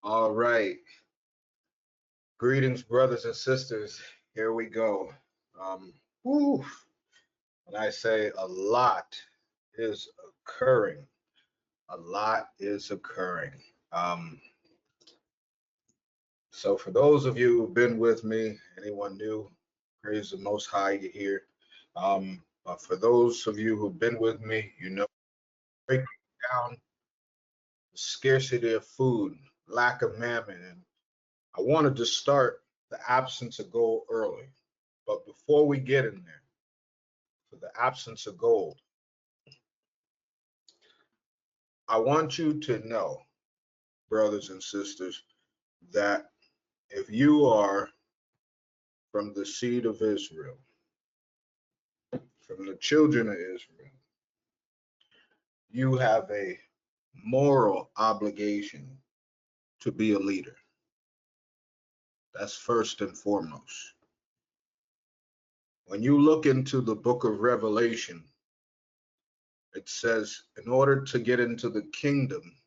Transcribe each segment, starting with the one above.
All right. Greetings, brothers and sisters. Here we go. Whew, when I say a lot is occurring, a lot is occurring. Um, so for those of you who've been with me, anyone new, praise the Most High, you're here. But for those of you who've been with me, you know, breaking down the scarcity of food, lack of mammon, and I wanted to start the absence of gold early. But before we get in there, for the absence of gold, I want you to know, brothers and sisters, that if you are from the seed of Israel, from the children of Israel, you have a moral obligation to be a leader. That's first and foremost. When you look into the book of Revelation, it says in order to get into the kingdom,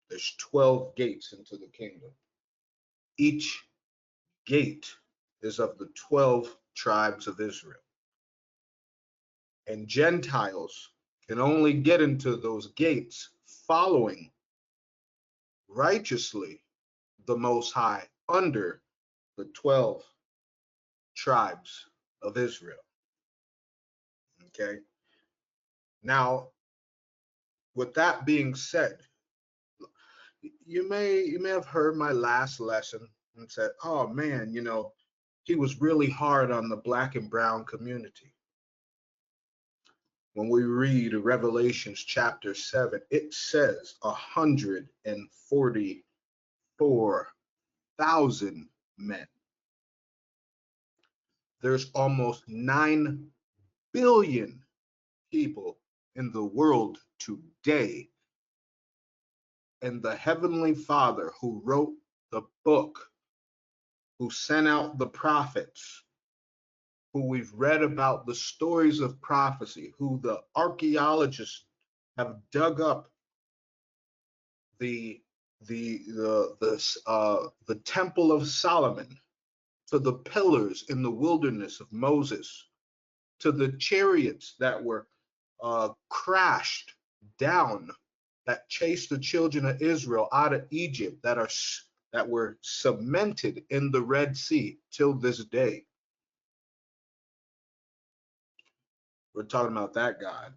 there's 12 gates into the kingdom. Each gate is of the 12 tribes of Israel. And Gentiles can only get into those gates following righteously the Most High under the 12 tribes of Israel. Okay. Now, with that being said, you may have heard my last lesson and said, oh man, he was really hard on the black and brown community. When we read Revelations chapter 7, it says 144,000 men. There's almost 9 billion people in the world today. And the Heavenly Father who wrote the book, who sent out the prophets, who we've read about the stories of prophecy, who the archaeologists have dug up the Temple of Solomon, to the pillars in the wilderness of Moses, to the chariots that were crashed down, that chased the children of Israel out of Egypt, that were cemented in the Red Sea till this day. We're talking about that God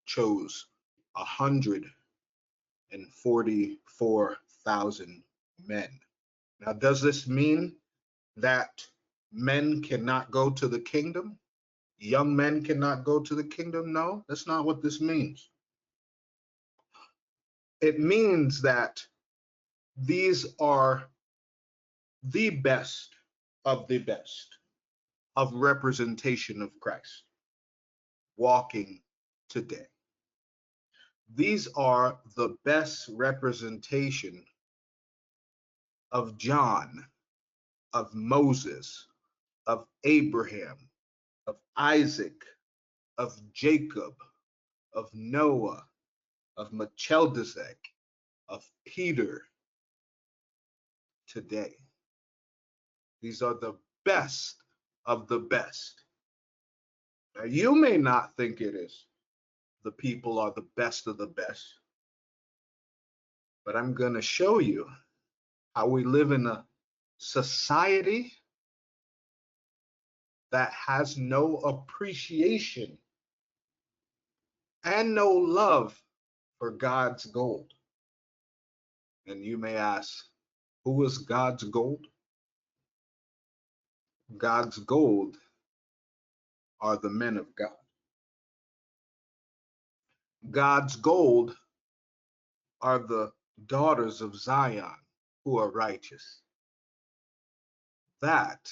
chose 144,000 men. Now, does this mean that men cannot go to the kingdom? Young men cannot go to the kingdom? No, that's not what this means. It means that these are the best of representation of Christ walking today. These are the best representation of John, of Moses, of Abraham, of Isaac, of Jacob, of Noah, of Melchizedek, of Peter today. These are the best of the best. Now, you may not think it is. The people are the best of the best. But I'm going to show you how we live in a society that has no appreciation and no love for God's gold. And you may ask, who is God's gold? God's gold are the men of God. God's gold are the daughters of Zion who are righteous. That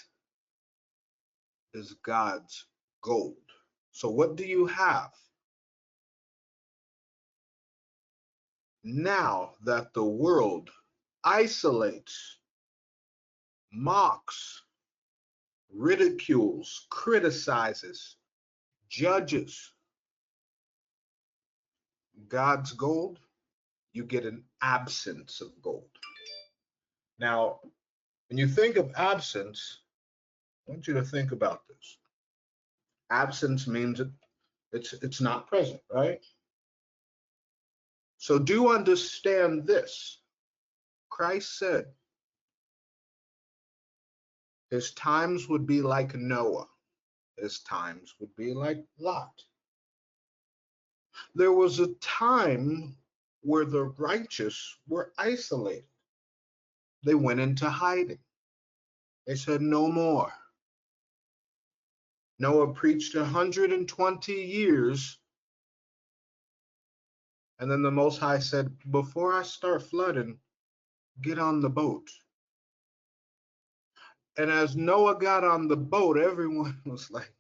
is God's gold. So what do you have now that the world isolates, mocks, ridicules, criticizes, judges God's gold? You get an absence of gold. Now, when you think of absence, I want you to think about this. Absence means it's not present, right? So do understand this. Christ said his times would be like Noah. His times would be like Lot. There was a time where the righteous were isolated. They went into hiding. They said, no more. Noah preached 120 years, and then the Most High said, before I start flooding, get on the boat. And as Noah got on the boat, everyone was like,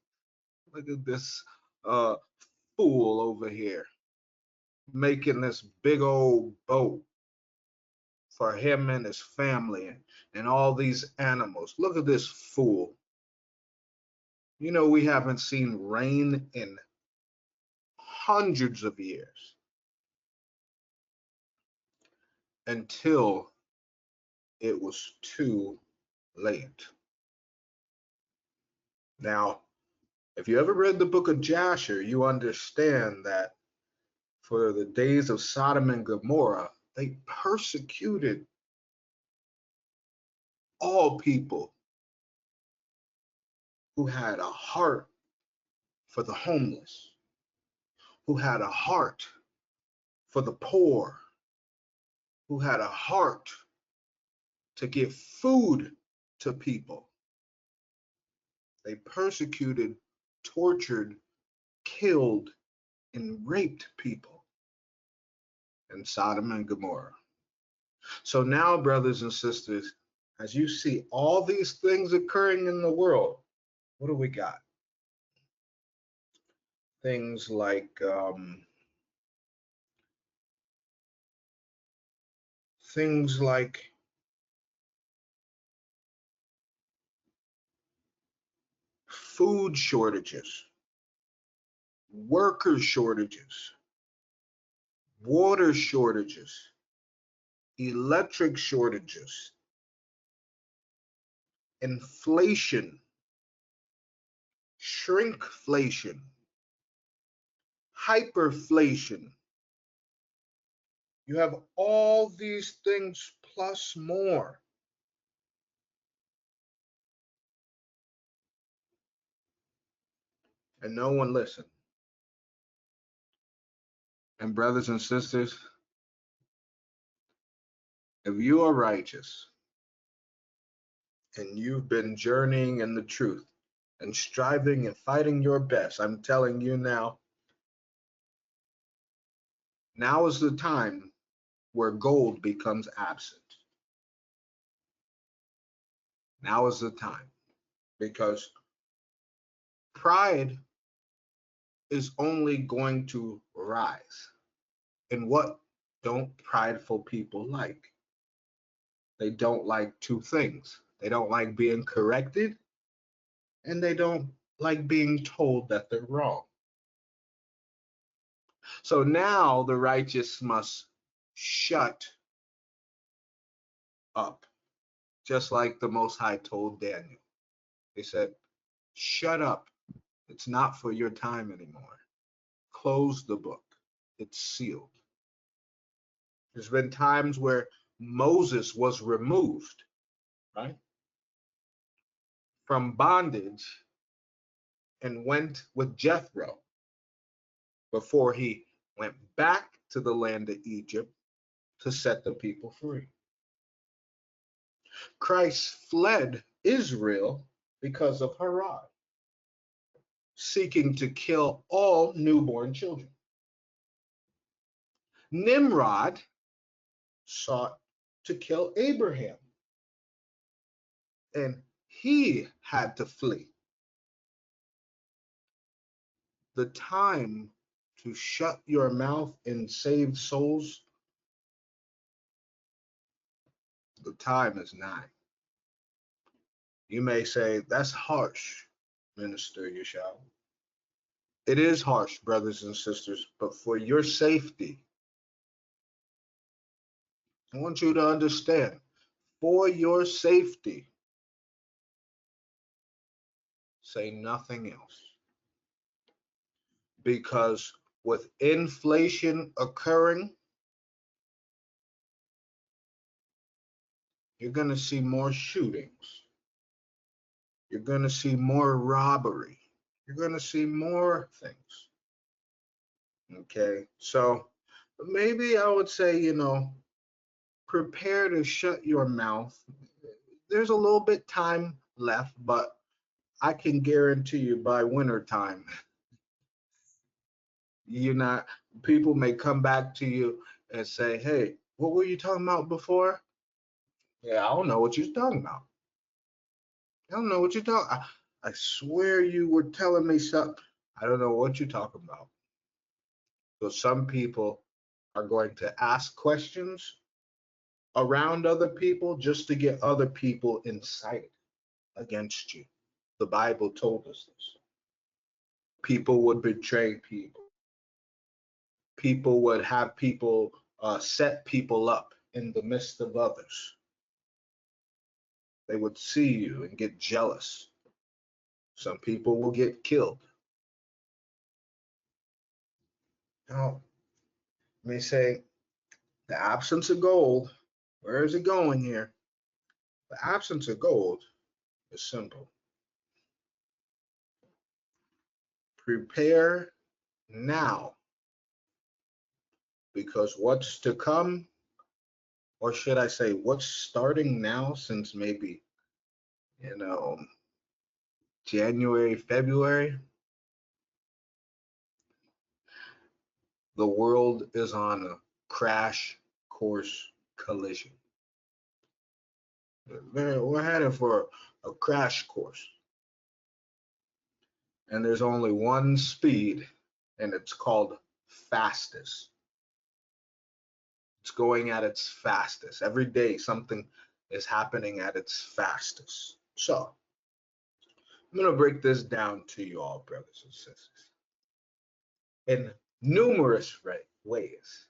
look at this uh, fool over here making this big old boat for him and his family and all these animals. Look at this fool. You know, we haven't seen rain in hundreds of years until it was too late. Now, if you ever read the book of Jasher, you understand that for the days of Sodom and Gomorrah, they persecuted all people who had a heart for the homeless, who had a heart for the poor, who had a heart to give food to people. They persecuted, tortured, killed, and raped people in Sodom and Gomorrah. So now, brothers and sisters, as you see all these things occurring in the world, what do we got? Things like food shortages, worker shortages, water shortages, electric shortages, inflation, shrinkflation, hyperflation. You have all these things plus more. And no one listened. And brothers and sisters, if you are righteous and you've been journeying in the truth and striving and fighting your best, I'm telling you now, now is the time where gold becomes absent. Now is the time, because pride is only going to rise. And what don't prideful people like? They don't like two things. They don't like being corrected, and they don't like being told that they're wrong. So now the righteous must shut up, just like the Most High told Daniel. He said, shut up. It's not for your time anymore. Close the book. It's sealed. There's been times where Moses was removed, right, from bondage and went with Jethro before he went back to the land of Egypt to set the people free. Christ fled Israel because of Herod, seeking to kill all newborn children. Nimrod sought to kill Abraham, and he had to flee. The time to shut your mouth and save souls, the time is nigh. You may say, that's harsh, Minister Yeshua. It is harsh, brothers and sisters, but for your safety, I want you to understand, for your safety. Say nothing else. Because with inflation occurring, you're going to see more shootings. You're going to see more robbery. You're going to see more things. Okay, so maybe I would say, prepare to shut your mouth. There's a little bit time left, but I can guarantee you by winter time, you're not, people may come back to you and say, hey, what were you talking about before? Yeah, I don't know what you're talking about. I don't know what you're talking. I swear you were telling me something. I don't know what you're talking about. So some people are going to ask questions around other people just to get other people incited against you. The Bible told us this. People would betray people. People would have people set people up in the midst of others. They would see you and get jealous. Some people will get killed. Now, let me say, the absence of gold, where is it going here? The absence of gold is simple. Prepare now, because what's to come, or should I say, what's starting now, since maybe, January, February, the world is on a crash course collision. We're headed for a crash course. And there's only one speed, and it's called fastest. It's going at its fastest. Every day, something is happening at its fastest. So, I'm going to break this down to you all, brothers and sisters, in numerous ways.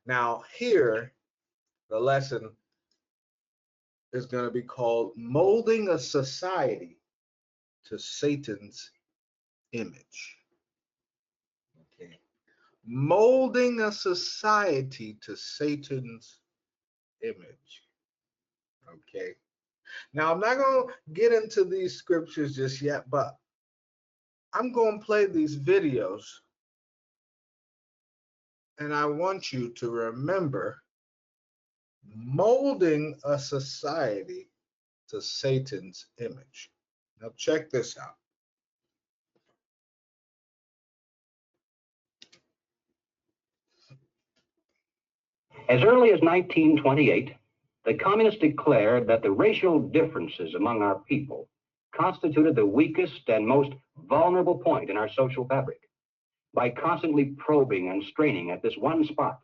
Now, here, the lesson is going to be called Molding a Society to Satan's Image. Okay. Molding a society to Satan's image. Okay. Now, I'm not going to get into these scriptures just yet, but I'm going to play these videos, and I want you to remember molding a society to Satan's image. Now, check this out. As early as 1928, the communists declared that the racial differences among our people constituted the weakest and most vulnerable point in our social fabric. By constantly probing and straining at this one spot,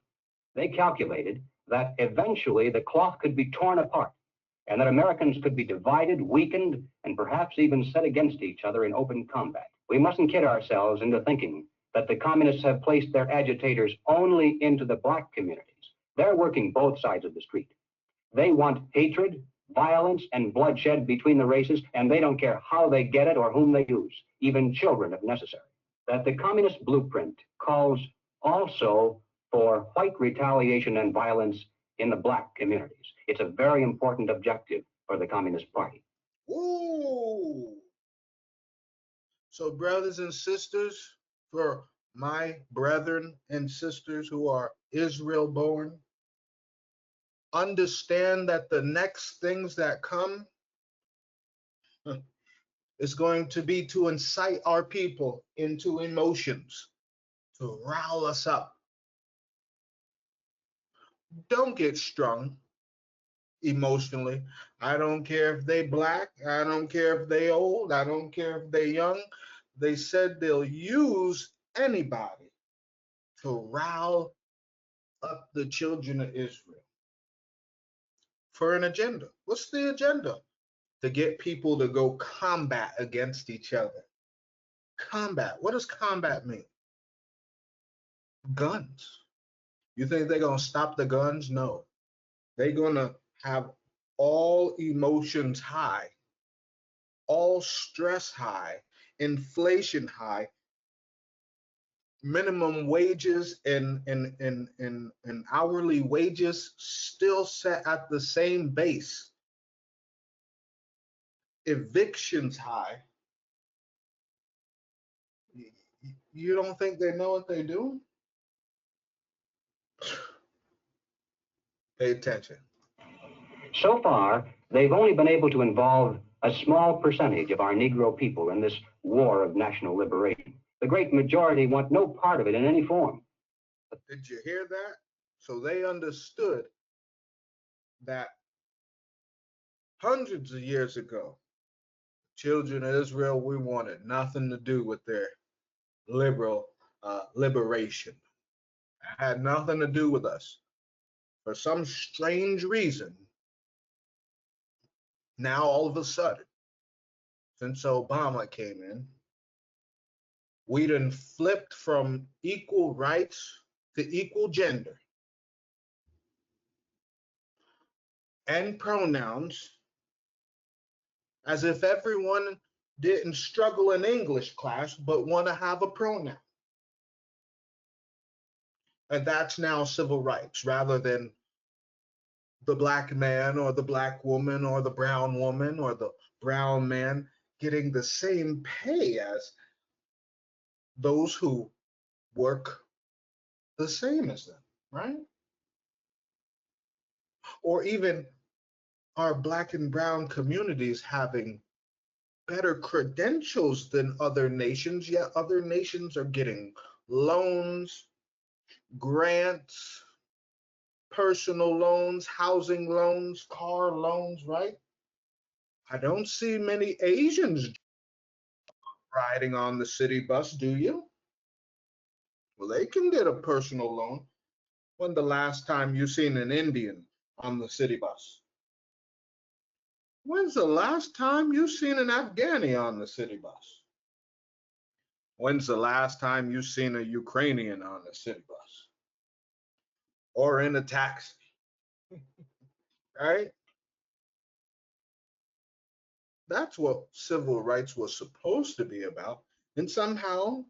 they calculated that eventually the cloth could be torn apart and that Americans could be divided, weakened, and perhaps even set against each other in open combat. We mustn't kid ourselves into thinking that the communists have placed their agitators only into the black communities. They're working both sides of the street. They want hatred, violence, and bloodshed between the races, and they don't care how they get it or whom they use, even children if necessary. That the communist blueprint calls also for white retaliation and violence in the black communities. It's a very important objective for the Communist Party. Ooh. So, brothers and sisters, for my brethren and sisters who are Israel born, understand that the next things that come is going to be to incite our people into emotions, to rile us up. Don't get strung emotionally. I don't care if they black, I don't care if they old, I don't care if they young. They said they'll use anybody to rile up the children of Israel for an agenda. What's the agenda? To get people to go combat against each other. Combat. What does combat mean? Guns. You think they're going to stop the guns? No. They're gonna have all emotions high, all stress high, inflation high, minimum wages and hourly wages still set at the same base, evictions high. You don't think they know what they're doing? Pay attention. So far, they've only been able to involve a small percentage of our Negro people in this war of national liberation. The great majority want no part of it in any form. Did you hear that? So they understood that hundreds of years ago, children of Israel, we wanted nothing to do with their liberal liberation. It had nothing to do with us. For some strange reason, now all of a sudden, since Obama came in, we done flipped from equal rights to equal gender and pronouns, as if everyone didn't struggle in English class but want to have a pronoun. And that's now civil rights rather than the black man or the black woman or the brown woman or the brown man getting the same pay as those who work the same as them, right? Or even our black and brown communities having better credentials than other nations, yet other nations are getting loans, grants, personal loans, housing loans, car loans, right? I don't see many Asians riding on the city bus, do you? Well, they can get a personal loan. When the last time you seen an Indian on the city bus? When's the last time you seen an Afghani on the city bus? When's the last time you seen a Ukrainian on the city bus? Or in a taxi, right? That's what civil rights was supposed to be about. And somehow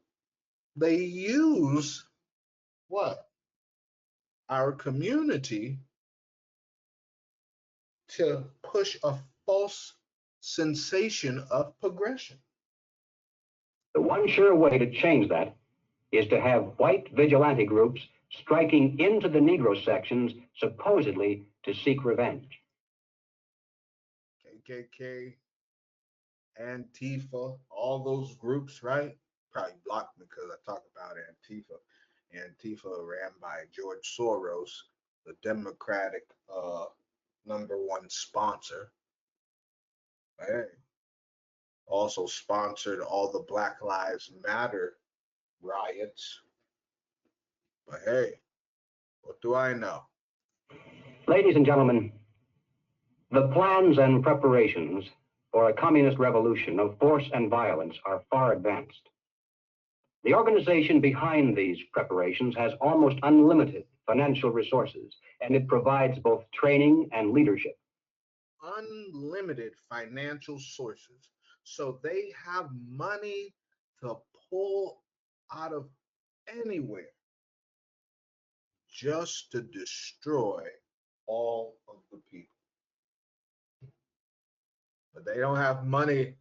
they use what? Our community to push a false sensation of progression. The one sure way to change that is to have white vigilante groups striking into the Negro sections supposedly to seek revenge. KKK, Antifa, all those groups, right? Probably blocked me because I talk about Antifa. Antifa ran by George Soros, the Democratic #1 sponsor. Hey, also sponsored all the Black Lives Matter riots. But hey, what do I know? Ladies and gentlemen, the plans and preparations for a communist revolution of force and violence are far advanced. The organization behind these preparations has almost unlimited financial resources, and it provides both training and leadership. Unlimited financial sources. So they have money to pull out of anywhere just to destroy all of the people. But they don't have money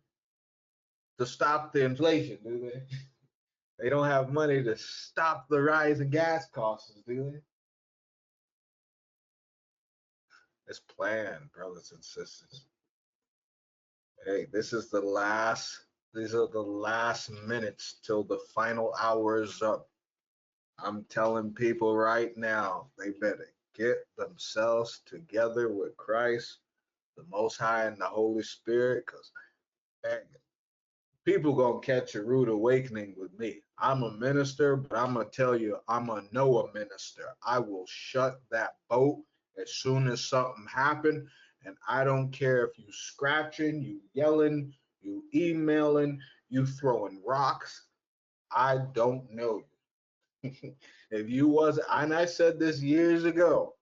to stop the inflation, do they? They don't have money to stop the rise in gas costs, do they? It's planned, brothers and sisters. Hey, these are the last minutes till the final hour is up. I'm telling people right now, they better get themselves together with Christ, the Most High, and the Holy Spirit, because people gonna catch a rude awakening with me. I'm a minister, but I'm gonna tell you, I'm a Noah minister. I will shut that boat as soon as something happens, and I don't care if you scratching, you yelling, you emailing, you throwing rocks. I don't know you. If you was, and I said this years ago,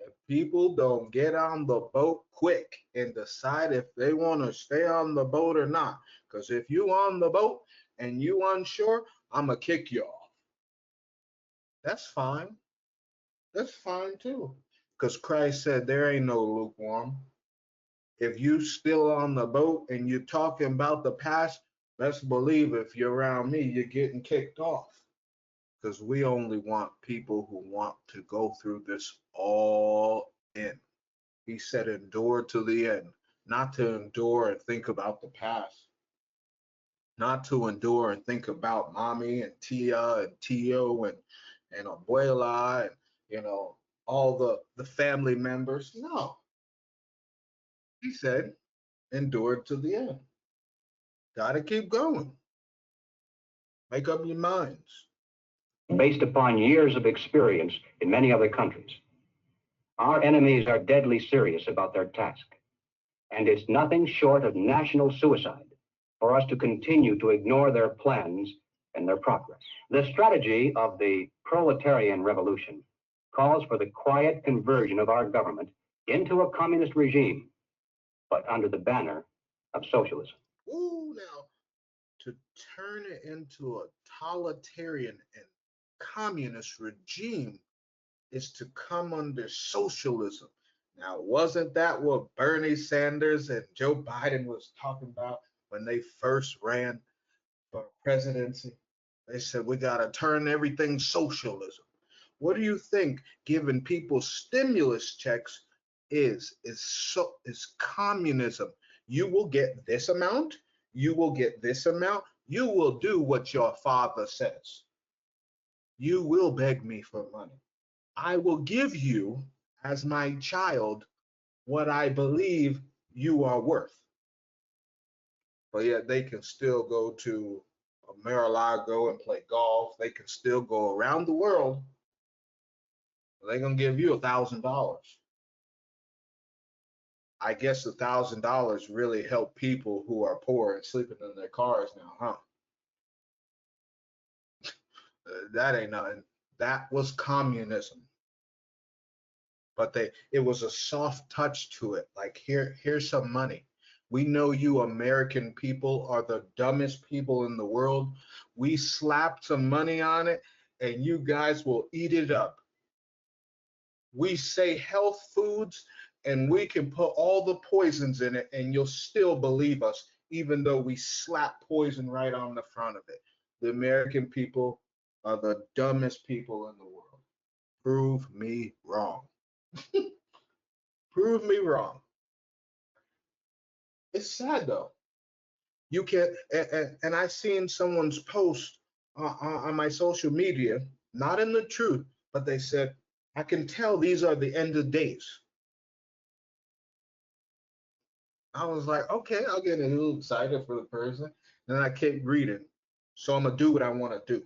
If people don't get on the boat quick and decide if they want to stay on the boat or not, because if you on the boat and you unsure, I'm gonna kick you off. That's fine. That's fine too. Because Christ said there ain't no lukewarm. If you still on the boat and you're talking about the past, best believe if you're around me, you're getting kicked off. Because we only want people who want to go through this all in. He said, endure to the end, not to endure and think about the past, not to endure and think about mommy and Tia and Tio and Abuela and, you know, all the family members. No, he said, endure to the end. Got to keep going. Make up your minds. Based upon years of experience in many other countries, our enemies are deadly serious about their task, and it's nothing short of national suicide for us to continue to ignore their plans and their progress. The strategy of the proletarian revolution calls for the quiet conversion of our government into a communist regime, but under the banner of socialism. Ooh, now to turn it into a totalitarian and communist regime is to come under socialism. Now, wasn't that what Bernie Sanders and Joe Biden was talking about when they first ran for presidency? They said we got to turn everything socialism. What do you think giving people stimulus checks is communism? You will get this amount, you will get this amount, you will do what your father says. You will beg me for money. I will give you as my child what I believe you are worth. But yet they can still go to Mar-a-Lago and play golf. They can still go around the world. They're gonna give you $1,000. I guess $1,000 really help people who are poor and sleeping in their cars now, huh? That ain't nothing. That was communism. But it was a soft touch to it. Like here's some money. We know you American people are the dumbest people in the world. We slapped some money on it and you guys will eat it up. We say health foods and we can put all the poisons in it and you'll still believe us, even though we slap poison right on the front of it. The American people are the dumbest people in the world. Prove me wrong. Prove me wrong. It's sad though. You can, and I seen someone's post on my social media, not in the truth, but they said, I can tell these are the end of days. I was like, okay, I'll get a little excited for the person. Then I kept reading. So I'm gonna do what I want to do.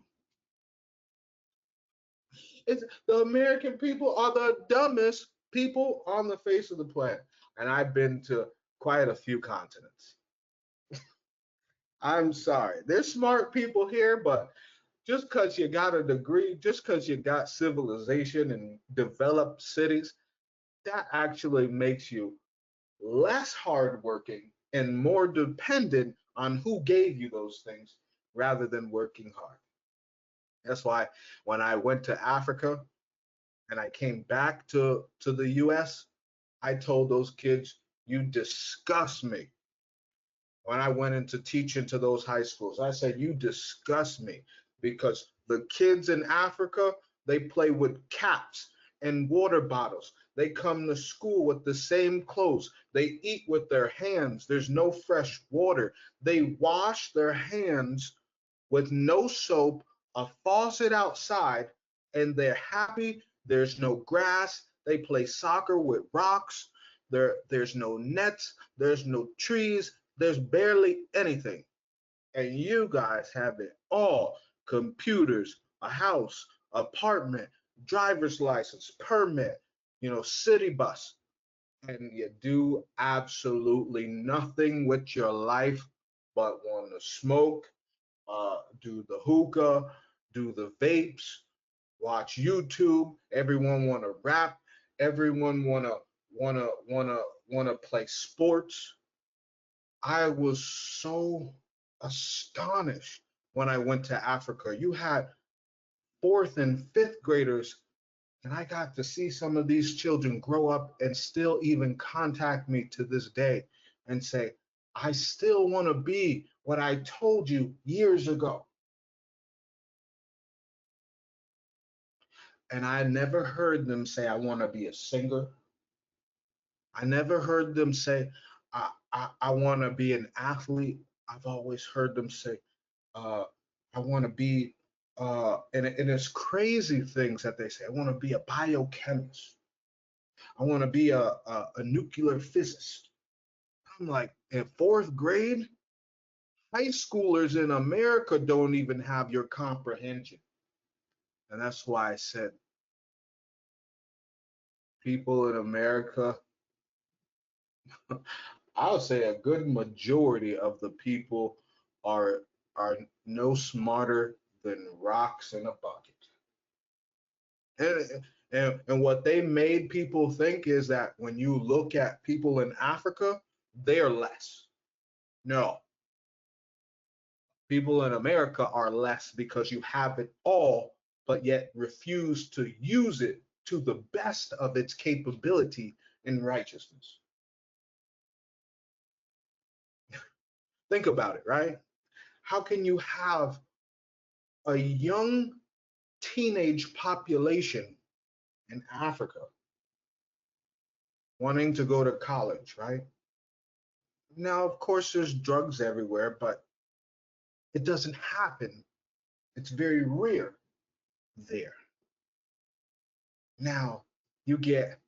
It's the American people are the dumbest people on the face of the planet. And I've been to quite a few continents. I'm sorry. There's smart people here, but just because you got a degree, just because you got civilization and developed cities, that actually makes you less hardworking and more dependent on who gave you those things rather than working hard. That's why when I went to Africa and I came back to the US, I told those kids, you disgust me. When I went into teaching to those high schools, I said, you disgust me because the kids in Africa, they play with caps and water bottles. They come to school with the same clothes. They eat with their hands. There's no fresh water. They wash their hands with no soap, a faucet outside, and they're happy. There's no grass. They play soccer with rocks. There's no nets. There's no trees. There's barely anything. And you guys have it all: computers, a house, apartment, driver's license, permit, city bus. And you do absolutely nothing with your life but want to smoke, do the hookah, do the vapes, watch YouTube. Everyone want to rap everyone wanna play sports. I was so astonished when I went to Africa. You had fourth and fifth graders, and I got to see some of these children grow up and still even contact me to this day and say, I still want to be what I told you years ago. And I never heard them say, I want to be a singer. I never heard them say, I want to be an athlete. I've always heard them say, uh, I want to be, and it's crazy things that they say. I want to be a biochemist. I want to be a nuclear physicist. I'm like, in fourth grade, high schoolers in America don't even have your comprehension. And that's why I said, people in America, I would say a good majority of the people are are no smarter than rocks in a bucket. And what they made people think is that when you look at people in Africa, they're less. No, people in America are less because you have it all, but yet refuse to use it to the best of its capability in righteousness. Think about it, right? How can you have a young teenage population in Africa wanting to go to college, right? Now, of course, there's drugs everywhere, but it doesn't happen. It's very rare there. Now, you get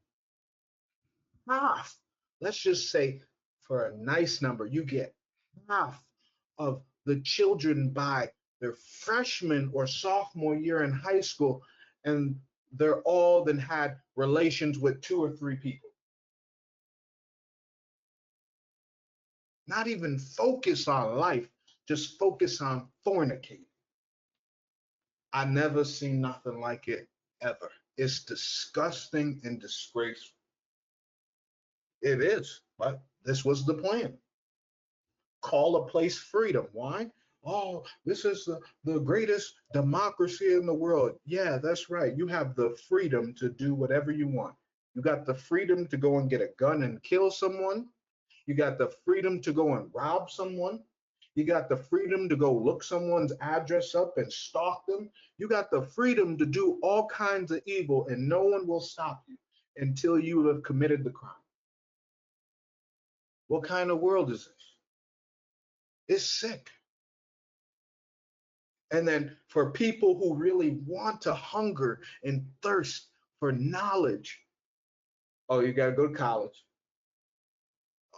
half, let's just say for a nice number, you get half of the children by their freshman or sophomore year in high school, and they're all then had relations with two or three people. Not even focus on life, just focus on fornicating. I never seen nothing like it ever. It's disgusting and disgraceful. It is, but this was the plan. Call a place freedom. Why? Oh, this is the greatest democracy in the world. Yeah, that's right. You have the freedom to do whatever you want. You got the freedom to go and get a gun and kill someone. You got the freedom to go and rob someone. You got the freedom to go look someone's address up and stalk them. You got the freedom to do all kinds of evil, and no one will stop you until you have committed the crime. What kind of world is this? It's sick. And then for people who really want to hunger and thirst for knowledge, oh, you got to go to college.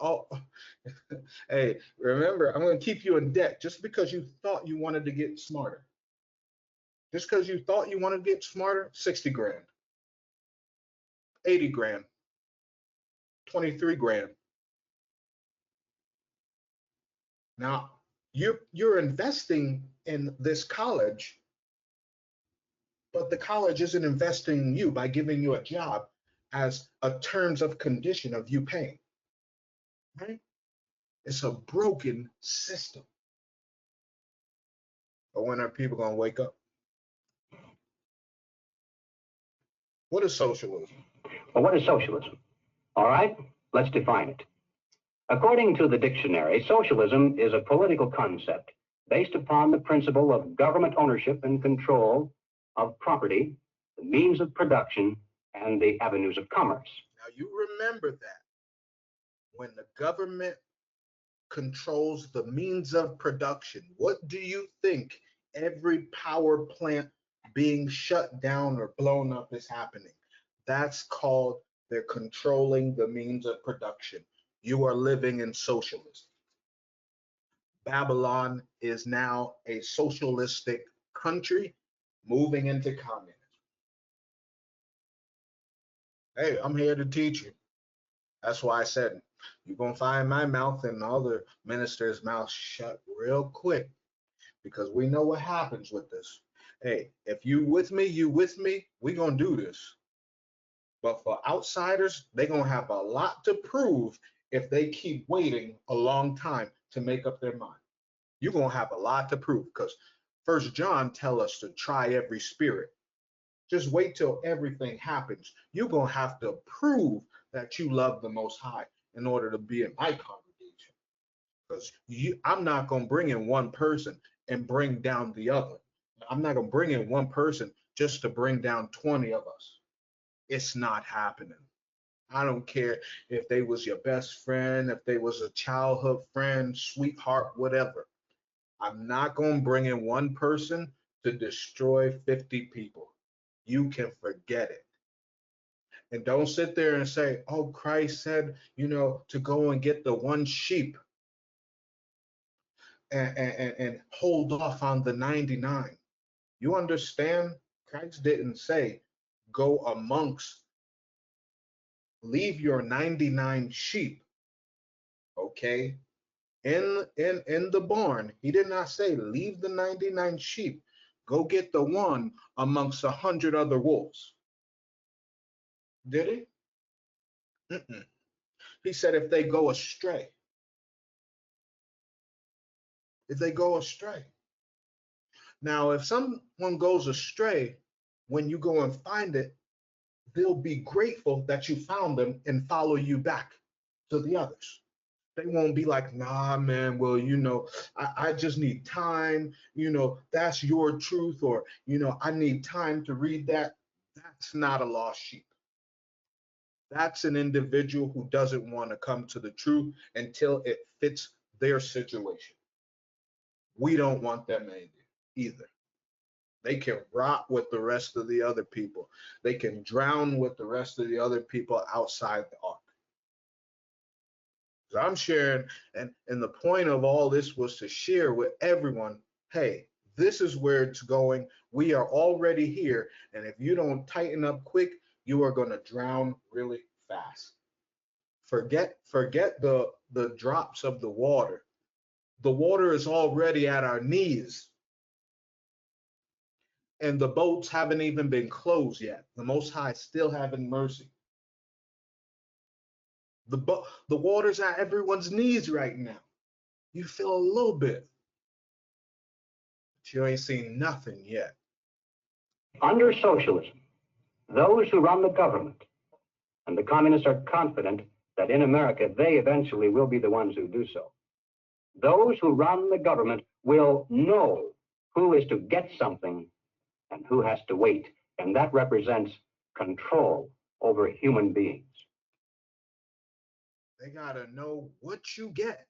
Oh, hey, remember, I'm going to keep you in debt just because you thought you wanted to get smarter. Just because you thought you wanted to get smarter, 60 grand, 80 grand, 23 grand. Now, you're investing in this college, but the college isn't investing in you by giving you a job as a terms of condition of you paying. Right? It's a broken system. But when are people going to wake up? What is socialism? Well, what is socialism? All right, let's define it. According to the dictionary, socialism is a political concept based upon the principle of government ownership and control of property, the means of production, and the avenues of commerce. Now, you remember that when the government controls the means of production, what do you think every power plant being shut down or blown up is happening? That's called they're controlling the means of production. You are living in socialism. Babylon is now a socialistic country moving into communism. Hey, I'm here to teach you. That's why I said you're gonna find my mouth and all the ministers' mouths shut real quick because we know what happens with this. Hey, if you with me, you with me. We gonna do this. But for outsiders, they're going to have a lot to prove if they keep waiting a long time to make up their mind. You're going to have a lot to prove because First John tell us to try every spirit. Just wait till everything happens. You're going to have to prove that you love the Most High in order to be in my congregation. Because I'm not going to bring in one person and bring down the other. I'm not going to bring in one person just to bring down 20 of us. It's not happening. I don't care if they was your best friend, if they was a childhood friend, sweetheart, whatever. I'm not going to bring in one person to destroy 50 people. You can forget it. And don't sit there and say, oh, Christ said, to go and get the one sheep and hold off on the 99. You understand? Christ didn't say, go amongst, leave your 99 sheep, okay? In the barn, he did not say, leave the 99 sheep, go get the one amongst 100 other wolves. Did he? Mm-mm. He said, if they go astray, if they go astray. Now, if someone goes astray, when you go and find it, they'll be grateful that you found them and follow you back to the others. They won't be like, nah, man, well, I just need time, that's your truth, or, I need time to read that. That's not a lost sheep. That's an individual who doesn't want to come to the truth until it fits their situation. We don't want them either. They can rot with the rest of the other people. They can drown with the rest of the other people outside the ark. So I'm sharing, and the point of all this was to share with everyone, hey, this is where it's going. We are already here, and if you don't tighten up quick, you are going to drown really fast. Forget the drops of the water. The water is already at our knees, and the boats haven't even been closed yet. The Most High still having mercy. The water's at everyone's knees right now. You feel a little bit, but you ain't seen nothing yet. Under socialism, those who run the government, and the communists are confident that in America they eventually will be the ones who do so. Those who run the government will know who is to get something and who has to wait, and that represents control over human beings. They gotta know what you get.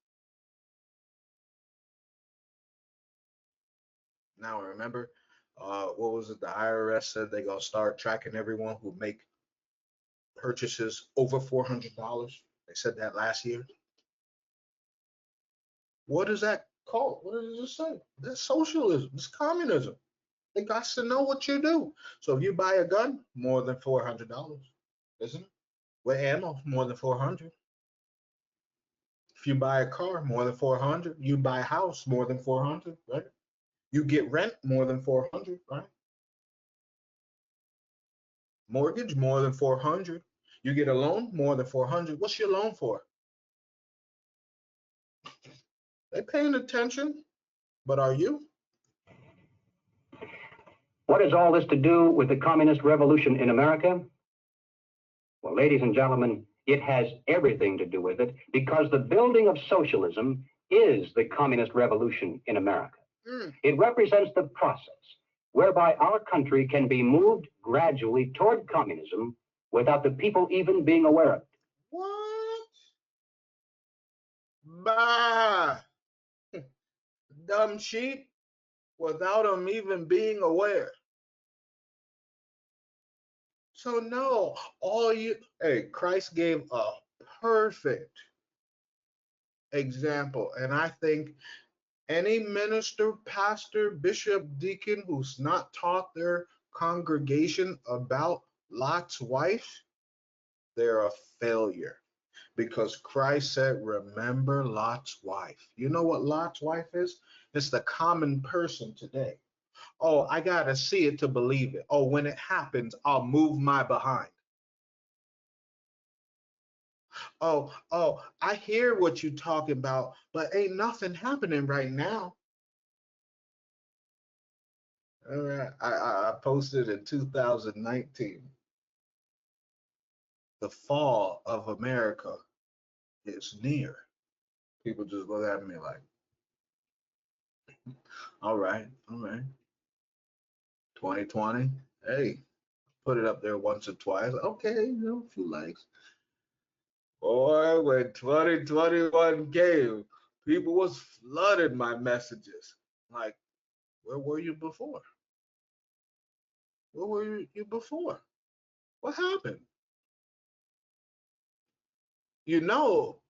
Now remember, what was it? The IRS said they gonna start tracking everyone who make purchases over $400. They said that last year. What is that called? What does it say? That's socialism. It's communism. They got to know what you do. So if you buy a gun, more than $400, isn't it? With ammo, more than 400. If you buy a car, more than 400. You buy a house, more than 400, right? You get rent, more than 400, right? Mortgage, more than 400. You get a loan, more than 400. What's your loan for? They paying attention, but are you? What has all this to do with the communist revolution in America? Well, ladies and gentlemen, it has everything to do with it because the building of socialism is the communist revolution in America. It represents the process whereby our country can be moved gradually toward communism without the people even being aware of it. What? Bah! Dumb sheep, without them even being aware. So no, Christ gave a perfect example. And I think any minister, pastor, bishop, deacon who's not taught their congregation about Lot's wife, they're a failure. Because Christ said, remember Lot's wife. You know what Lot's wife is? It's the common person today. Oh, I got to see it to believe it. Oh, when it happens, I'll move my behind. I hear what you talking about, but ain't nothing happening right now. All right. I posted in 2019, the fall of America is near. People just look at me like, all right, all right. 2020, hey, put it up there once or twice. Okay, a few likes. Boy, when 2021 came, people was flooding my messages. Like, where were you before? Where were you before? What happened? You know,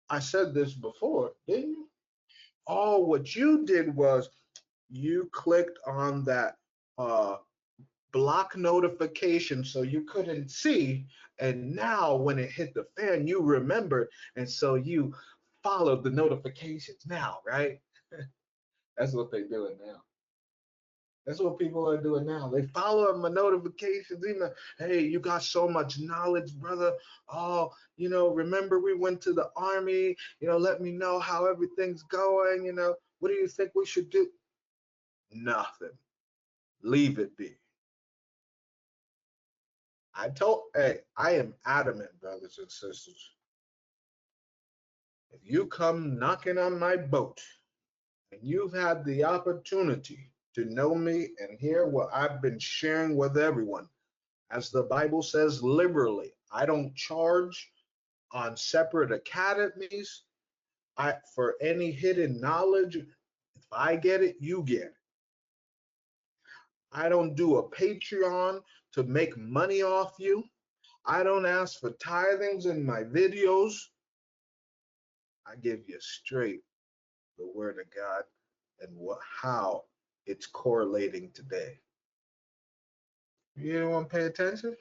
I said this before, didn't you? Oh, what you did was you clicked on that uh, block notification so you couldn't see. And now when it hit the fan, you remembered. And so you followed the notifications now, right? That's what they're doing now. That's what people are doing now. They follow my notifications, even, hey, you got so much knowledge, brother. Oh, remember we went to the army, let me know how everything's going, what do you think we should do? Nothing. Leave it be. Hey, I am adamant, brothers and sisters. If you come knocking on my boat and you've had the opportunity to know me and hear what I've been sharing with everyone, as the Bible says, liberally. I don't charge on separate academies for any hidden knowledge. If I get it, you get it. I don't do a Patreon to make money off you. I don't ask for tithings in my videos. I give you straight the word of God and how it's correlating today. You don't want to pay attention?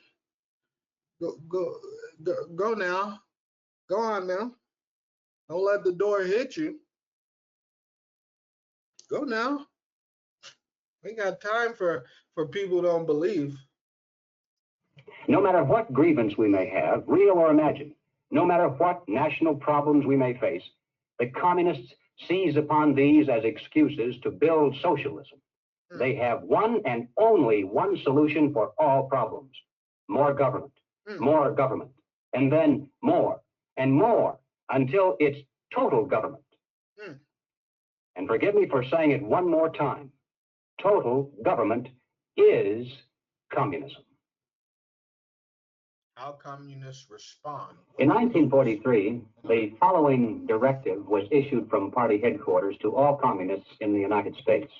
Go now. Go on now. Don't let the door hit you. Go now. We got time for people who don't believe. No matter what grievance we may have, real or imagined, no matter what national problems we may face, the communists seize upon these as excuses to build socialism. They have one and only one solution for all problems: more government, more government, and then more and more until it's total government. And forgive me for saying it one more time: total government is communism. How communists respond. In 1943, the following directive was issued from party headquarters to all communists in the United States.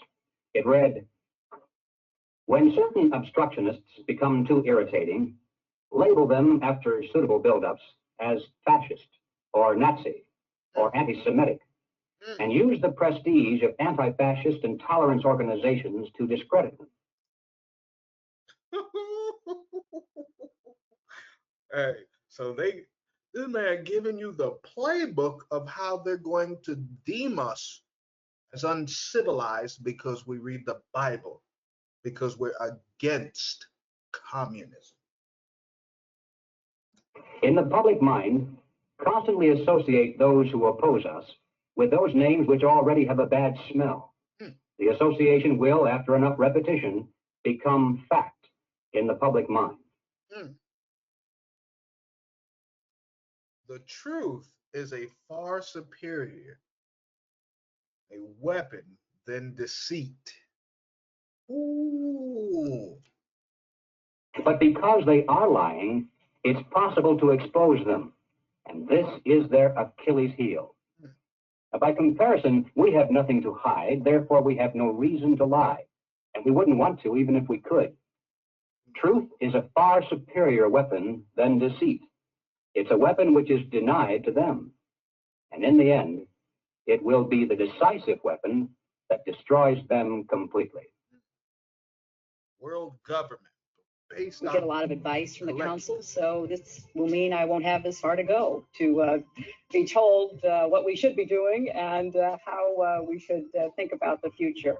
It read, "When certain obstructionists become too irritating, label them after suitable buildups as fascist or Nazi or anti-Semitic, and use the prestige of anti-fascist and tolerance organizations to discredit them." Hey, so this man giving you the playbook of how they're going to deem us as uncivilized because we read the Bible, because we're against communism. In the public mind, constantly associate those who oppose us with those names which already have a bad smell. The association will, after enough repetition, become fact in the public mind. The truth is a far superior a weapon than deceit. Ooh. But because they are lying, it's possible to expose them. And this is their Achilles heel. By comparison, we have nothing to hide, therefore we have no reason to lie. And we wouldn't want to even if we could. Truth is a far superior weapon than deceit. It's a weapon which is denied to them. And in the end, it will be the decisive weapon that destroys them completely. World government. We get a lot of advice from the council, so this will mean I won't have this far to go to be told what we should be doing and how we should think about the future.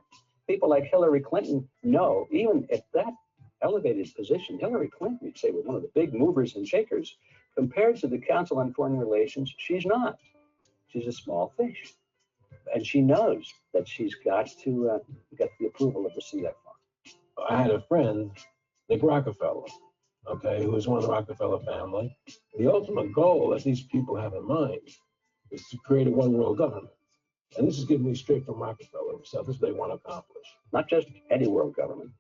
People like Hillary Clinton know, even at elevated position. Hillary Clinton, you'd say, was one of the big movers and shakers. Compared to the Council on Foreign Relations, she's not. She's a small fish. And she knows that she's got to get the approval of the CFR. I had a friend, Nick Rockefeller, okay, who was one of the Rockefeller family. The ultimate goal that these people have in mind is to create a one world government. And this is giving me straight from Rockefeller himself. This is what they want to accomplish. Not just any world government,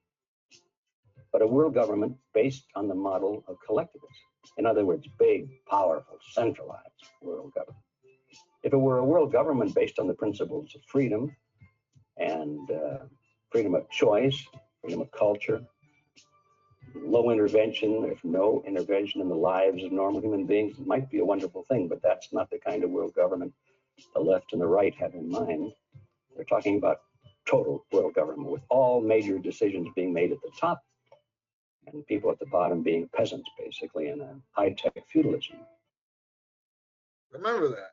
but a world government based on the model of collectivism. In other words, big, powerful, centralized world government. If it were a world government based on the principles of freedom and freedom of choice, freedom of culture, low intervention, if no intervention in the lives of normal human beings, it might be a wonderful thing, but that's not the kind of world government the left and the right have in mind. They're talking about total world government with all major decisions being made at the top and people at the bottom being peasants, basically, in a high-tech feudalism. Remember that.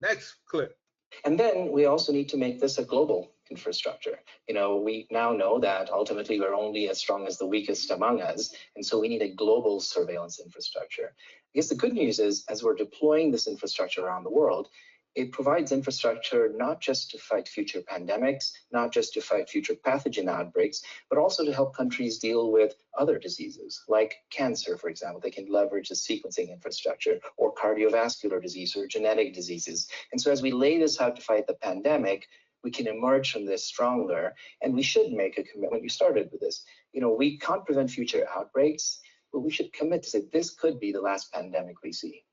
Next clip. And then we also need to make this a global infrastructure. You know, we now know that ultimately we're only as strong as the weakest among us. And so we need a global surveillance infrastructure. I guess the good news is, as we're deploying this infrastructure around the world, it provides infrastructure not just to fight future pandemics, not just to fight future pathogen outbreaks, but also to help countries deal with other diseases like cancer, for example. They can leverage the sequencing infrastructure, or cardiovascular disease or genetic diseases. And so as we lay this out to fight the pandemic, we can emerge from this stronger. And we should make a commitment. You started with this. You know, we can't prevent future outbreaks, but we should commit to say this could be the last pandemic we see.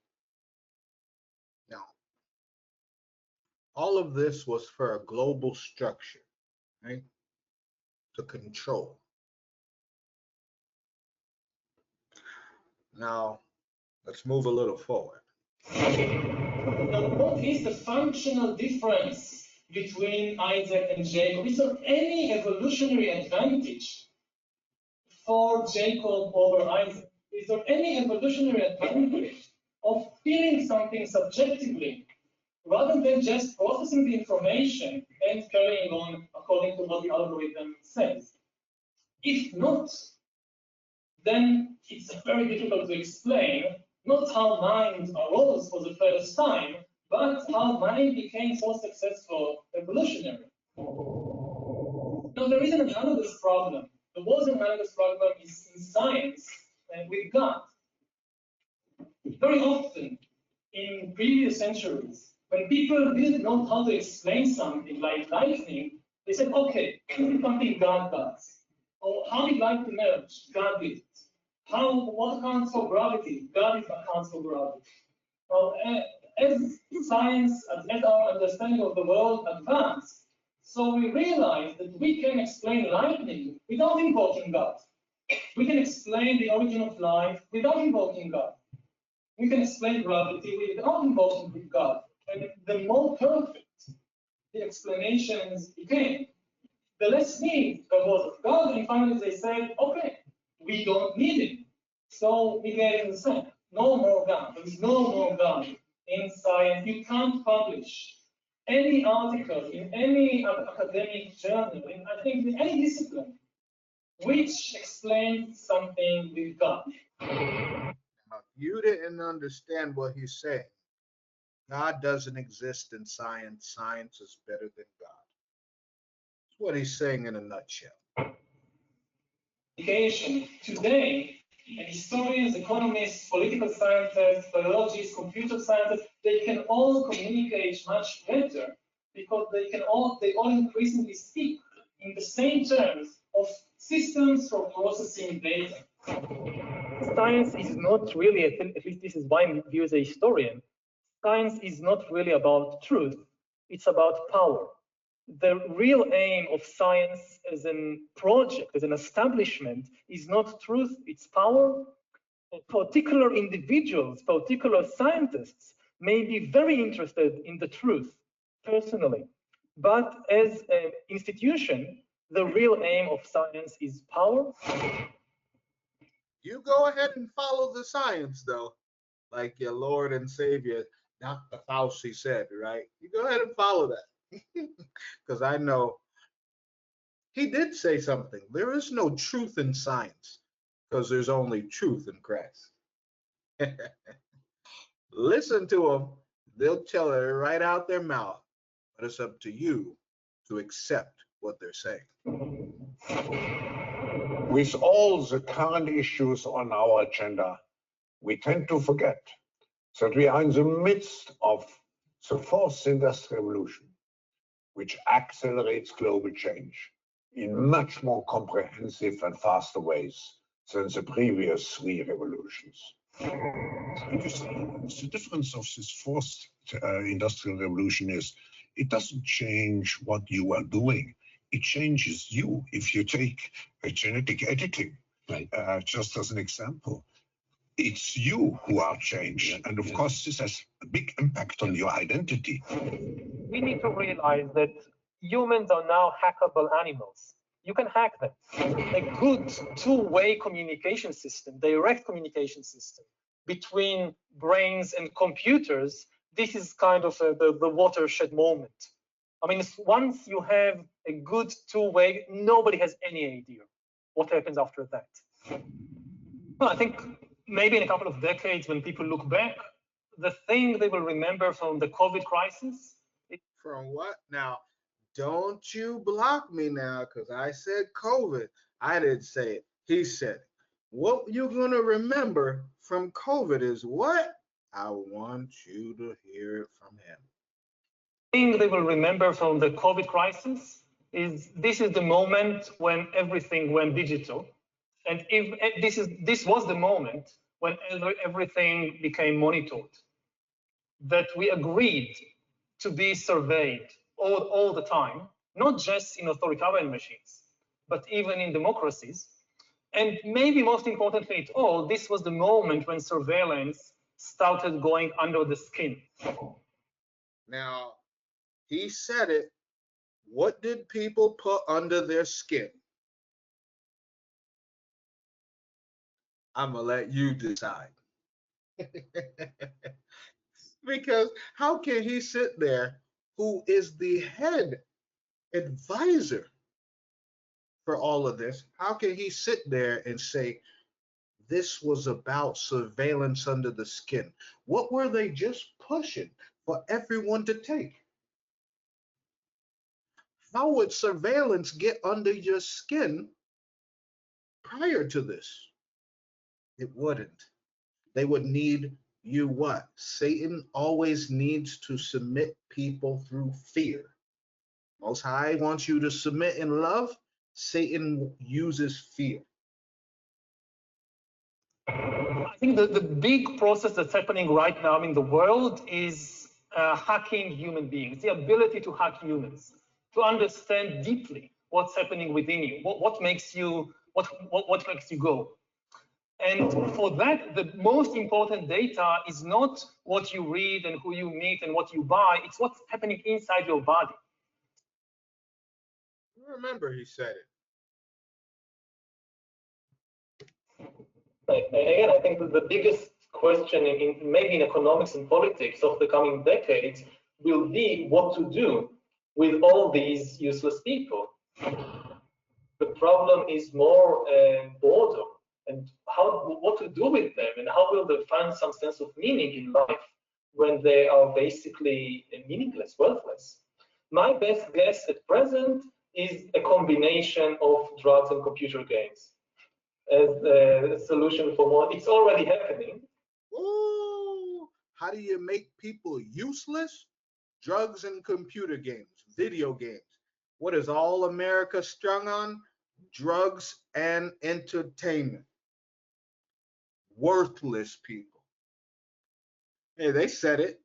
Now, all of this was for a global structure, right? To control. Now, let's move a little forward. Now, what is the functional difference between Isaac and Jacob? Is there any evolutionary advantage for Jacob over Isaac? Is there any evolutionary advantage of feeling something subjectively rather than just processing the information and carrying on according to what the algorithm says? If not, then it's very difficult to explain not how mind arose for the first time, but how mind became so successful evolutionary. Now, there is an analogous problem. There was an analogous problem in science with God. Very often in previous centuries, when people didn't know how to explain something like lightning, they said, okay, this is something God does. Or how did light emerge? God did it. What accounts for gravity? God accounts for gravity. Now, as science, as our understanding of the world advanced, so we realized that we can explain lightning without invoking God. We can explain the origin of life without invoking God. We can explain gravity without invoking God. And the more perfect the explanations became, the less need there was of God. And finally they said, okay, we don't need it. So we gave him the same. No more God. There is no more God in science. You can't publish any article in any academic journal, I think in any discipline, which explains something with God. Now, you didn't understand what he's saying. God doesn't exist in science. Science is better than God. That's what he's saying in a nutshell. Today, historians, economists, political scientists, biologists, computer scientists, they can all communicate much better because they all increasingly speak in the same terms of systems for processing data. Science is not really, at least this is my view as a historian, science is not really about truth, it's about power. The real aim of science as a project, as an establishment, is not truth, it's power. Particular individuals, particular scientists may be very interested in the truth personally, but as an institution, the real aim of science is power. You go ahead and follow the science, though, like your Lord and Savior, Dr. Fauci said, right? You go ahead and follow that. Because I know he did say something. There is no truth in science. because there's only truth in Christ. Listen to them. They'll tell it right out their mouth, but it's up to you to accept what they're saying. With all the current issues on our agenda, we tend to forget that we are in the midst of the fourth industrial revolution, which accelerates global change in much more comprehensive and faster ways than the previous three revolutions. The difference of this fourth industrial revolution is it doesn't change what you are doing. It changes you. If you take genetic editing, right, just as an example, it's you who are changed. And of course, this has a big impact on your identity. We need to realize that humans are now hackable animals. You can hack them. A good two-way communication system, direct communication system between brains and computers, this is kind of the watershed moment. I mean, once you have a good two-way, nobody has any idea what happens after that. Well, I think maybe in a couple of decades, when people look back, the thing they will remember from the COVID crisis. From what? Now, don't you block me now, because I said COVID. I didn't say it. He said it. What you're going to remember from COVID is what? I want you to hear it from him. The thing they will remember from the COVID crisis is this is the moment when everything went digital. And if this was the moment when everything became monitored, that we agreed to be surveyed all the time, not just in authoritarian machines, but even in democracies. And maybe most importantly at all, this was the moment when surveillance started going under the skin. Now, he said it. What did people put under their skin? I'm going to let you decide. Because how can he sit there, who is the head advisor for all of this? How can he sit there and say, this was about surveillance under the skin? What were they just pushing for everyone to take? How would surveillance get under your skin prior to this? It wouldn't. They would need you what? Satan always needs to submit people through fear. Most High wants you to submit in love. Satan uses fear. I think the big process that's happening right now in the world is hacking human beings, the ability to hack humans, to understand deeply what's happening within you, what makes you go. And for that, the most important data is not what you read and who you meet and what you buy, it's what's happening inside your body. Remember, he said it. Again, I think that the biggest question maybe in economics and politics of the coming decades will be what to do with all these useless people. The problem is more boredom and what to do with them and how will they find some sense of meaning in life when they are basically meaningless, worthless. My best guess at present is a combination of drugs and computer games as a solution for more. It's already happening. Ooh, how do you make people useless? Drugs and computer games, video games. What is all America strung on? Drugs and entertainment. Worthless people. Hey, they said it.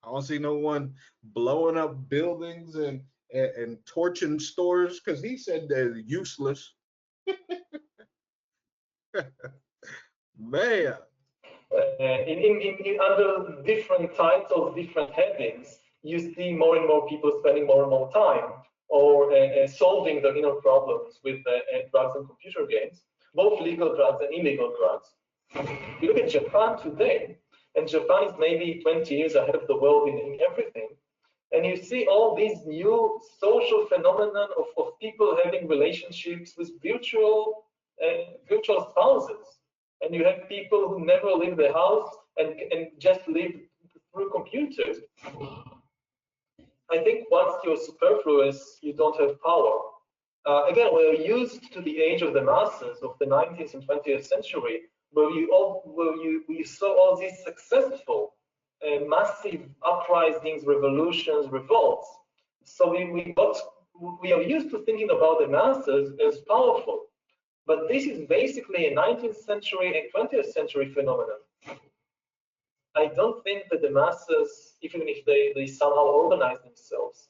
I don't see no one blowing up buildings and torching stores because he said they're useless. Man. Under different titles, different headings, you see more and more people spending more and more time or solving their inner problems with drugs and computer games, both legal drugs and illegal drugs. You look at Japan today, and Japan is maybe 20 years ahead of the world in everything. And you see all these new social phenomenon of people having relationships with virtual virtual spouses, and you have people who never leave the house and just live through computers. I think once you're superfluous, you don't have power. Again, we're used to the age of the masses of the 19th and 20th century, where we saw all these successful, massive uprisings, revolutions, revolts. So we are used to thinking about the masses as powerful. But this is basically a 19th century and 20th century phenomenon. I don't think that the masses, even if they somehow organize themselves,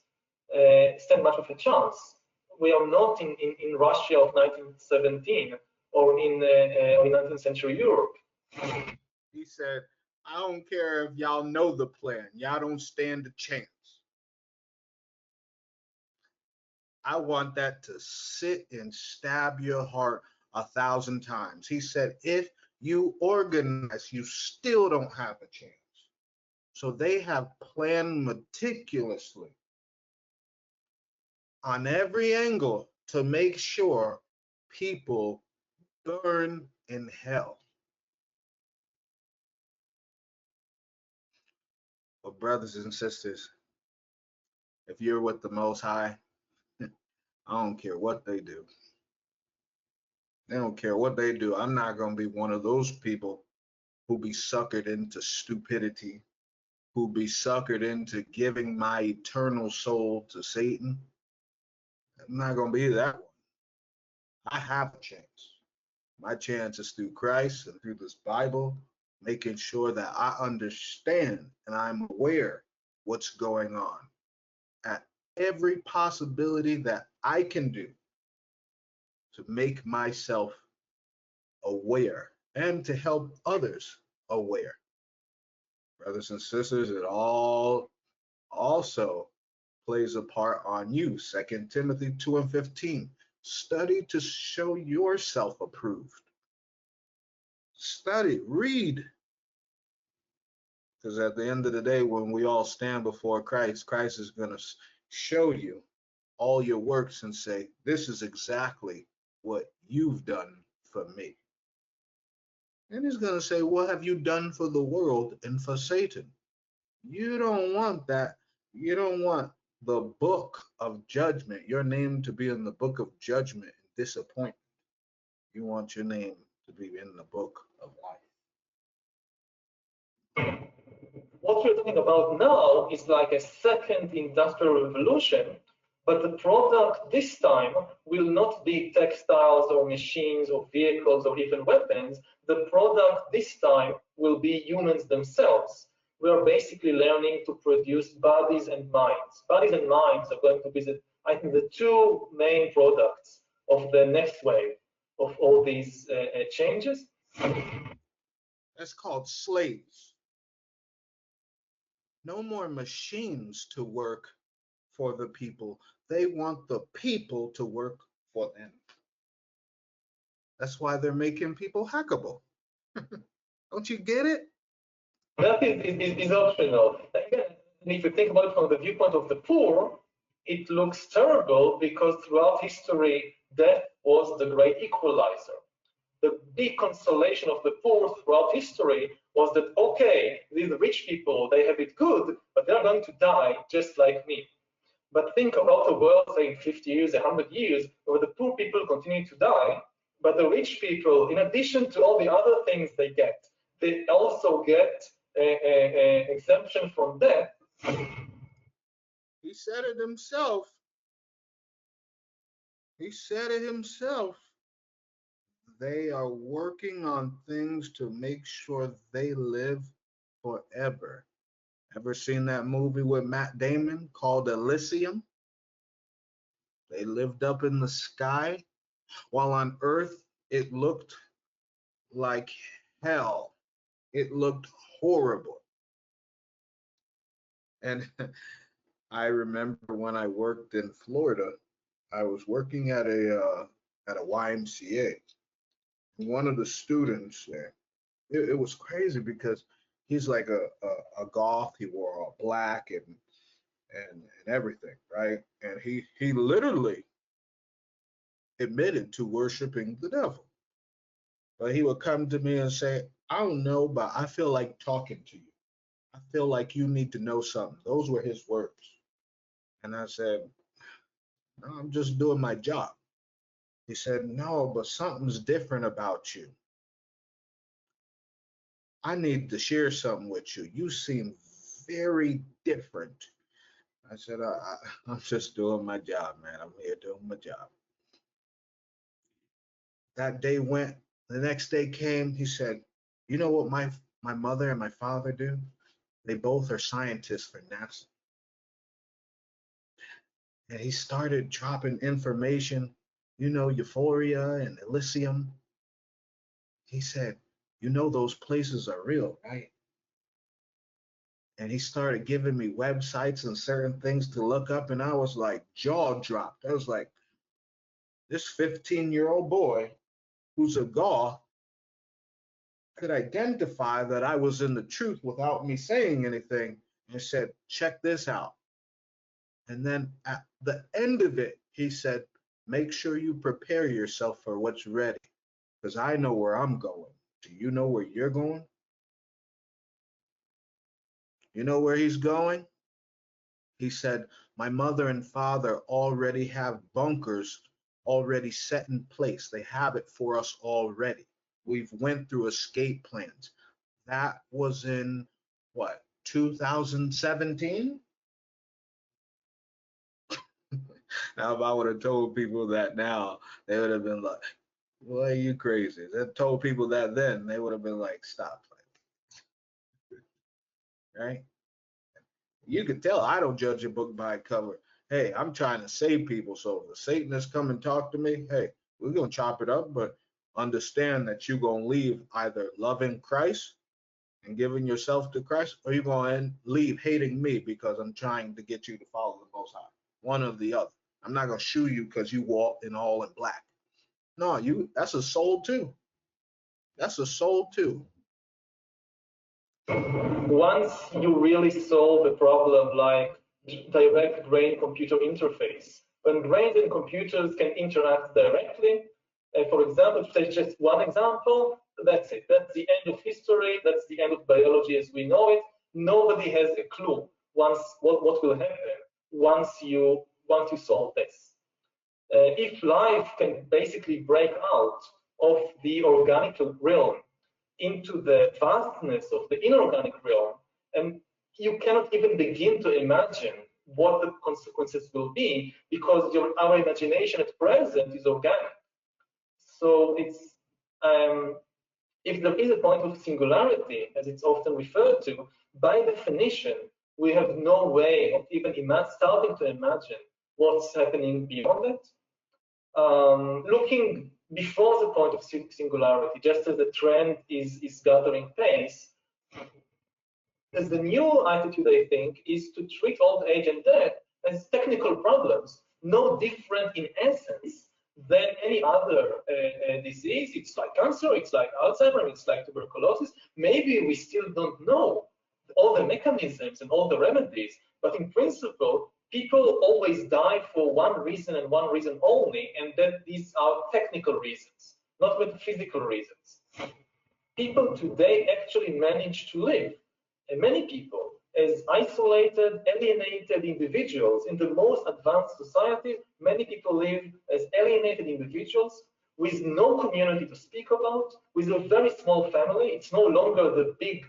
stand much of a chance. We are not in Russia of 1917 or in 19th century Europe. He said, I don't care if y'all know the plan. Y'all don't stand a chance. I want that to sit and stab your heart 1,000 times. He said, if you organize, you still don't have a chance. So they have planned meticulously on every angle to make sure people burn in hell. But brothers and sisters, if you're with the Most High, I don't care what they do. They don't care what they do. I'm not going to be one of those people who be suckered into stupidity, who be suckered into giving my eternal soul to Satan. I'm not going to be that one. I have a chance. My chance is through Christ and through this Bible, making sure that I understand and I'm aware what's going on at every possibility that I can do to make myself aware and to help others aware. Brothers and sisters, it all also plays a part on you. 2 Timothy 2:15. Study to show yourself approved. Study, read. Because at the end of the day, when we all stand before Christ, Christ is going to show you all your works and say, this is exactly what you've done for me. And he's going to say, what have you done for the world and for Satan? You don't want that. You don't want the book of judgment, your name to be in the book of judgment and disappointment. You want your name to be in the book of life. What we're talking about now is like a second industrial revolution, but the product this time will not be textiles or machines or vehicles or even weapons. The product this time will be humans themselves. We are basically learning to produce bodies and minds. Bodies and minds are going to be, I think, the two main products of the next wave of all these changes. That's called slaves. No more machines to work for the people. They want the people to work for them. That's why they're making people hackable. Don't you get it? That is optional. Again, if you think about it from the viewpoint of the poor, it looks terrible because throughout history, death was the great equalizer. The big consolation of the poor throughout history was that, okay, these rich people, they have it good, but they're going to die just like me. But think about a world, say, in 50 years, 100 years, where the poor people continue to die, but the rich people, in addition to all the other things they also get an exemption from death. He said it himself. He said it himself. They are working on things to make sure they live forever. Ever seen that movie with Matt Damon called Elysium? They lived up in the sky, while on Earth it looked like hell. It looked horrible. And I remember when I worked in Florida, I was working at a YMCA. One of the students there, it was crazy because he's like a goth. He wore all black and everything, right? And he literally admitted to worshiping the devil. But he would come to me and say, I don't know, but I feel like talking to you. I feel like you need to know something. Those were his words. And I said, no, I'm just doing my job. He said, no, but something's different about you. I need to share something with you. You seem very different. I said, I'm just doing my job, man. I'm here doing my job. That day went, the next day came, he said, you know what my mother and my father do? They both are scientists for NASA. And he started dropping information, euphoria and Elysium. He said, those places are real, right? And he started giving me websites and certain things to look up. And I was like, jaw dropped. I was like, this 15-year-old boy who's a Gaw could identify that I was in the truth without me saying anything and said, check this out. And then at the end of it, he said, make sure you prepare yourself for what's ready because I know where I'm going. Do you know where you're going? You know where he's going? He said, my mother and father already have bunkers already set in place. They have it for us already. We've went through escape plans. That was in what, 2017? Now, if I would have told people that now, they would have been like, well, you crazy. If I told people that then, they would have been like, stop playing. Right? You can tell I don't judge a book by a cover. Hey, I'm trying to save people. So if the Satanists come and talk to me, hey, we're going to chop it up, but understand that you're going to leave either loving Christ and giving yourself to Christ, or you're going to leave hating me because I'm trying to get you to follow the Most High. One or the other. I'm not going to shoe you because you walk in all in black. No, that's a soul too. That's a soul too. Once you really solve a problem like direct brain-computer interface, when brains and computers can interact directly, for example, to take just one example, that's it. That's the end of history. That's the end of biology as we know it. Nobody has a clue once what will happen once you solve this. If life can basically break out of the organic realm into the vastness of the inorganic realm, and you cannot even begin to imagine what the consequences will be because our imagination at present is organic. So it's if there is a point of singularity, as it's often referred to, by definition, we have no way of even starting to imagine what's happening beyond it. Looking before the point of singularity, just as the trend is gathering pace, as the new attitude, I think, is to treat old age and death as technical problems, no different in essence than any other disease. It's like cancer, it's like Alzheimer's, it's like tuberculosis. Maybe we still don't know all the mechanisms and all the remedies, but in principle, people always die for one reason and one reason only, and that these are technical reasons, not metaphysical reasons. People today actually manage to live, and many people, as isolated, alienated individuals in the most advanced societies, many people live as alienated individuals with no community to speak about, with a very small family. It's no longer the big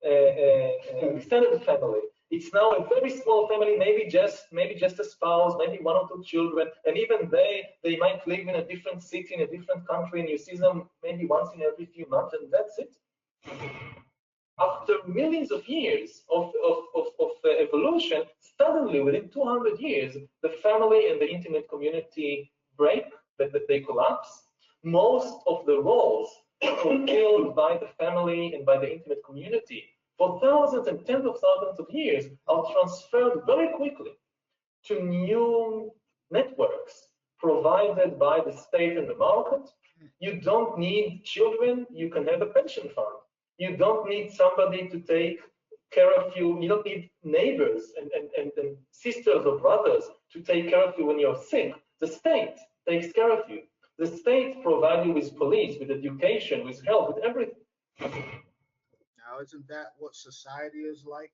extended family. It's now a very small family, maybe just a spouse, maybe one or two children, and even they might live in a different city, in a different country, and you see them maybe once in every few months, and that's it. After millions of years of evolution, suddenly within 200 years, the family and the intimate community break, that they collapse. Most of the roles fulfilled by the family and by the intimate community for thousands and tens of thousands of years are transferred very quickly to new networks provided by the state and the market. You don't need children, you can have a pension fund. You don't need somebody to take care of you. You don't need neighbors and sisters or brothers to take care of you when you're sick. The state takes care of you. The state provides you with police, with education, with health, with everything. Now, isn't that what society is like?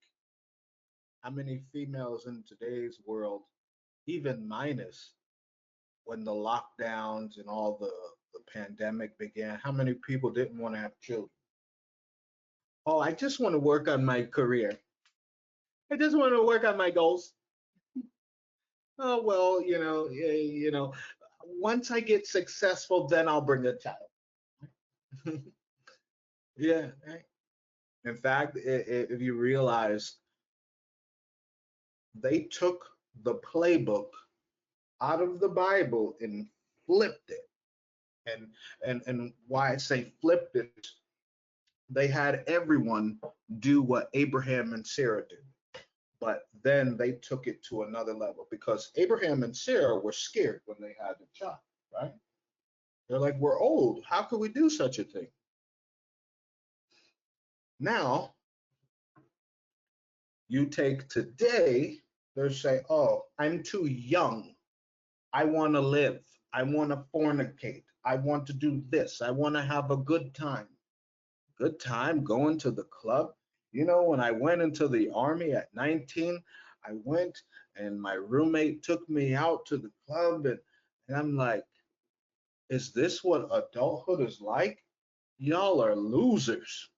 How many females in today's world, even minus when the lockdowns and all the pandemic began, how many people didn't want to have children? Oh, I just want to work on my career. I just want to work on my goals. Oh, well, once I get successful, then I'll bring a child. Yeah. Right. In fact, if you realize they took the playbook out of the Bible and flipped it. And why I say flipped it, they had everyone do what Abraham and Sarah did. But then they took it to another level because Abraham and Sarah were scared when they had the child, right? They're like, we're old. How could we do such a thing? Now, you take today, they're saying, oh, I'm too young. I want to live. I want to fornicate. I want to do this. I want to have a good time. Good time going to the club. You know, when I went into the army at 19, I went and my roommate took me out to the club and I'm like, is this what adulthood is like? Y'all are losers.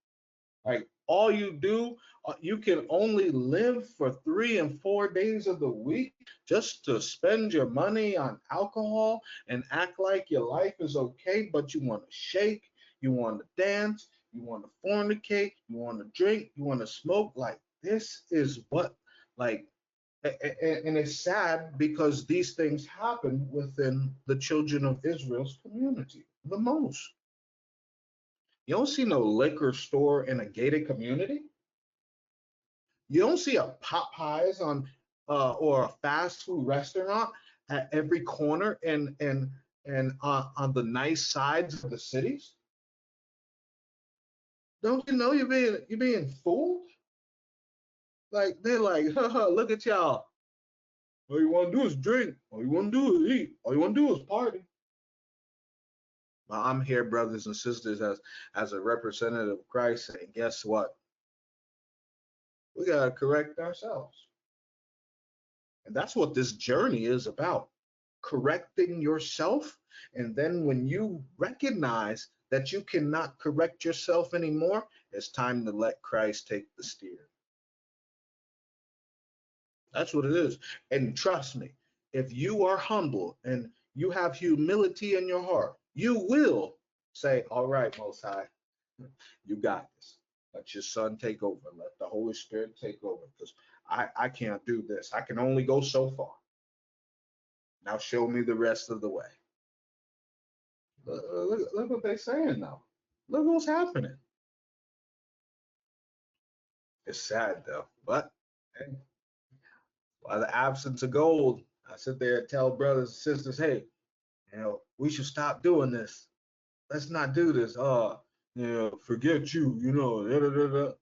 Like all you do, you can only live for 3 and 4 days of the week just to spend your money on alcohol and act like your life is okay, but you want to shake, you want to dance, you want to fornicate, you want to drink, you want to smoke. Like this is what, like, and it's sad because these things happen within the children of Israel's community the most. You don't see no liquor store in a gated community. You don't see a Popeyes on or a fast food restaurant at every corner and on the nice sides of the cities. Don't you know you're being fooled? Like they're like, haha, look at y'all. All you want to do is drink. All you want to do is eat. All you want to do is party. Well, I'm here, brothers and sisters, as a representative of Christ, saying, guess what? We gotta correct ourselves. And that's what this journey is about, correcting yourself. And then when you recognize that you cannot correct yourself anymore, it's time to let Christ take the steer. That's what it is. And trust me, if you are humble and you have humility in your heart, you will say, all right, Most High, you got this. Let your son take over. Let the Holy Spirit take over because I can't do this. I can only go so far. Now show me the rest of the way. Look what they're saying now. Look what's happening. It's sad though, but hey, by the absence of gold, I sit there and tell brothers and sisters, hey, we should stop doing this. Let's not do this. Forget you, da, da, da, da.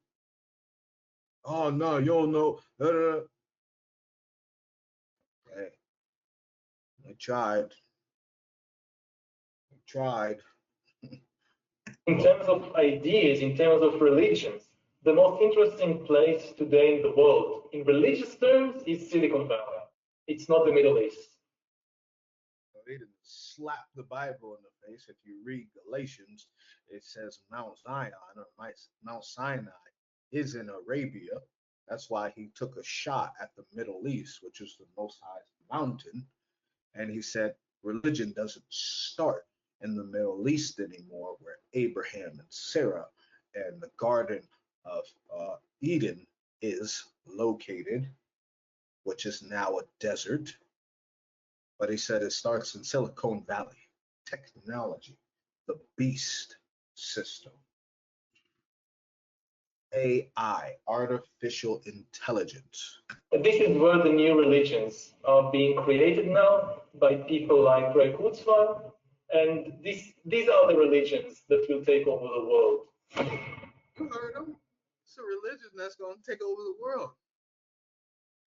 Oh no, you don't know. Da, da, da. Hey, I tried. I tried. In terms of ideas, in terms of religions, the most interesting place today in the world, in religious terms, is Silicon Valley. It's not the Middle East. They didn't slap the Bible in the face. If you read Galatians, it says Mount Zion or Mount Sinai is in Arabia. That's why he took a shot at the Middle East, which is the most highest mountain. And he said religion doesn't start in the Middle East anymore, where Abraham and Sarah and the Garden of Eden is located, which is now a desert. But he said it starts in Silicon Valley, technology, the beast system, AI, artificial intelligence. This is where the new religions are being created now by people like Greg Kutzman, and these are the religions that will take over the world. You heard him. It's a religion that's going to take over the world.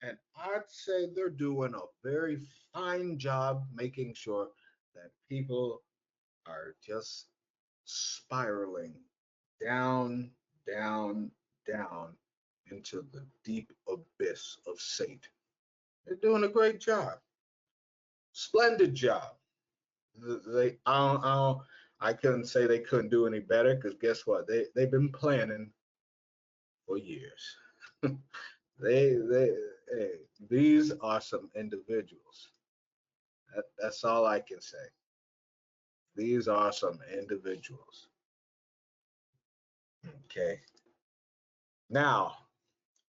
And I'd say they're doing a very fine job making sure that people are just spiraling down, down, down into the deep abyss of Satan. They're doing a great job. Splendid job. I couldn't say they couldn't do any better, because guess what? They've been planning for years. Hey, these are some individuals. That's all I can say. These are some individuals. Okay. Now,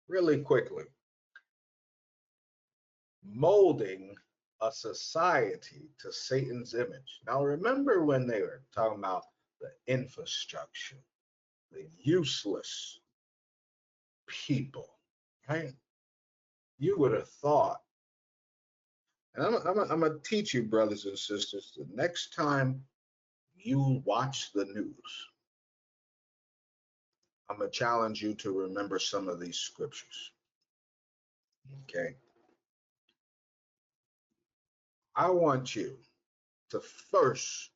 really quickly, molding a society to Satan's image. Now, remember when they were talking about the infrastructure, the useless people, right? You would have thought, and I'm going to teach you, brothers and sisters, the next time you watch the news, I'm going to challenge you to remember some of these scriptures. Okay. I want you to first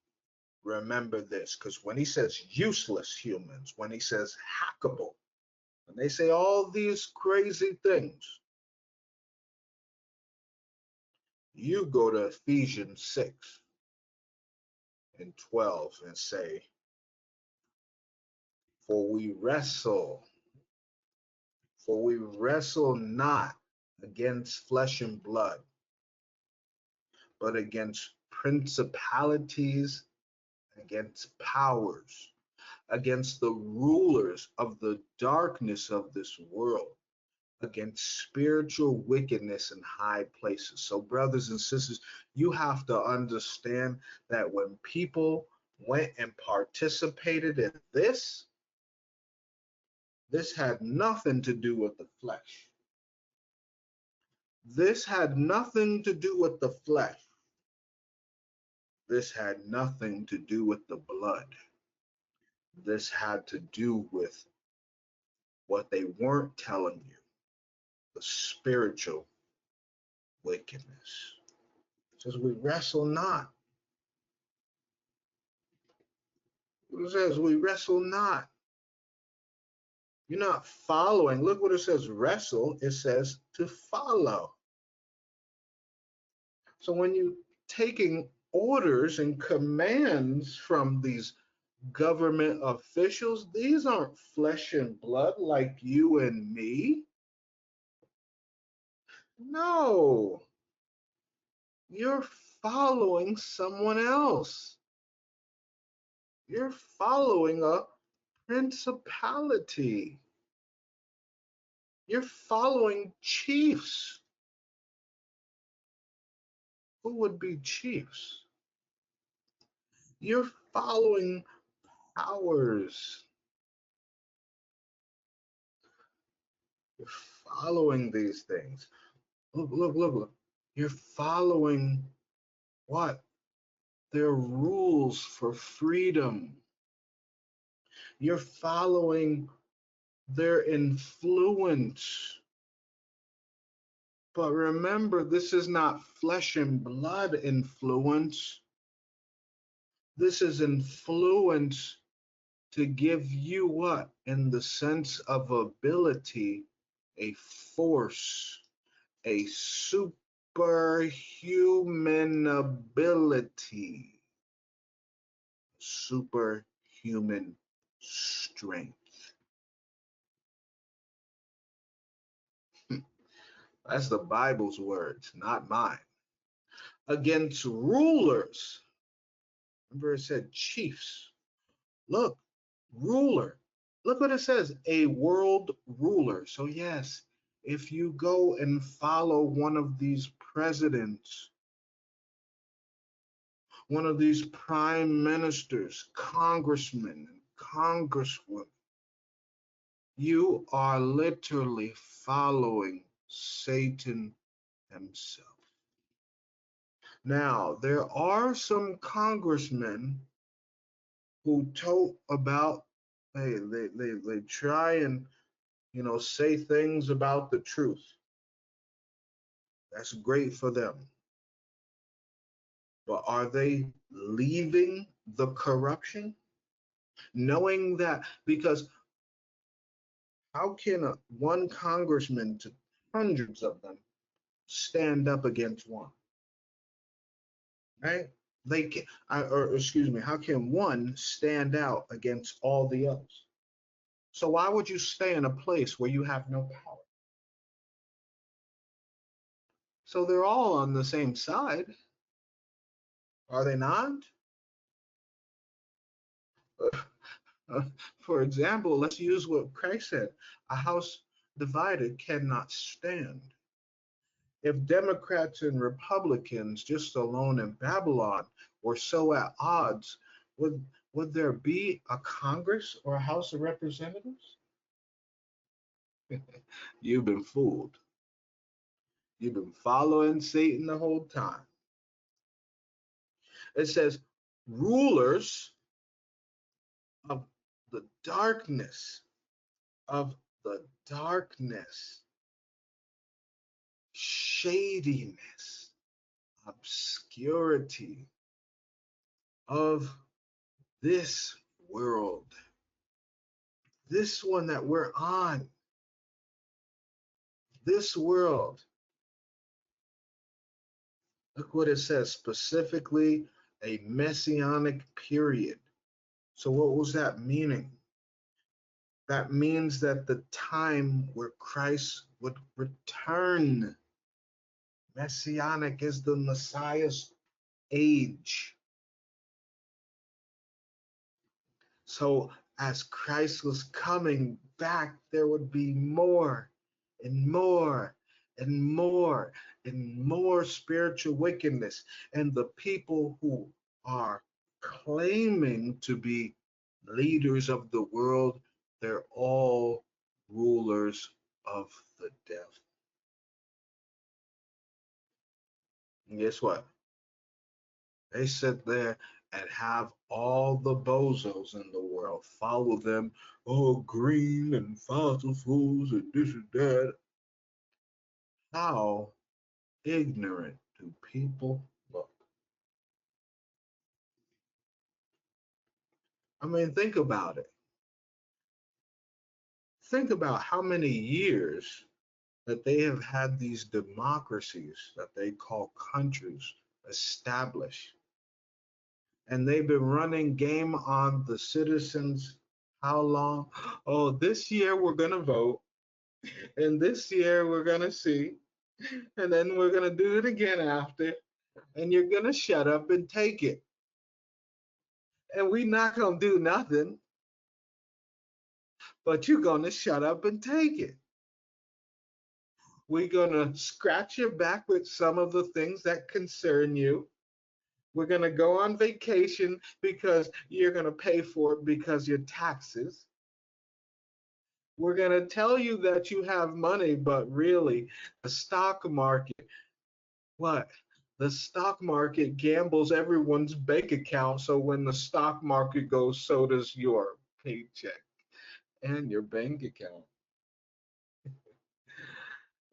remember this, because when he says useless humans, when he says hackable, when they say all these crazy things, you go to Ephesians 6 and 12 and say, for we wrestle not against flesh and blood, but against principalities, against powers, against the rulers of the darkness of this world, against spiritual wickedness in high places. So, brothers and sisters, you have to understand that when people went and participated in this had nothing to do with the flesh. This had nothing to do with the flesh. This had nothing to do with the blood. This had to do with what they weren't telling you, the spiritual wickedness. It says we wrestle not. It says we wrestle not. You're not following. Look what it says, wrestle. It says to follow. So when you're taking orders and commands from these government officials, these aren't flesh and blood like you and me. No, you're following someone else. You're following a principality. You're following chiefs. Who would be chiefs? You're following powers. You're following these things. Look, look, look, look. You're following what? Their rules for freedom. You're following their influence. But remember, this is not flesh and blood influence. This is influence to give you what? In the sense of ability, a force, a superhuman ability, superhuman strength. That's the Bible's words, not mine. Against rulers. Remember it said chiefs. Look, ruler. Look what it says, a world ruler. So yes, if you go and follow one of these presidents, one of these prime ministers, congressmen, congresswomen, you are literally following Satan himself. Now, there are some congressmen who talk about, hey, they try and, say things about the truth. That's great for them. But are they leaving the corruption, knowing that, because how can one congressman to hundreds of them stand up against one, right? They can, or excuse me, how can one stand out against all the others? So why would you stay in a place where you have no power? So they're all on the same side, are they not? For example, let's use what Christ said: a house divided cannot stand. If Democrats and Republicans just alone in Babylon were so at odds, would there be a Congress or a House of Representatives? You've been fooled. You've been following Satan the whole time. It says, rulers of the darkness, of the darkness, shadiness, obscurity of this world, this one that we're on, this world. Look what it says, specifically a messianic period. So what was that meaning? That means that the time where Christ would return. Messianic is the Messiah's age. So as Christ was coming back, there would be more and more and more and more spiritual wickedness. And the people who are claiming to be leaders of the world, they're all rulers of the devil. And guess what? They sit there and have all the bozos in the world follow them, oh, green and fossil fuels and this and that. How ignorant do people look? I mean, think about it. Think about how many years that they have had these democracies that they call countries established. And they've been running game on the citizens. How long? Oh, this year we're going to vote. And this year we're going to see. And then we're going to do it again after. And you're going to shut up and take it. And we're not going to do nothing. But you're going to shut up and take it. We're going to scratch your back with some of the things that concern you. We're going to go on vacation because you're going to pay for it because your taxes. We're going to tell you that you have money, but really, the stock market, what? The stock market gambles everyone's bank account. So when the stock market goes, so does your paycheck and your bank account.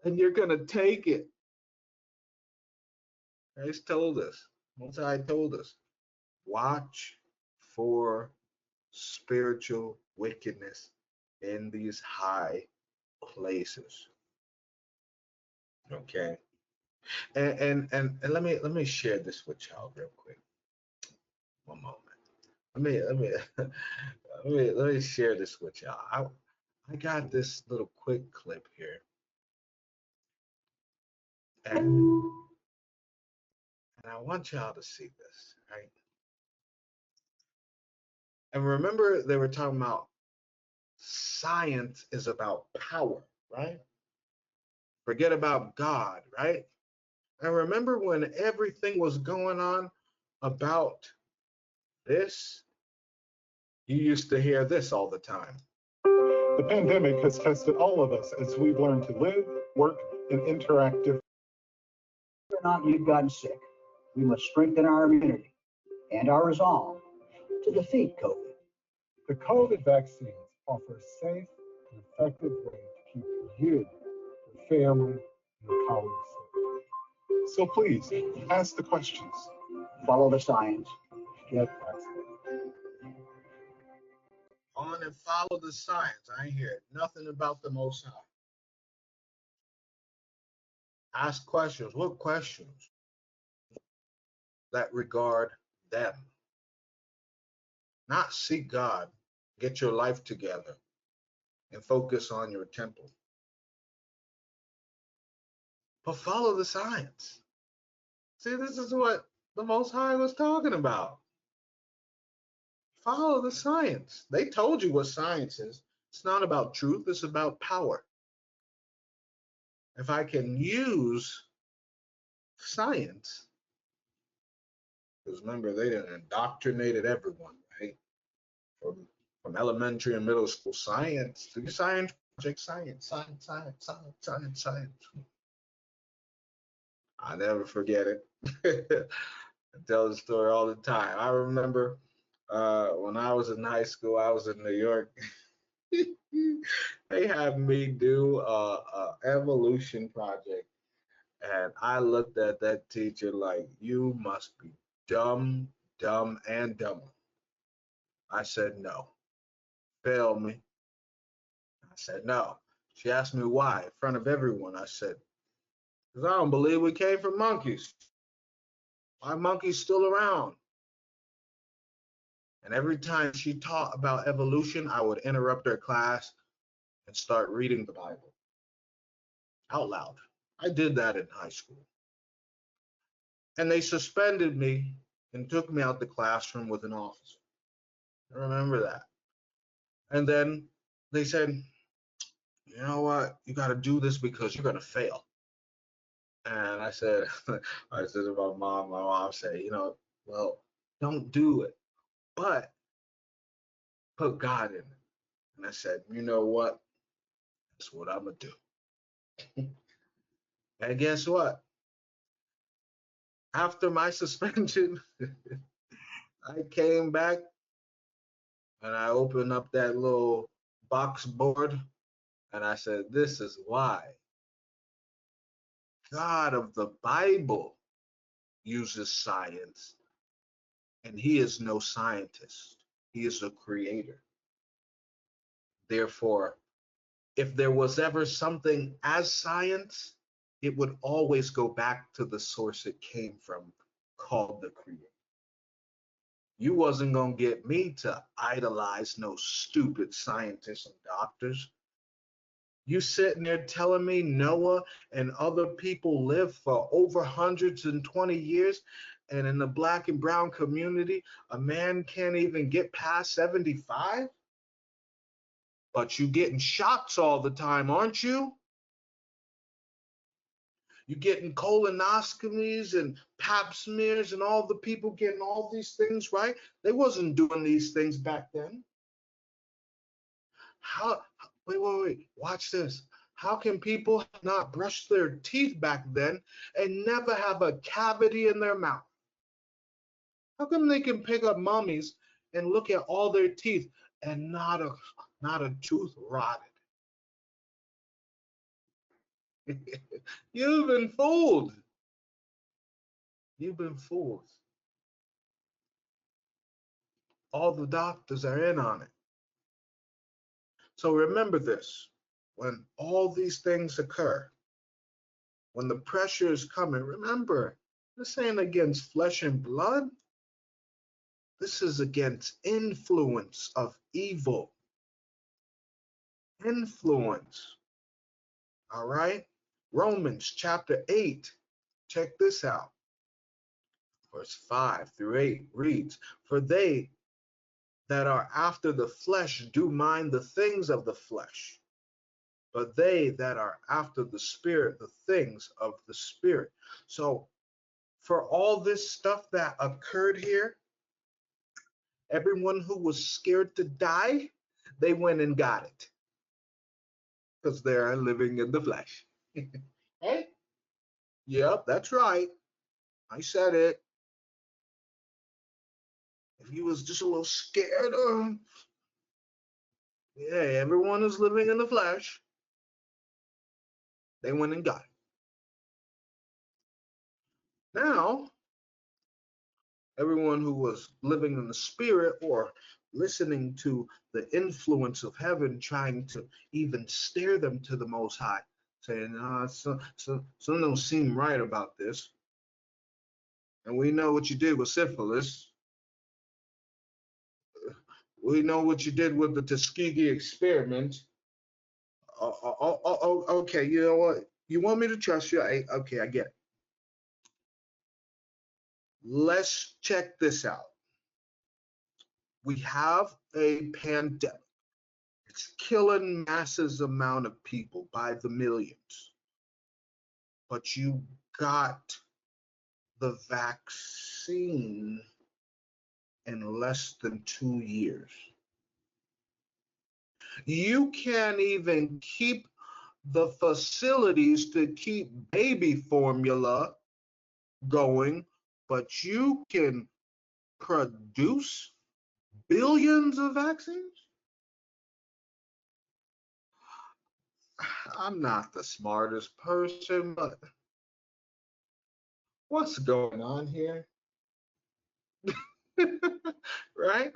And you're going to take it. Christ told us, Most High told us, watch for spiritual wickedness in these high places. Okay. And let me share this with y'all real quick. One moment. Let me share this with y'all. I got this little quick clip here. And I want y'all to see this, right? And remember, they were talking about science is about power, right? Forget about God, right? And remember when everything was going on about this, you used to hear this all the time. The pandemic has tested all of us as we've learned to live, work, and interact differently. Whether or not you've gotten sick, we must strengthen our immunity and our resolve to defeat COVID. The COVID vaccines offer a safe and effective way to keep you, your family, and your colleagues safe. So please, ask the questions. Follow the science. Get vaccinated. and follow the science. I ain't hear nothing about the Most High. Ask questions. What questions? That regard them. Not seek God. Get your life together and focus on your temple. But follow the science. See, this is what the Most High was talking about. Follow the science. They told you what science is. It's not about truth, it's about power. If I can use science, because remember, they done indoctrinated everyone, right? From elementary and middle school, science, do your science project, science. I never forget it. I tell the story all the time. I remember when I was in high school, I was in New York. They had me do a evolution project, and I looked at that teacher like, you must be dumb, dumb, and dumber. I said, no. Fail me. I said, no. She asked me why in front of everyone. I said, because I don't believe we came from monkeys. Why monkeys still around? And every time she taught about evolution, I would interrupt her class and start reading the Bible out loud. I did that in high school. And they suspended me and took me out the classroom with an officer. I remember that. And then they said, you know what? You got to do this because you're going to fail. And I said, I said to my mom said, well, don't do it, but put God in it. And I said, you know what? That's what I'm going to do. And guess what? After my suspension, I came back and I opened up that little box board and I said, this is why God of the Bible uses science, and he is no scientist. He is a creator. Therefore, if there was ever something as science, it would always go back to the source it came from, called the creator. You wasn't gonna get me to idolize no stupid scientists and doctors. You sitting there telling me Noah and other people lived for over hundreds and 20 years, and in the black and brown community, a man can't even get past 75? But you getting shots all the time, aren't you? You getting colonoscopies and pap smears and all the people getting all these things, right? They wasn't doing these things back then. How, wait, watch this. How can people not brush their teeth back then and never have a cavity in their mouth? How come they can pick up mummies and look at all their teeth and not a tooth rotted? You've been fooled. You've been fooled. All the doctors are in on it. So remember this, when all these things occur, when the pressure is coming, remember, this ain't against flesh and blood. This is against influence of evil. Influence. All right? Romans chapter 8. Check this out. Verse 5 through 8 reads, for they that are after the flesh do mind the things of the flesh, but they that are after the Spirit, the things of the Spirit. So for all this stuff that occurred here, everyone who was scared to die, they went and got it because they're living in the flesh. Hey? Yep, that's right. I said it. If you was just a little scared, yeah, everyone is living in the flesh. They went and got it. Now, everyone who was living in the spirit or listening to the influence of heaven trying to even steer them to the Most High, saying, something don't seem right about this. And we know what you did with syphilis. We know what you did with the Tuskegee experiment. Okay, you know what? You want me to trust you? Okay, I get it. Let's check this out. We have a pandemic. It's killing masses amount of people by the millions. But you got the vaccine in less than 2 years. You can't even keep the facilities to keep baby formula going, but you can produce billions of vaccines? I'm not the smartest person, but what's going on here? Right?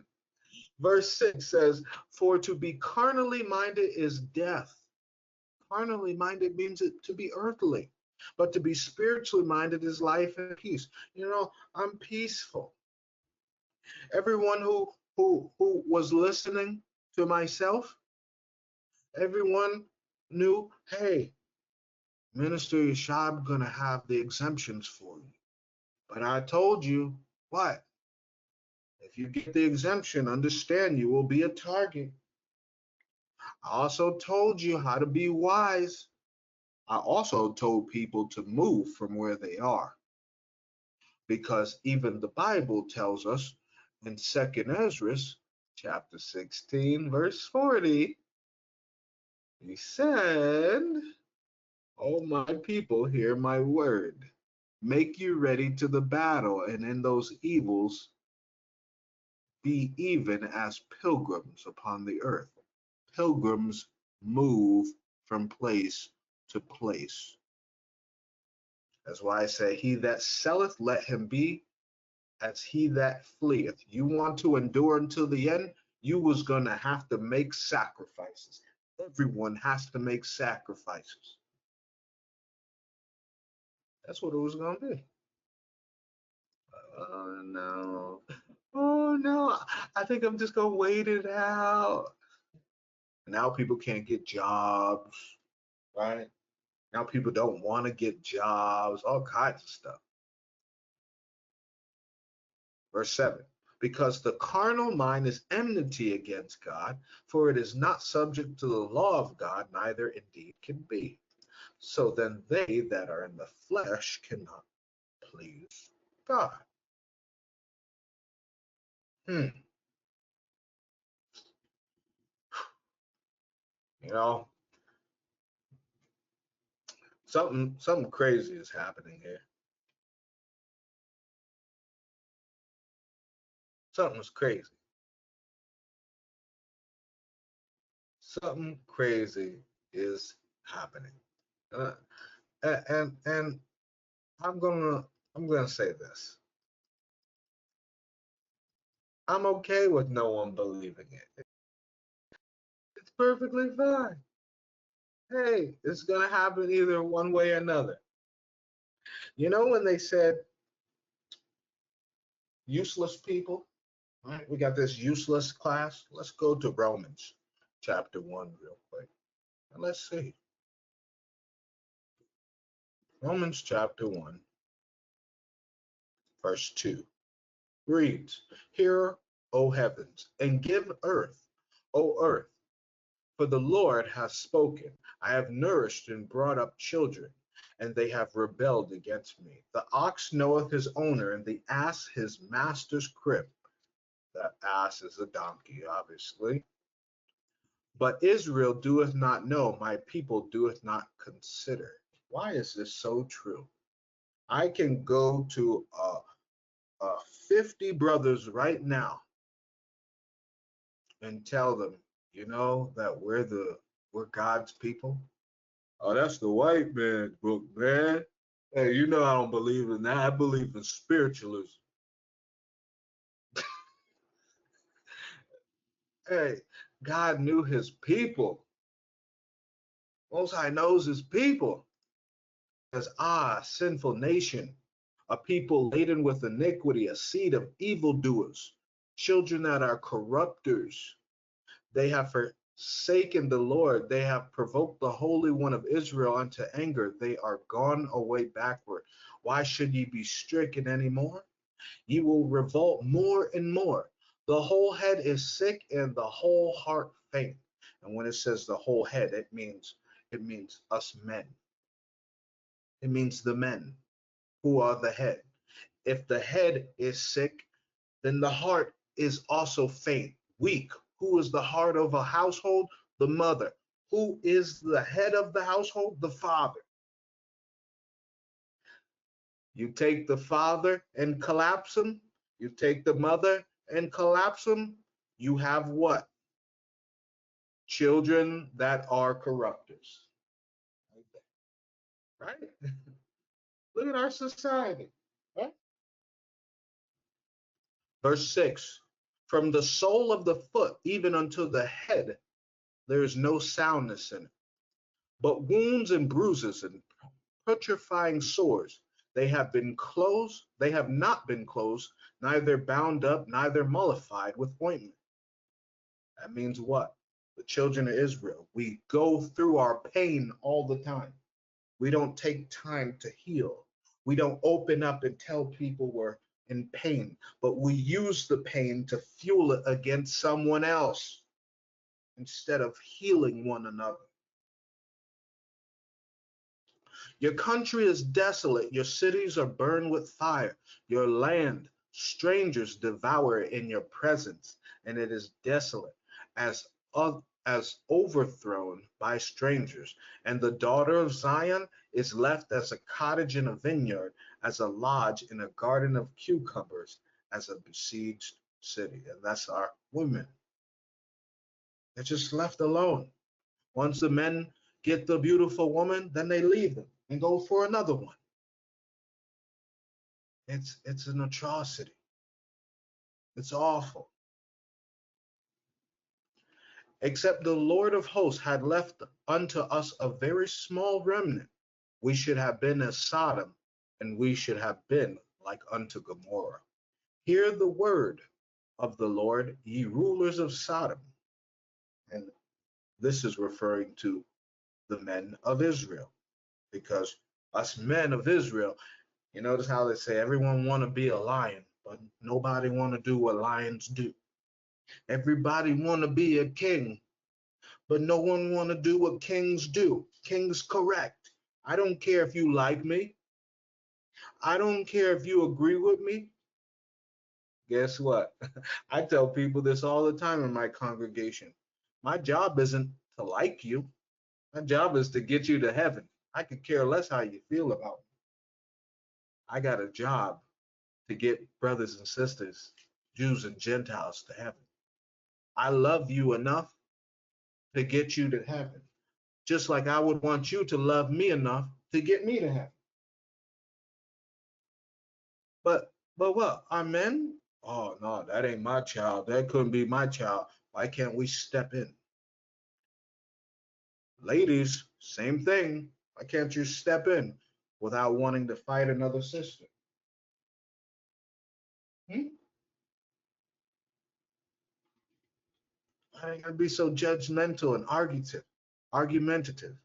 Verse 6 says, for to be carnally minded is death. Carnally minded means it to be earthly, but to be spiritually minded is life and peace. You know, I'm peaceful. Everyone who was listening to myself, everyone knew, hey, Minister Yashab gonna have the exemptions for you. But I told you what? If you get the exemption, understand you will be a target. I also told you how to be wise. I also told people to move from where they are. Because even the Bible tells us in 2nd Ezra, chapter 16, verse 40, he said, oh, my people, hear my word. Make you ready to the battle, and in those evils be even as pilgrims upon the earth. Pilgrims move from place to place. That's why I say, he that selleth, let him be as he that fleeth. You want to endure until the end, you was going to have to make sacrifices. Everyone has to make sacrifices. That's what it was going to be. Oh, no. Oh, no. I think I'm just going to wait it out. Now people can't get jobs, right? Now people don't want to get jobs, all kinds of stuff. Verse 7, because the carnal mind is enmity against God, for it is not subject to the law of God, neither indeed can be. So then they that are in the flesh cannot please God. You know, something crazy is happening here. Something's crazy. Something crazy is happening. And I'm gonna say this. I'm okay with no one believing it. It's perfectly fine. Hey, it's gonna happen either one way or another. You know when they said useless people? All right, we got this useless class. Let's go to Romans chapter 1 real quick. And let's see. Romans chapter 1, verse 2 reads, hear, O heavens, and give earth, O earth, for the Lord hath spoken. I have nourished and brought up children, and they have rebelled against me. The ox knoweth his owner, and the ass his master's crib. That ass is a donkey, obviously. But Israel doeth not know, my people doeth not consider. Why is this so true? I can go to 50 brothers right now and tell them, you know, that we're God's people. Oh, that's the white man's book, man. Hey, you know I don't believe in that. I believe in spiritualism. Hey, God knew his people. Most High knows his people. As sinful nation, a people laden with iniquity, a seed of evildoers, children that are corrupters. They have forsaken the Lord. They have provoked the Holy One of Israel unto anger. They are gone away backward. Why should ye be stricken any more? Ye will revolt more and more. The whole head is sick and the whole heart faint. And when it says the whole head, it means us men. It means the men who are the head. If the head is sick, then the heart is also faint, weak. Who is the heart of a household? The mother. Who is the head of the household? The father. You take the father and collapse him, you take the mother and collapse him, you have what? Children that are corrupters. Right? Look at our society. Right? Verse 6, from the sole of the foot even unto the head, there is no soundness in it, but wounds and bruises and putrefying sores. They have been closed, they have not been closed, neither bound up, neither mollified with ointment. That means what? The children of Israel, we go through our pain all the time. We don't take time to heal. We don't open up and tell people we're in pain, but we use the pain to fuel it against someone else instead of healing one another. Your country is desolate, your cities are burned with fire, your land, strangers devour it in your presence, and it is desolate as overthrown by strangers. And the daughter of Zion is left as a cottage in a vineyard, as a lodge in a garden of cucumbers, as a besieged city. And that's our women. They're just left alone. Once the men get the beautiful woman, then they leave them and go for another one. It's an atrocity. It's awful. Except the Lord of hosts had left unto us a very small remnant, we should have been as Sodom, and we should have been like unto Gomorrah. Hear the word of the Lord, ye rulers of Sodom. And this is referring to the men of Israel, because us men of Israel, you notice how they say everyone want to be a lion, but nobody want to do what lions do. Everybody want to be a king, but no one want to do what kings do. Kings correct. I don't care if you like me. I don't care if you agree with me. Guess what? I tell people this all the time in my congregation. My job isn't to like you. My job is to get you to heaven. I could care less how you feel about me. I got a job to get brothers and sisters, Jews and Gentiles to heaven. I love you enough to get you to heaven, just like I would want you to love me enough to get me to heaven. But what? Our men? Oh no, that ain't my child. That couldn't be my child. Why can't we step in? Ladies, same thing. Why can't you step in without wanting to fight another sister? Hmm? I ain't gonna be so judgmental and argumentative.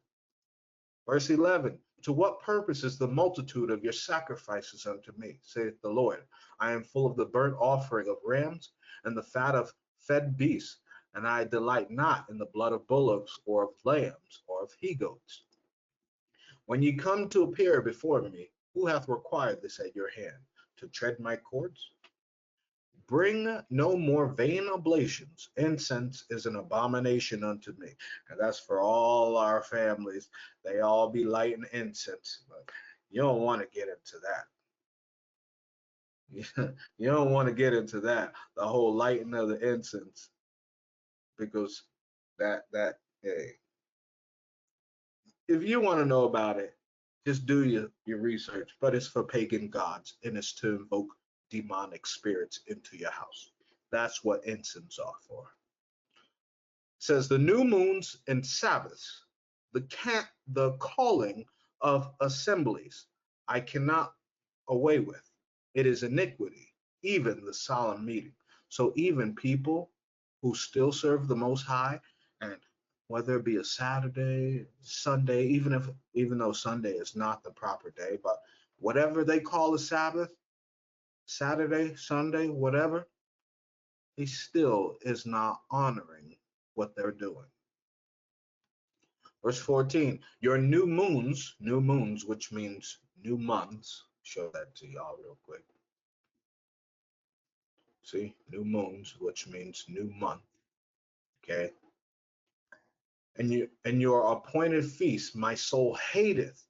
Verse 11, to what purpose is the multitude of your sacrifices unto me, saith the Lord? I am full of the burnt offering of rams and the fat of fed beasts, and I delight not in the blood of bullocks or of lambs or of he goats. When ye come to appear before me, who hath required this at your hand, to tread my courts? Bring no more vain oblations. Incense is an abomination unto me. And that's for all our families. They all be lighting incense. But you don't want to get into that. You don't want to get into that. The whole lighting of the incense. Because hey, if you want to know about it, just do your research. But it's for pagan gods and it's to invoke demonic spirits into your house. That's what incense are for. says the new moons and Sabbaths, the calling of assemblies, I cannot away with. It is iniquity, even the solemn meeting. So even people who still serve the Most High, and whether it be a Saturday, Sunday, even though Sunday is not the proper day, but whatever they call a Sabbath, Saturday, Sunday, whatever, he still is not honoring what they're doing. Verse 14, your new moons, which means new months. Show that to y'all real quick. See, new moons, which means new month. Okay. And your appointed feasts, my soul hateth.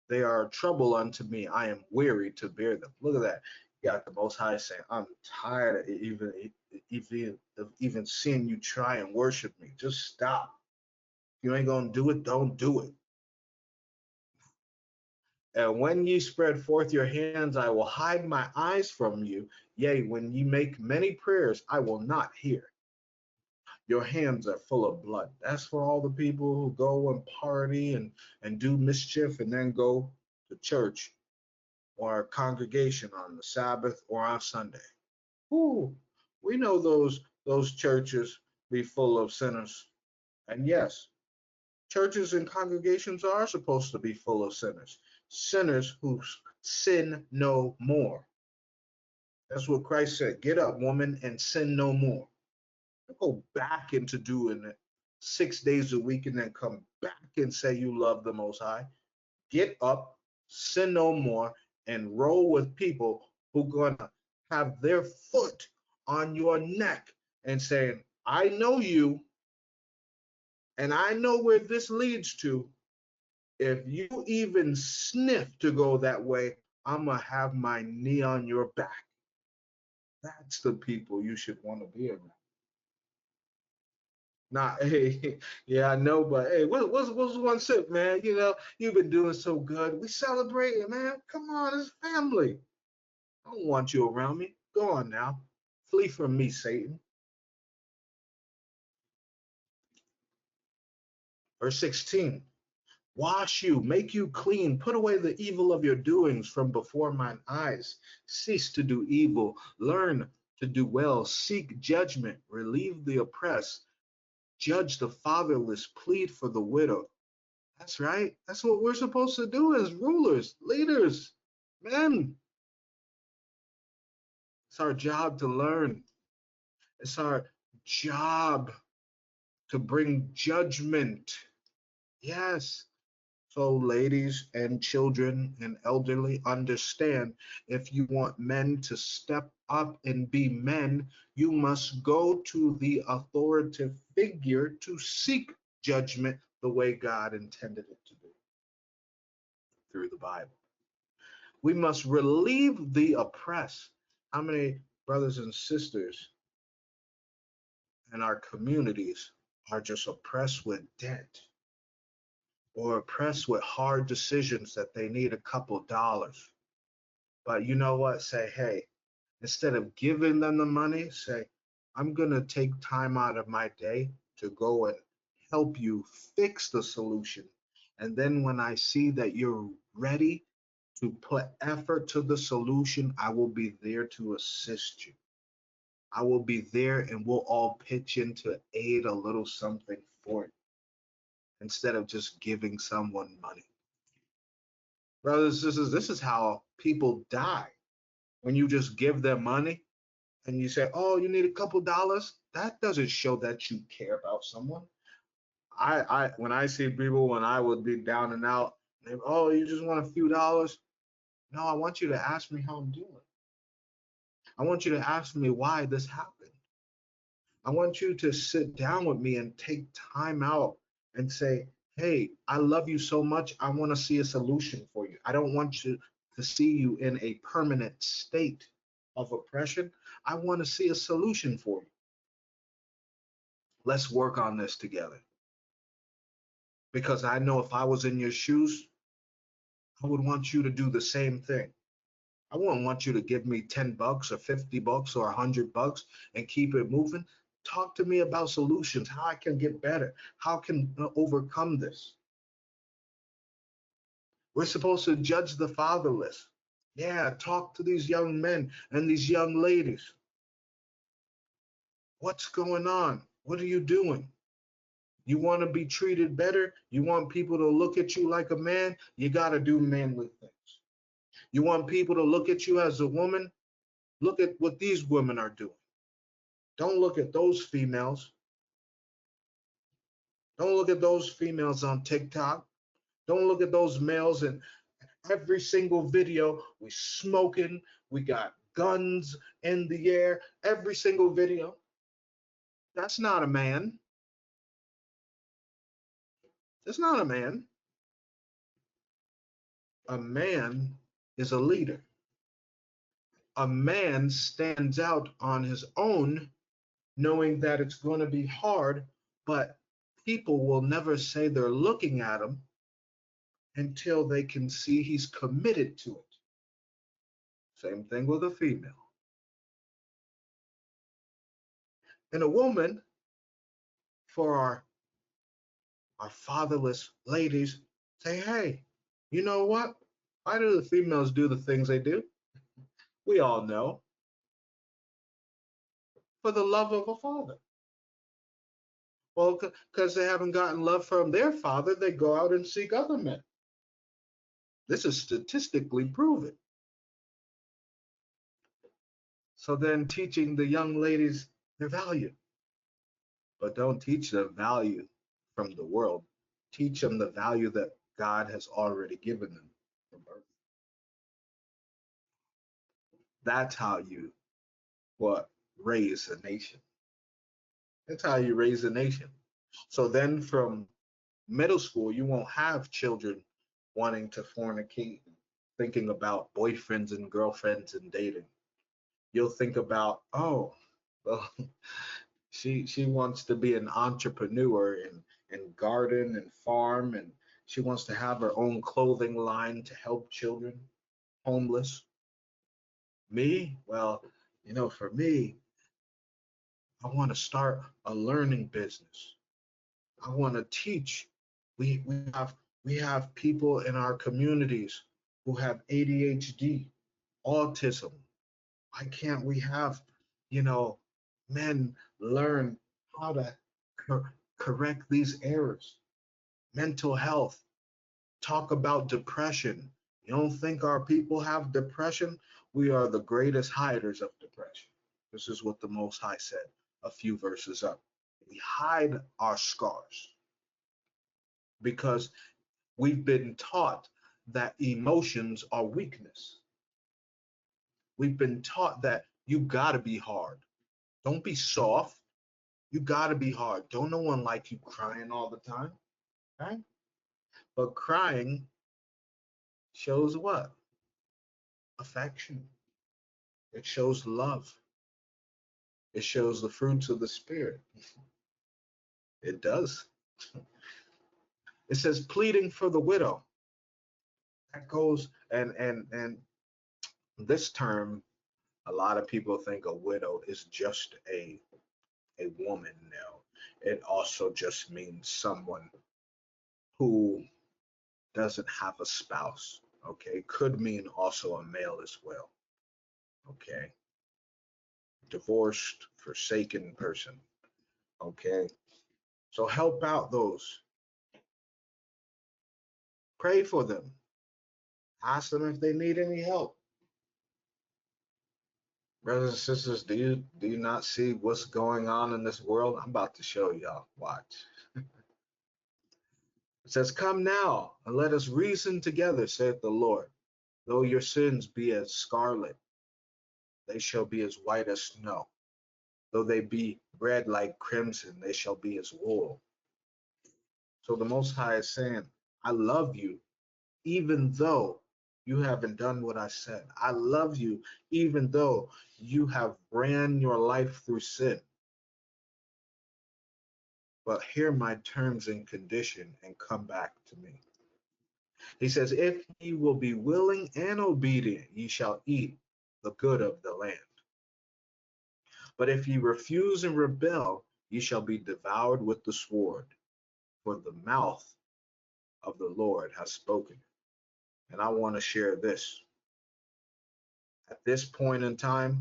They are a trouble unto me. I am weary to bear them. Look at that. You got the Most High saying, I'm tired of even seeing you try and worship me. Just stop. If you ain't gonna do it, don't do it. And when ye spread forth your hands, I will hide my eyes from you. Yea, when ye make many prayers, I will not hear. Your hands are full of blood. That's for all the people who go and party and do mischief and then go to church or congregation on the Sabbath or on Sunday. Ooh, we know those churches be full of sinners. And yes, churches and congregations are supposed to be full of sinners. Sinners who sin no more. That's what Christ said. Get up, woman, and sin no more. Don't go back into doing it 6 days a week and then come back and say you love the Most High. Get up, sin no more, and roll with people who gonna have their foot on your neck and saying, I know you, and I know where this leads to. If you even sniff to go that way, I'm gonna have my knee on your back. That's the people you should want to be around. Not, hey, yeah, I know, but hey, what's one sip, man? You know, you've been doing so good. We celebrating, man. Come on, it's family. I don't want you around me. Go on now. Flee from me, Satan. Verse 16. Wash you, make you clean, put away the evil of your doings from before mine eyes. Cease to do evil, learn to do well, seek judgment, relieve the oppressed, judge the fatherless, plead for the widow. That's right. That's what we're supposed to do as rulers, leaders, men. It's our job to learn. It's our job to bring judgment. Yes. So, ladies and children and elderly, understand if you want men to step up and be men, you must go to the authoritative figure to seek judgment the way God intended it to be through the Bible. We must relieve the oppressed. How many brothers and sisters in our communities are just oppressed with debt or oppressed with hard decisions that they need a couple dollars? But you know what? Say, hey, instead of giving them the money, say, I'm going to take time out of my day to go and help you fix the solution. And then when I see that you're ready to put effort to the solution, I will be there to assist you. I will be there and we'll all pitch in to aid a little something for you instead of just giving someone money. Brothers and sisters, this is how people die. When you just give them money and you say, oh, you need a couple dollars, that doesn't show that you care about someone. When I see people when I would be down and out, they, oh, you just want a few dollars? No, I want you to ask me how I'm doing. I want you to ask me why this happened. I want you to sit down with me and take time out and say, hey, I love you so much. I want to see a solution for you. I don't want you to see you in a permanent state of oppression. I want to see a solution for you. Let's work on this together. Because I know if I was in your shoes, I would want you to do the same thing. I wouldn't want you to give me $10 or $50 or $100 and keep it moving. Talk to me about solutions, how I can get better, how I can overcome this. We're supposed to judge the fatherless. Yeah, talk to these young men and these young ladies. What's going on? What are you doing? You want to be treated better? You want people to look at you like a man? You got to do manly things. You want people to look at you as a woman? Look at what these women are doing. Don't look at those females. Don't look at those females on TikTok. Don't look at those males in every single video. We smoking, we got guns in the air, every single video. That's not a man. That's not a man. A man is a leader. A man stands out on his own, knowing that it's going to be hard, but people will never say they're looking at him until they can see he's committed to it. Same thing with a female. And a woman, for our fatherless ladies, say, hey, you know what? Why do the females do the things they do? We all know. For the love of a father. Well, because they haven't gotten love from their father, they go out and seek other men. This is statistically proven. So then teaching the young ladies their value. But don't teach them value from the world. Teach them the value that God has already given them from birth. That's how you raise a nation. That's how you raise a nation. So then from middle school, you won't have children wanting to fornicate, thinking about boyfriends and girlfriends and dating. You'll think about, oh, well, she wants to be an entrepreneur and garden and farm, and she wants to have her own clothing line to help children, homeless. Me, well, for me, I want to start a learning business. I want to teach. We have people in our communities who have ADHD, autism. Why can't we have, men learn how to correct these errors? Mental health, talk about depression. You don't think our people have depression? We are the greatest hiders of depression. This is what the Most High said a few verses up. We hide our scars because we've been taught that emotions are weakness. We've been taught that you gotta be hard. Don't be soft. You gotta be hard. Don't no one like you crying all the time, right? But crying shows what? Affection. It shows love. It shows the fruits of the spirit. It does. It says pleading for the widow. That goes and this term, a lot of people think a widow is just a woman now. It also just means someone who doesn't have a spouse. Okay, could mean also a male as well. Okay, divorced, forsaken person. Okay, so help out those. Pray for them. Ask them if they need any help. Brothers and sisters, do you not see what's going on in this world? I'm about to show y'all. Watch. It says, come now and let us reason together, saith the Lord. Though your sins be as scarlet, they shall be as white as snow. Though they be red like crimson, they shall be as wool. So the Most High is saying, I love you, even though you haven't done what I said. I love you, even though you have ran your life through sin. But hear my terms and condition and come back to me. He says, if ye will be willing and obedient, ye shall eat the good of the land. But if ye refuse and rebel, ye shall be devoured with the sword, for the mouth of the Lord has spoken. And I want to share this. At this point in time,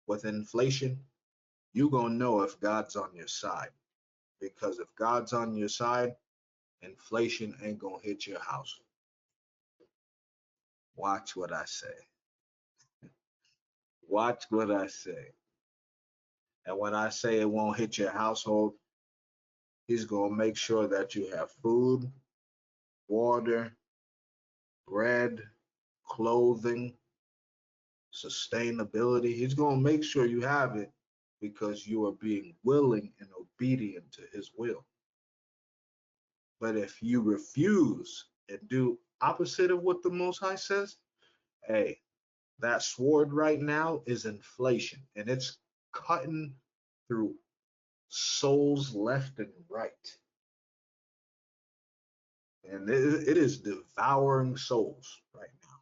with inflation, you're going to know if God's on your side. Because if God's on your side, inflation ain't going to hit your house. Watch what I say. Watch what I say. And when I say it won't hit your household, he's going to make sure that you have food, water, bread, clothing, sustainability. He's going to make sure you have it because you are being willing and obedient to his will. But if you refuse and do opposite of what the Most High says, hey, that sword right now is inflation, and it's cutting through souls left and right. And it is devouring souls right now.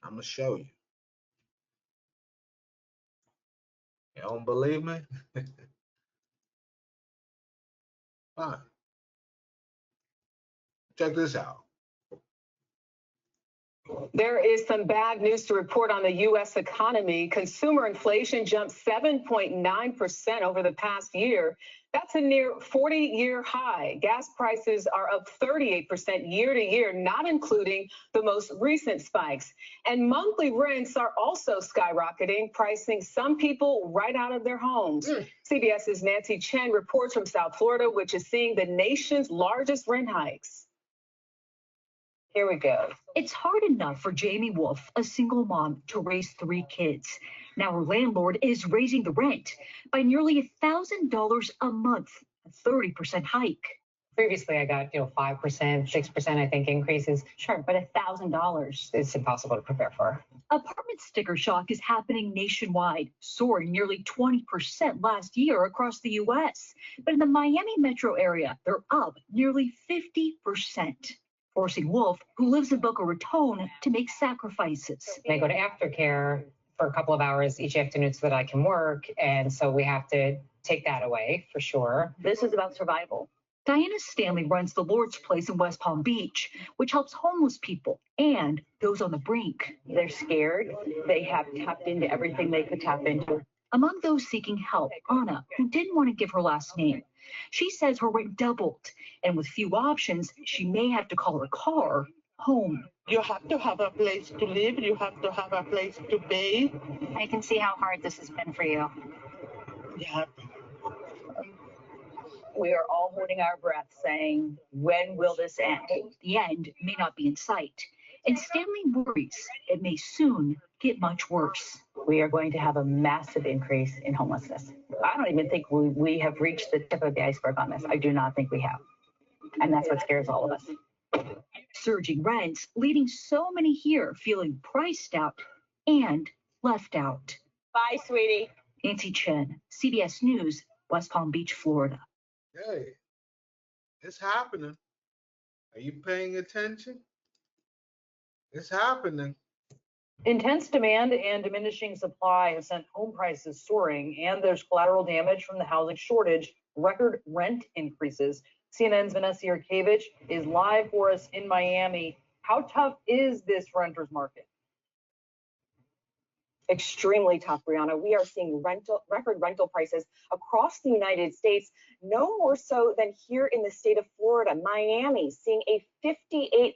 I'm going to show you. You don't believe me? Fine. Check this out. There is some bad news to report on the U.S. economy. Consumer inflation jumped 7.9% over the past year. That's a near 40-year high. Gas prices are up 38% year to year, not including the most recent spikes. And monthly rents are also skyrocketing, pricing some people right out of their homes. CBS's Nancy Chen reports from South Florida, which is seeing the nation's largest rent hikes. Here we go. It's hard enough for Jamie Wolf, a single mom, to raise 3 kids. Now her landlord is raising the rent by nearly $1,000 a month, a 30% hike. Previously, I got 5%, 6%, I think, increases. Sure, but $1,000. It's impossible to prepare for. Apartment sticker shock is happening nationwide, soaring nearly 20% last year across the U.S. But in the Miami metro area, they're up nearly 50%. Forcing Wolf, who lives in Boca Raton, to make sacrifices. I go to aftercare for a couple of hours each afternoon so that I can work, and so we have to take that away for sure. This is about survival. Diana Stanley runs the Lord's Place in West Palm Beach, which helps homeless people and those on the brink. They're scared. They have tapped into everything they could tap into. Among those seeking help, Anna, who didn't want to give her last name. She says her rent doubled, and with few options, she may have to call her car home. You have to have a place to live. You have to have a place to bathe. I can see how hard this has been for you. Yeah. We are all holding our breath saying, when will this end? The end may not be in sight, and Stanley worries it may soon get much worse. We are going to have a massive increase in homelessness. I don't even think we have reached the tip of the iceberg on this. I do not think we have. And that's what scares all of us. Surging rents leading so many here feeling priced out and left out. Bye, sweetie. Nancy Chen, CBS News, West Palm Beach, Florida. Hey, it's happening. Are you paying attention? It's happening. Intense demand and diminishing supply have sent home prices soaring, and there's collateral damage from the housing shortage, record rent increases. CNN's Vanessa Yurkevich is live for us in Miami. How tough is this renters market? Extremely tough, Brianna. We are seeing record rental prices across the United States, no more so than here in the state of Florida. Miami seeing a 58%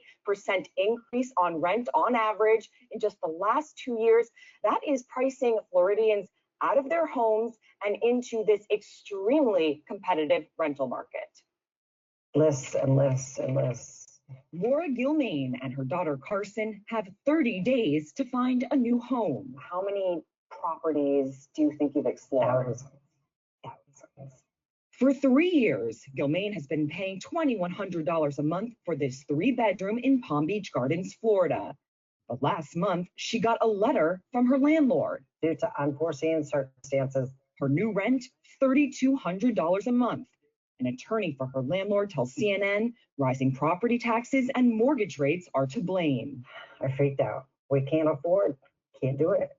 increase on rent on average in just the last 2 years. That is pricing Floridians out of their homes and into this extremely competitive rental market. Lists and lists and lists. Laura Gilmain and her daughter Carson have 30 days to find a new home. How many properties do you think you've explored? Thousands. For 3 years, Gilmain has been paying $2,100 a month for this 3-bedroom in Palm Beach Gardens, Florida. But last month, she got a letter from her landlord. Due to unforeseen circumstances, her new rent, $3,200 a month. An attorney for her landlord tells CNN rising property taxes and mortgage rates are to blame. I freaked out. We can't afford, can't do it.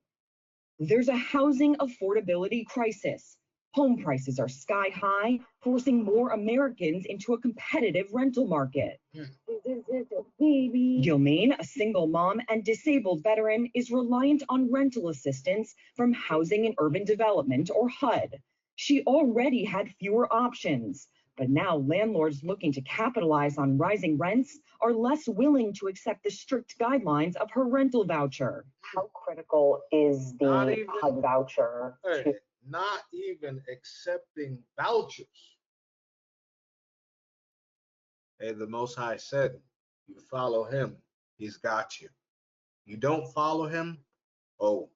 There's a housing affordability crisis. Home prices are sky high, forcing more Americans into a competitive rental market. Gilmaine, a single mom and disabled veteran, is reliant on rental assistance from Housing and Urban Development, or HUD. She already had fewer options, but now landlords looking to capitalize on rising rents are less willing to accept the strict guidelines of her rental voucher. How critical is the HUD voucher? Not even accepting vouchers. Hey, the Most High said, you follow him, he's got you. You don't follow him, oh,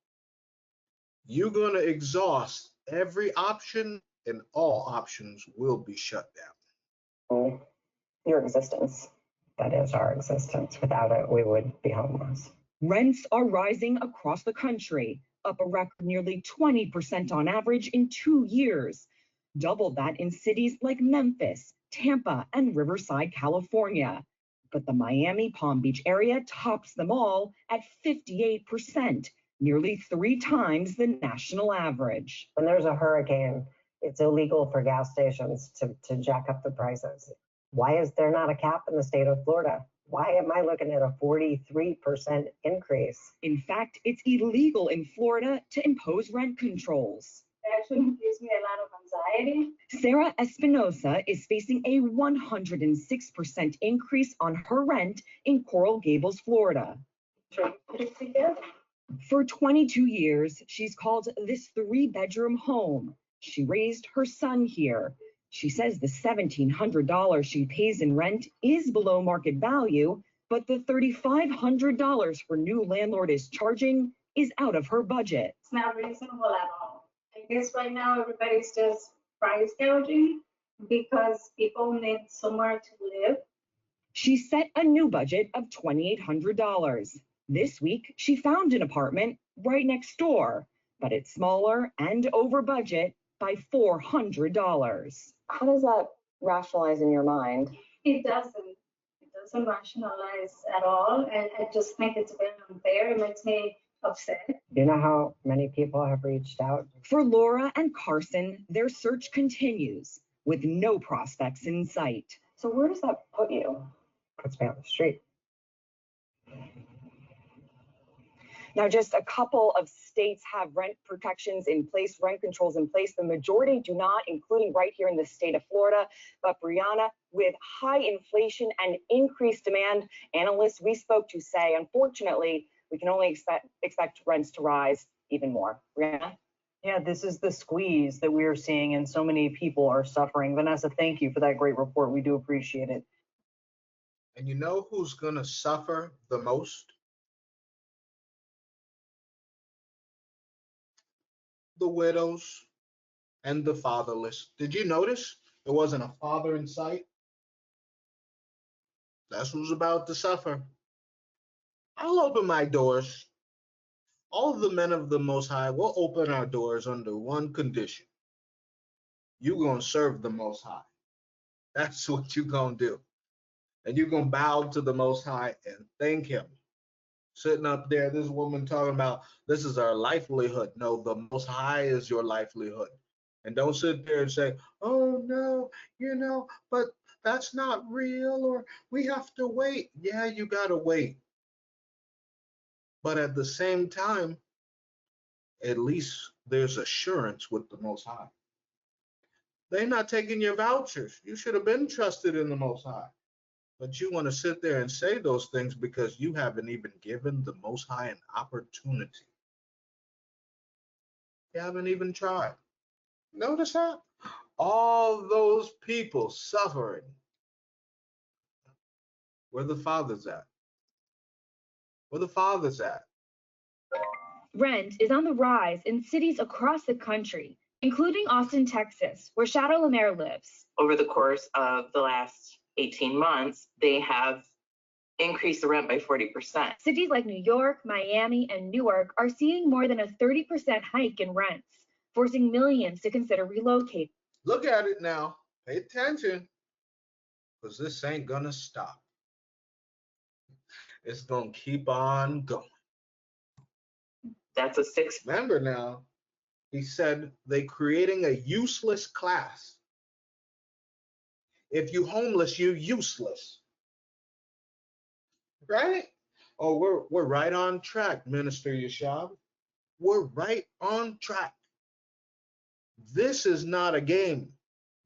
you're going to exhaust every option and all options will be shut down. Your existence. That is our existence. Without it, we would be homeless. Rents are rising across the country, up a record nearly 20% on average in 2 years. Double that in cities like Memphis, Tampa, and Riverside, California. But the Miami Palm Beach area tops them all at 58%, nearly 3 times the national average. When there's a hurricane, it's illegal for gas stations to jack up the prices. Why is there not a cap in the state of Florida? Why am I looking at a 43% increase? In fact, it's illegal in Florida to impose rent controls. It actually gives me a lot of anxiety. Sarah Espinosa is facing a 106% increase on her rent in Coral Gables, Florida. For 22 years, she's called this 3-bedroom home. She raised her son here. She says the $1,700 she pays in rent is below market value, but the $3,500 her new landlord is charging is out of her budget. It's not reasonable at all. I guess right now everybody's just price gouging because people need somewhere to live. She set a new budget of $2,800. This week, she found an apartment right next door, but it's smaller and over budget by $400. How does that rationalize in your mind? It doesn't. It doesn't rationalize at all. And I just think it's very unfair. It makes me upset. Do you know how many people have reached out? For Laura and Carson, their search continues with no prospects in sight. So where does that put you? Puts me on the street. Now, just a couple of states have rent protections in place, rent controls in place. The majority do not, including right here in the state of Florida. But Brianna, with high inflation and increased demand, analysts we spoke to say, unfortunately, we can only expect rents to rise even more. Brianna? Yeah, this is the squeeze that we are seeing, and so many people are suffering. Vanessa, thank you for that great report. We do appreciate it. And you know who's going to suffer the most? The widows and the fatherless. Did you notice there wasn't a father in sight? That's who's about to suffer. I'll open my doors. All the men of the Most High will open our doors under one condition. You're going to serve the Most High. That's what you're going to do. And you're going to bow to the Most High and thank him. Sitting up there, this woman talking about this is our livelihood. No, the Most High is your livelihood. And don't sit there and say, oh no, but that's not real, or we have to wait. Yeah, you got to wait. But at the same time, at least there's assurance with the Most High. They're not taking your vouchers. You should have been trusted in the Most High. But you want to sit there and say those things because you haven't even given the Most High an opportunity. You haven't even tried. Notice that? All those people suffering. Where the fathers at? Where the fathers at? Rent is on the rise in cities across the country, including Austin, Texas, where Shadow Lemaire lives. Over the course of the last 18 months, they have increased the rent by 40%. Cities like New York, Miami, and Newark are seeing more than a 30% hike in rents, forcing millions to consider relocating. Look at it now. Pay attention, because this ain't going to stop. It's going to keep on going. That's a six. Remember now, he said they creating a useless class. If you homeless, you useless. Right? Oh, we're right on track, Minister Yashab. We're right on track. This is not a game.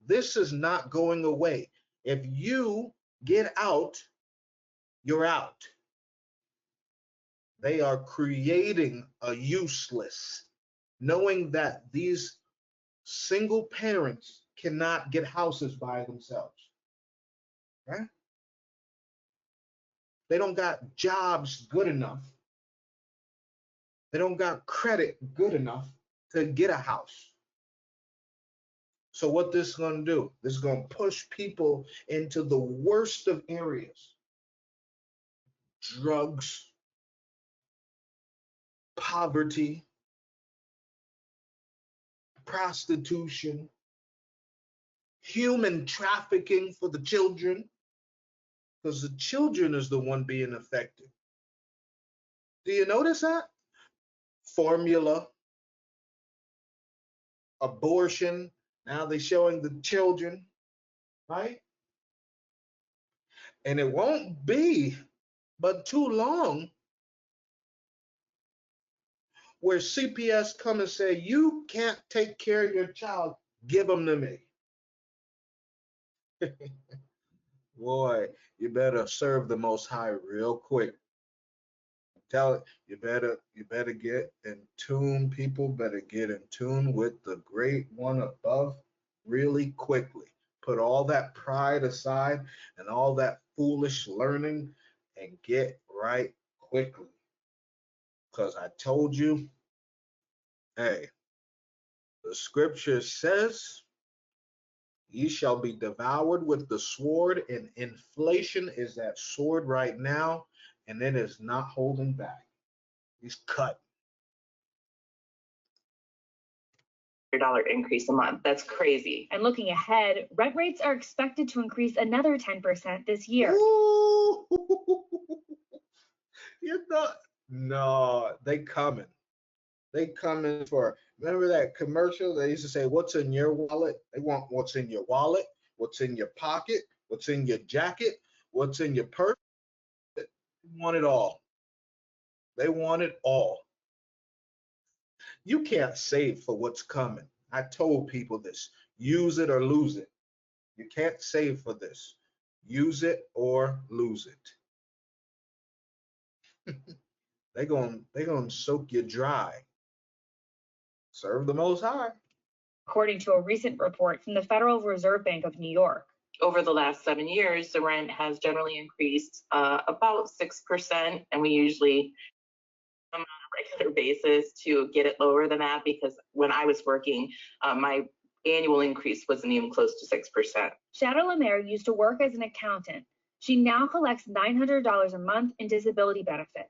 This is not going away. If you get out, you're out. They are creating a useless, knowing that these single parents cannot get houses by themselves. Right? They don't got jobs good enough. They don't got credit good enough to get a house. So what this is going to do? This is going to push people into the worst of areas. Drugs, poverty, prostitution, human trafficking for the children, because the children is the one being affected. Do you notice that? Formula, abortion, now they're showing the children, right? And it won't be but too long where CPS come and say, you can't take care of your child, give them to me. Boy, you better serve the Most High real quick. Tell it, you better get in tune, people better get in tune with the great one above really quickly. Put all that pride aside and all that foolish learning and get right quickly. Because I told you, hey, the scripture says, ye shall be devoured with the sword, and inflation is that sword right now, and it is not holding back. He's cut. $100 increase a month. That's crazy. And looking ahead, rent rates are expected to increase another 10% this year. Ooh, you know, no, they coming. They coming for, remember that commercial? They used to say, what's in your wallet? They want what's in your wallet, what's in your pocket, what's in your jacket, what's in your purse. They want it all. They want it all. You can't save for what's coming. I told people this. Use it or lose it. You can't save for this. Use it or lose it. They're gonna soak you dry. Serve the Most High. According to a recent report from the Federal Reserve Bank of New York. Over the last 7 years, the rent has generally increased about 6%, and we usually on a regular basis to get it lower than that, because when I was working, my annual increase wasn't even close to 6%. Shadow Lemaire used to work as an accountant. She now collects $900 a month in disability benefits.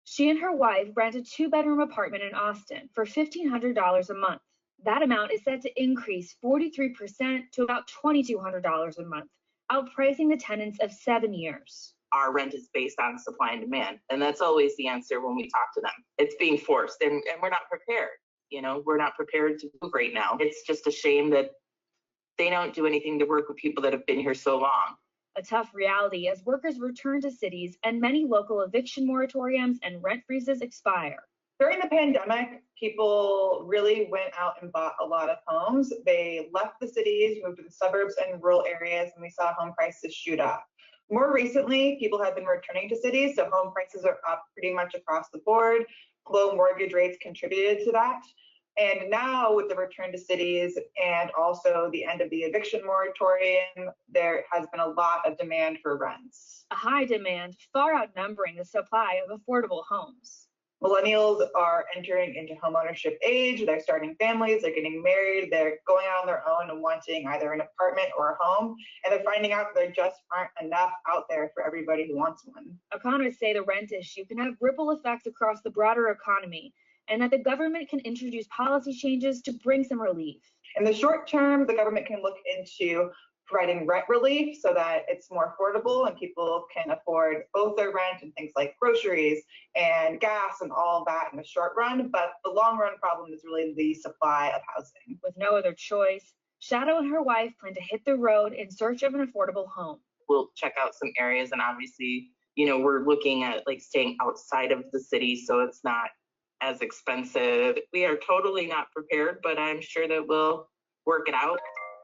She and her wife rent a 2-bedroom apartment in Austin for $1,500 a month. That amount is set to increase 43% to about $2,200 a month, outpricing the tenants of 7 years. Our rent is based on supply and demand, and that's always the answer when we talk to them. It's being forced, and we're not prepared. You know, we're not prepared to move right now. It's just a shame that they don't do anything to work with people that have been here so long. A tough reality as workers return to cities and many local eviction moratoriums and rent freezes expire. During the pandemic, people really went out and bought a lot of homes. They left the cities, moved to the suburbs and rural areas, and we saw home prices shoot up. More recently, people have been returning to cities, so home prices are up pretty much across the board. Low mortgage rates contributed to that. And now with the return to cities and also the end of the eviction moratorium, there has been a lot of demand for rents. A high demand far outnumbering the supply of affordable homes. Millennials are entering into homeownership age, they're starting families, they're getting married, they're going out on their own and wanting either an apartment or a home, and they're finding out there just aren't enough out there for everybody who wants one. Economists say the rent issue can have ripple effects across the broader economy, and that the government can introduce policy changes to bring some relief. In the short term, the government can look into providing rent relief so that it's more affordable and people can afford both their rent and things like groceries and gas and all of that in the short run. But the long run problem is really the supply of housing. With no other choice, Shadow and her wife plan to hit the road in search of an affordable home. We'll check out some areas, and obviously, you know, we're looking at like staying outside of the city so it's not as expensive. We are totally not prepared, but I'm sure that we'll work it out.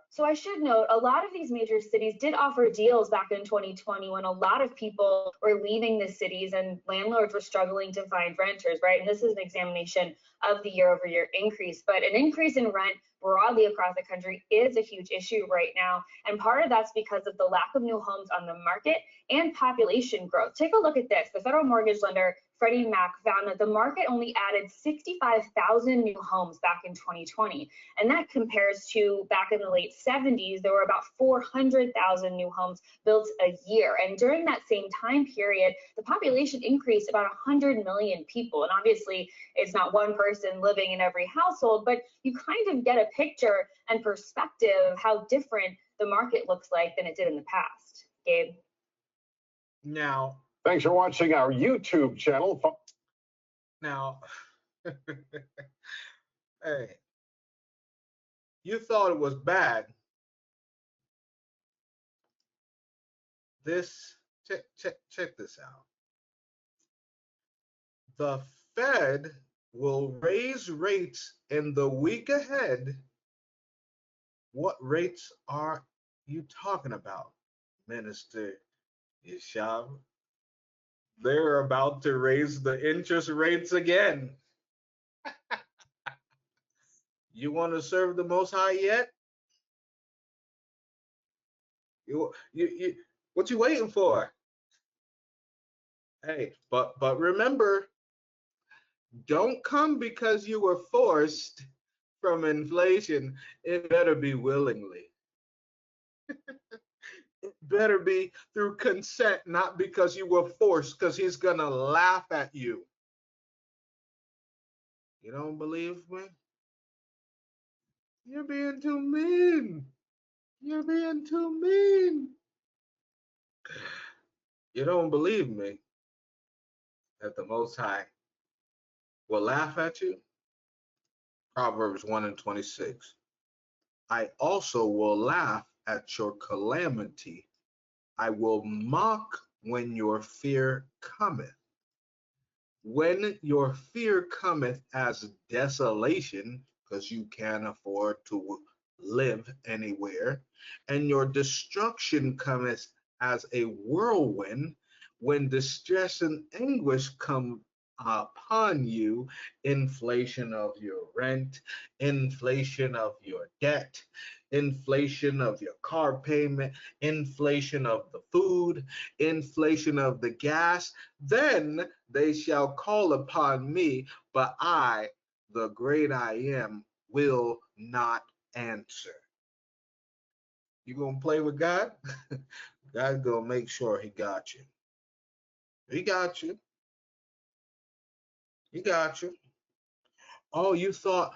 So I should note, a lot of these major cities did offer deals back in 2020 when a lot of people were leaving the cities and landlords were struggling to find renters, right? And this is an examination of the year-over-year increase. But an increase in rent broadly across the country is a huge issue right now. And part of that's because of the lack of new homes on the market and population growth. Take a look at this. The federal mortgage lender Freddie Mac found that the market only added 65,000 new homes back in 2020. And that compares to back in the late 70s, there were about 400,000 new homes built a year. And during that same time period, the population increased about 100 million people. And obviously, it's not one person living in every household, but you kind of get a picture and perspective of how different the market looks like than it did in the past. Gabe? Now, thanks for watching our YouTube channel. Now, hey, you thought it was bad. Check this out. The Fed will raise rates in the week ahead. What rates are you talking about, Minister Yashab? They're about to raise the interest rates again. You want to serve the Most High yet? What you waiting for? Hey, but remember, don't come because you were forced from inflation. It better be willingly. It better be through consent, not because you were forced, because he's gonna laugh at you. You don't believe me? You're being too mean. You're being too mean. You don't believe me that the Most High will laugh at you? Proverbs 1:26. I also will laugh at your calamity. I will mock when your fear cometh. When your fear cometh as desolation, because you can't afford to live anywhere, and your destruction cometh as a whirlwind, when distress and anguish come upon you, inflation of your rent, inflation of your debt, inflation of your car payment, inflation of the food, inflation of the gas, then they shall call upon me, but I, the great I am, will not answer. You gonna play with God? God's gonna make sure he got you. He got you. He got you. Oh, you thought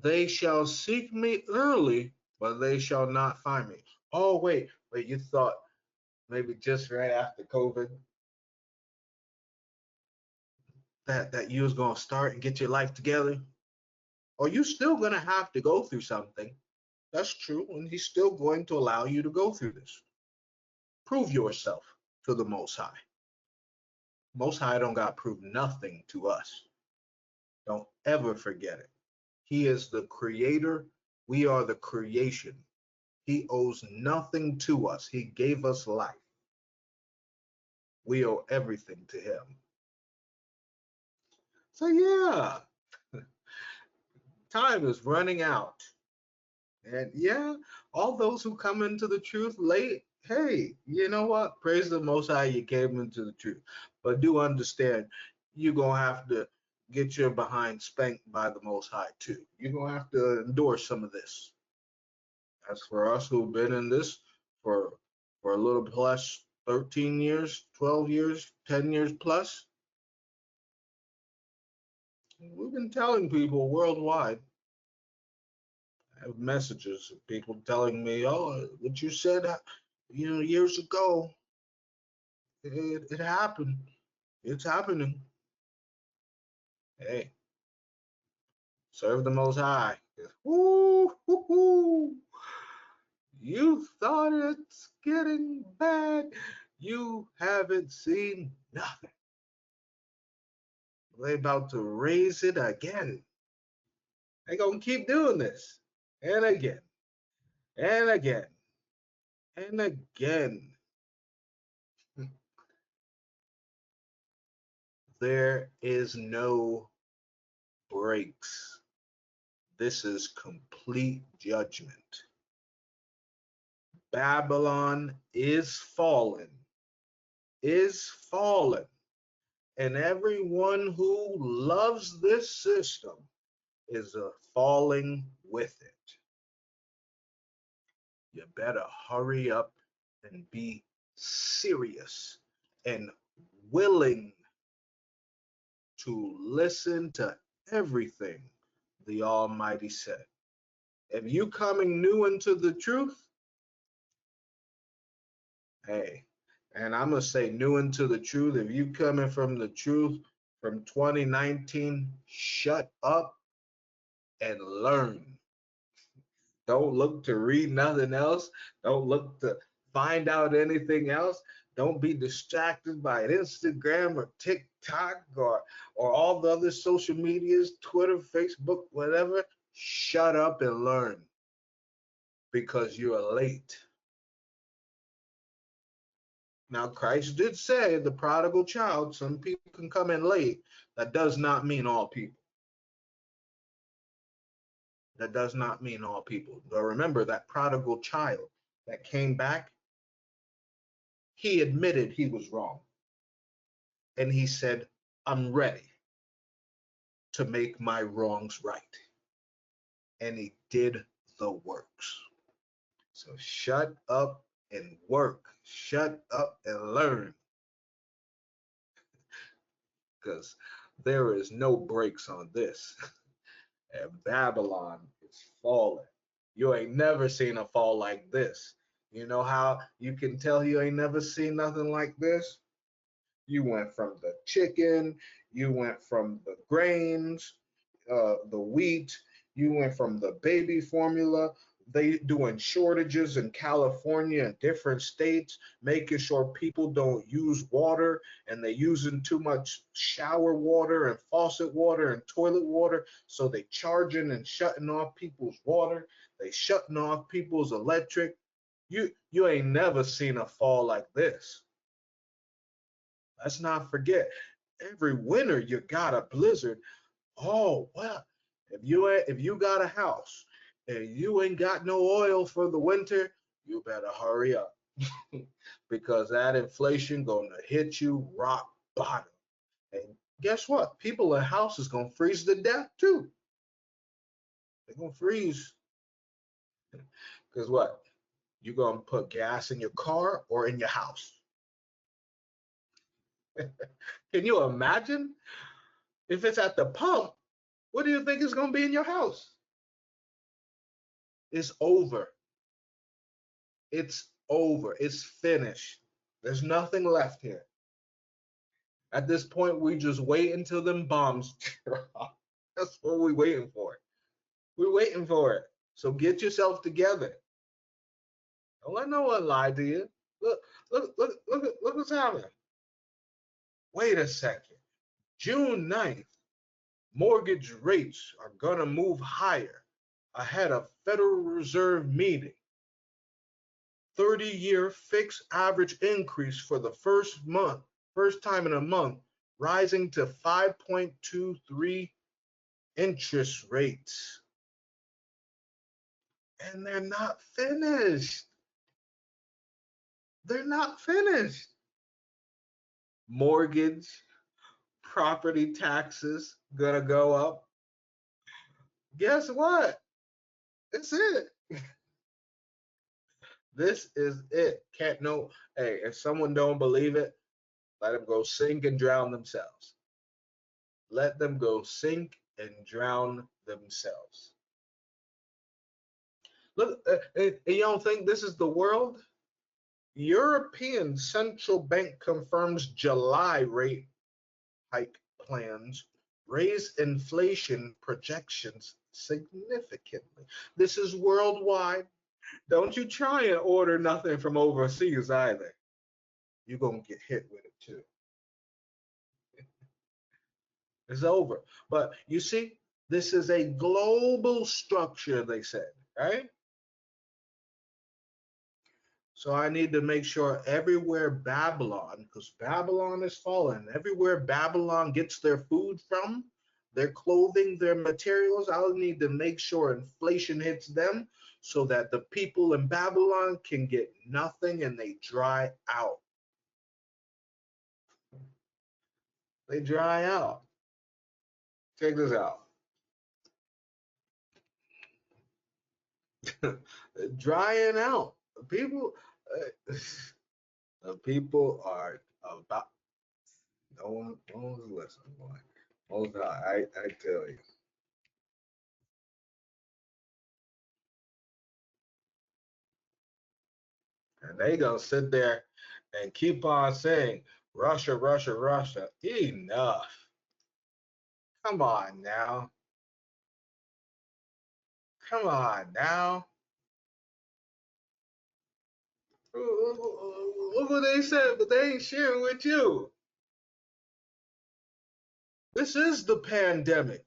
they shall seek me early, but they shall not find me. Oh, wait, you thought maybe just right after COVID that you was gonna start and get your life together? Or you still gonna have to go through something. That's true, and he's still going to allow you to go through this. Prove yourself to the Most High. Most High don't got to prove nothing to us. Don't ever forget it. He is the creator. We are the creation. He owes nothing to us. He gave us life. We owe everything to him. So yeah, time is running out. And yeah, all those who come into the truth late, hey, you know what? Praise the Most High, you came into the truth. But do understand, you're going to have to get your behind spanked by the Most High too. You're going to have to endure some of this. As for us who've been in this for a little plus 13 years, 12 years, 10 years plus, we've been telling people worldwide, I have messages of people telling me, "Oh, what you said, years ago, it happened. It's happening." Hey, serve the Most High. Woo, woo, woo. You thought it's getting bad. You haven't seen nothing. They about to raise it again. They gonna keep doing this, and again, and again, and again. There is no breaks. This is complete judgment. Babylon is fallen, and everyone who loves this system is falling with it. You better hurry up and be serious and willing to listen to everything the Almighty said. If you coming new into the truth, hey, and I'm gonna say new into the truth, if you coming from the truth from 2019, shut up and learn. Don't look to read nothing else. Don't look to find out anything else. Don't be distracted by Instagram or TikTok or all the other social medias, Twitter, Facebook, whatever. Shut up and learn because you're late. Now, Christ did say the prodigal child, some people can come in late. That does not mean all people. That does not mean all people. But remember that prodigal child that came back, he admitted he was wrong. And he said, I'm ready to make my wrongs right. And he did the works. So shut up and work. Shut up and learn. Because there is no breaks on this. And Babylon is falling. You ain't never seen a fall like this. You know how you can tell you ain't never seen nothing like this? You went from the chicken, you went from the grains, the wheat, you went from the baby formula. They doing shortages in California and different states, making sure people don't use water, and they using too much shower water and faucet water and toilet water. So they charging and shutting off people's water. They shutting off people's electric. You ain't never seen a fall like this. Let's not forget, every winter you got a blizzard. Oh well, if you got a house and you ain't got no oil for the winter, you better hurry up because that inflation gonna hit you rock bottom. And guess what? People in houses gonna freeze to death too. They're gonna freeze because what? You gonna put gas in your car or in your house? Can you imagine if it's at the pump? What do you think is gonna be in your house? It's over. It's over. It's finished. There's nothing left here. At this point, we just wait until them bombs drop. That's what we're waiting for. We're waiting for it. So get yourself together. Don't let no one lie to you. Look what's happening. Wait a second. June 9th, mortgage rates are gonna move higher ahead of Federal Reserve meeting. 30-year fixed average increase for the first time in a month, rising to 5.23 interest rates. And they're not finished. They're not finished. Mortgage, property taxes gonna go up. Guess what? It's it. This is it. Can't know. Hey, if someone don't believe it, let them go sink and drown themselves. Let them go sink and drown themselves. Look, you don't think this is the world? European Central Bank confirms July rate hike plans raise inflation projections significantly. This is worldwide. Don't you try and order nothing from overseas either. You're going to get hit with it too. It's over. But you see, this is a global structure, they said, right? So I need to make sure everywhere Babylon, because Babylon is fallen, everywhere Babylon gets their food from, their clothing, their materials, I'll need to make sure inflation hits them so that the people in Babylon can get nothing and they dry out. They dry out. Check this out. Drying out. People, the people are about. No one's listening, boy. Hold on, I tell you. And they gonna sit there and keep on saying Russia, Russia, Russia. Enough. Come on now. Come on now. Look what they said, but they ain't sharing with you. This is the pandemic.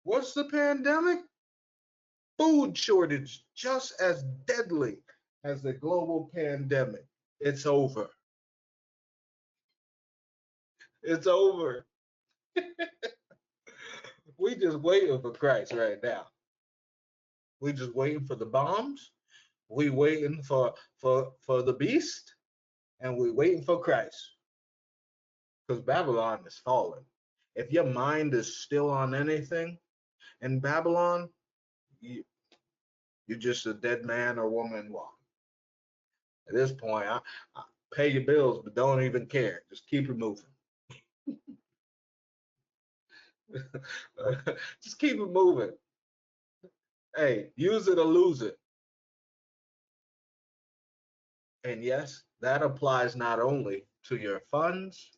What's the pandemic? Food shortage, just as deadly as the global pandemic. It's over. It's over. We just waiting for Christ right now. We just waiting for the bombs. We waiting for the beast, and we waiting for Christ. Because Babylon is fallen. If your mind is still on anything in Babylon, you're just a dead man or woman walking. At this point, I pay your bills, but don't even care. Just keep it moving. Just keep it moving. Hey, use it or lose it. And yes, that applies not only to your funds,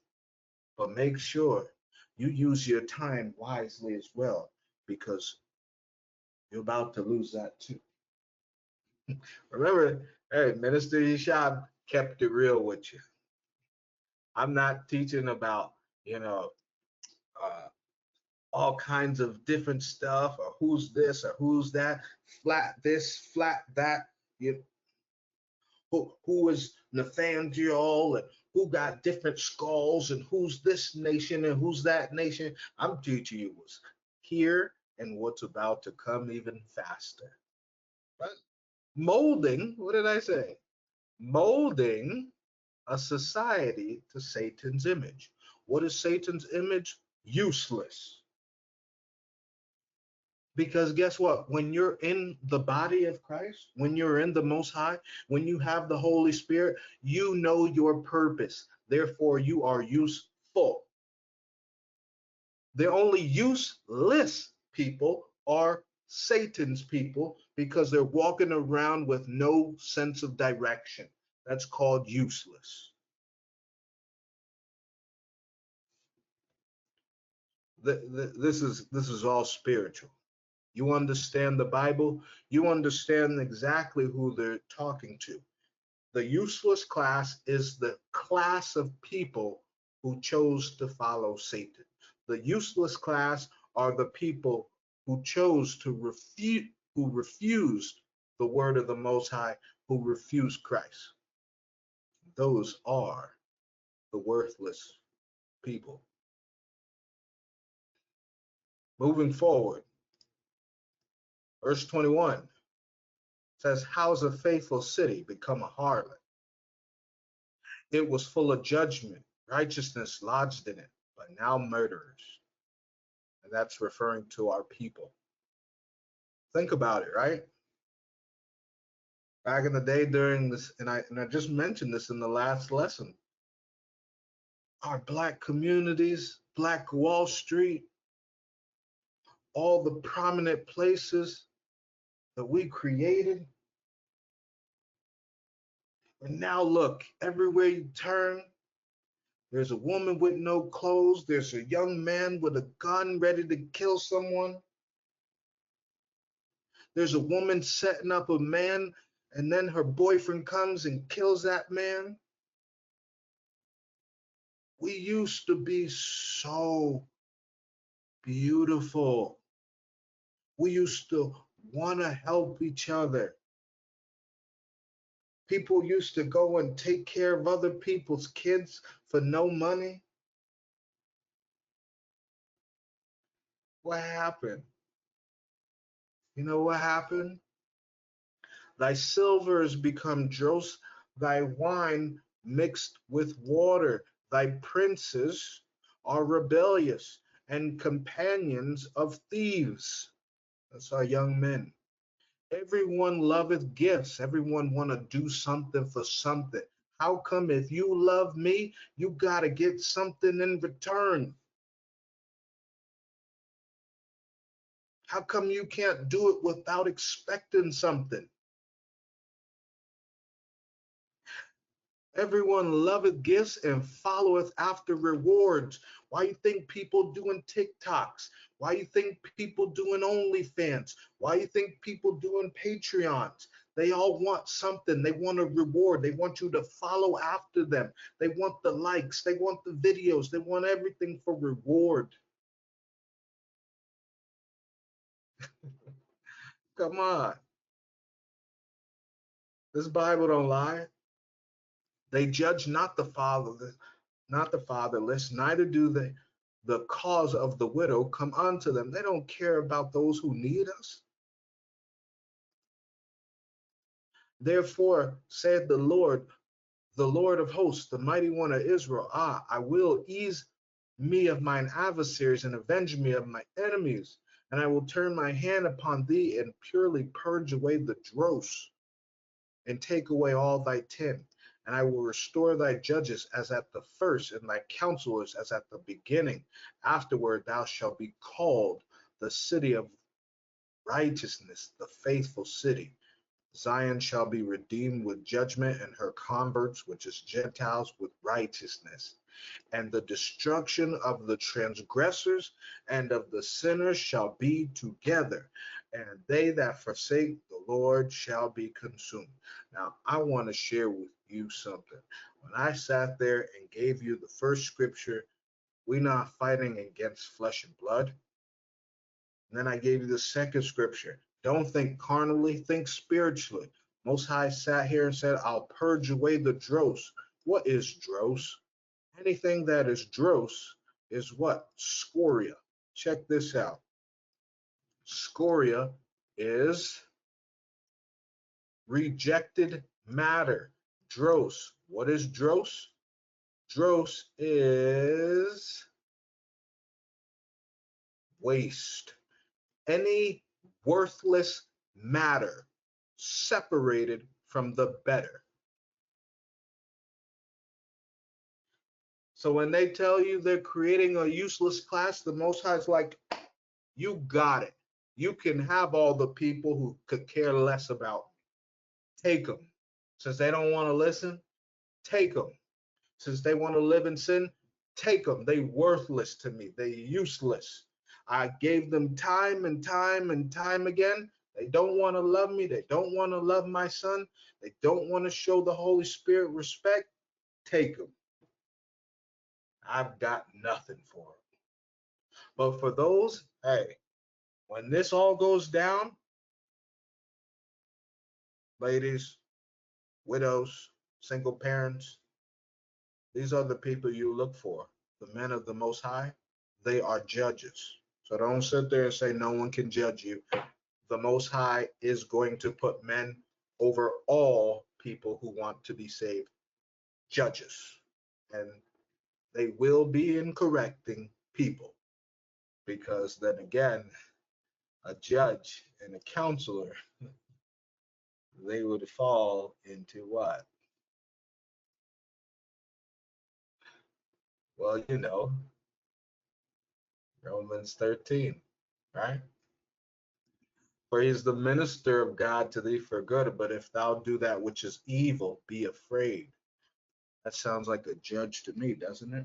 but make sure you use your time wisely as well, because you're about to lose that too. Remember, hey, Minister Yeshab kept it real with you. I'm not teaching about, all kinds of different stuff, or who's this or who's that, flat this, flat that. Who is Nathaniel, and who got different skulls, and who's this nation and who's that nation. I'm teaching you what's here and what's about to come even faster. Right? Molding, what did I say? Molding a society to Satan's image. What is Satan's image? Useless. Because guess what? When you're in the body of Christ, when you're in the Most High, when you have the Holy Spirit, you know your purpose. Therefore, you are useful. The only useless people are Satan's people, because they're walking around with no sense of direction. That's called useless. This is all spiritual. You understand the Bible, you understand exactly who they're talking to. The useless class is the class of people who chose to follow Satan. The useless class are the people who chose to who refused the word of the Most High, who refused Christ. Those are the worthless people. Moving forward, verse 21 says, how's a faithful city become a harlot? It was full of judgment, righteousness lodged in it, but now murderers. And that's referring to our people. Think about it, right? Back in the day during this, and I just mentioned this in the last lesson, our Black communities, Black Wall Street, all the prominent places, that we created. And now look, everywhere you turn, there's a woman with no clothes. There's a young man with a gun ready to kill someone. There's a woman setting up a man, and then her boyfriend comes and kills that man. We used to be so beautiful. We used to want to help each other. People used to go and take care of other people's kids for no money. What happened? You know what happened? Thy silver is become dross, thy wine mixed with water. Thy princes are rebellious and companions of thieves. That's our young men. Everyone loveth gifts. Everyone want to do something for something. How come if you love me, you got to get something in return? How come you can't do it without expecting something? Everyone loveth gifts and followeth after rewards. Why you think people doing TikToks? Why you think people doing OnlyFans? Why you think people doing Patreons? They all want something. They want a reward. They want you to follow after them. They want the likes. They want the videos. They want everything for reward. Come on. This Bible don't lie. They judge not the fatherless, neither do they the cause of the widow come unto them. They don't care about those who need us. Therefore said the Lord of hosts, the mighty one of Israel, I will ease me of mine adversaries and avenge me of my enemies, and I will turn my hand upon thee and purely purge away the dross and take away all thy tin. And I will restore thy judges as at the first, and thy counselors as at the beginning. Afterward thou shalt be called the city of righteousness, the faithful city. Zion shall be redeemed with judgment, and her converts, which is Gentiles, with righteousness. And the destruction of the transgressors and of the sinners shall be together, and they that forsake the Lord shall be consumed. Now, I want to share with you something. When I sat there and gave you the first scripture, we're not fighting against flesh and blood. And then I gave you the second scripture. Don't think carnally, think spiritually. Most High sat here and said, I'll purge away the dross. What is dross? Anything that is dross is what? Scoria. Check this out. Scoria is rejected matter. Dross. What is dross? Dross is waste. Any worthless matter separated from the better. So when they tell you they're creating a useless class, the Most High is like, you got it. You can have all the people who could care less about me. Take them. Since they don't want to listen, take them. Since they want to live in sin, take them. They worthless to me. They useless. I gave them time and time and time again. They don't want to love me. They don't want to love my son. They don't want to show the Holy Spirit respect. Take them. I've got nothing for them. But for those, hey, when this all goes down, ladies, widows, single parents, these are the people you look for. The men of the Most High, they are judges. So don't sit there and say no one can judge you. The Most High is going to put men over all people who want to be saved, judges. And they will be in correcting people. Because then again, a judge and a counselor, they would fall into what? Well, you know, Romans 13, right? For he is the minister of God to thee for good. But if thou do that which is evil, be afraid. That sounds like a judge to me, doesn't it?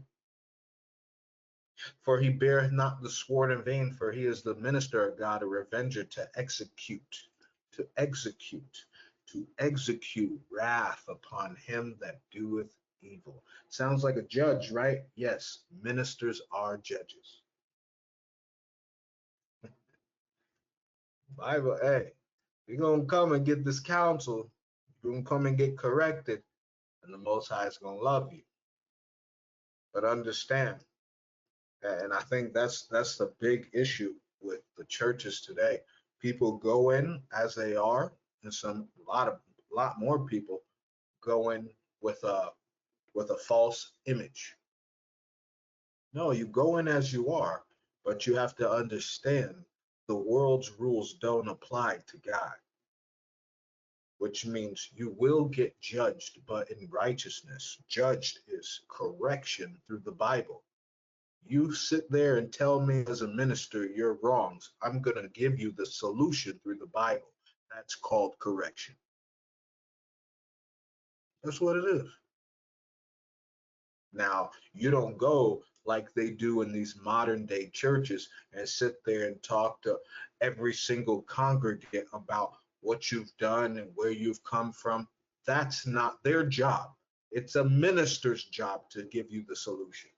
For he beareth not the sword in vain, for he is the minister of God, a revenger to execute, to execute, to execute wrath upon him that doeth evil. Sounds like a judge, right? Yes, ministers are judges. Bible, hey, you're going to come and get this counsel. You're going to come and get corrected, and the Most High is going to love you. But understand, and I think that's the big issue with the churches today. People go in as they are, and a lot more people go in with a false image. No, you go in as you are, but you have to understand the world's rules don't apply to God, which means you will get judged, but in righteousness. Judged is correction through the Bible. You sit there and tell me as a minister you're wrong. I'm going to give you the solution through the Bible. That's called correction. That's what it is. Now, you don't go like they do in these modern day churches and sit there and talk to every single congregant about what you've done and where you've come from. That's not their job. It's a minister's job to give you the solution.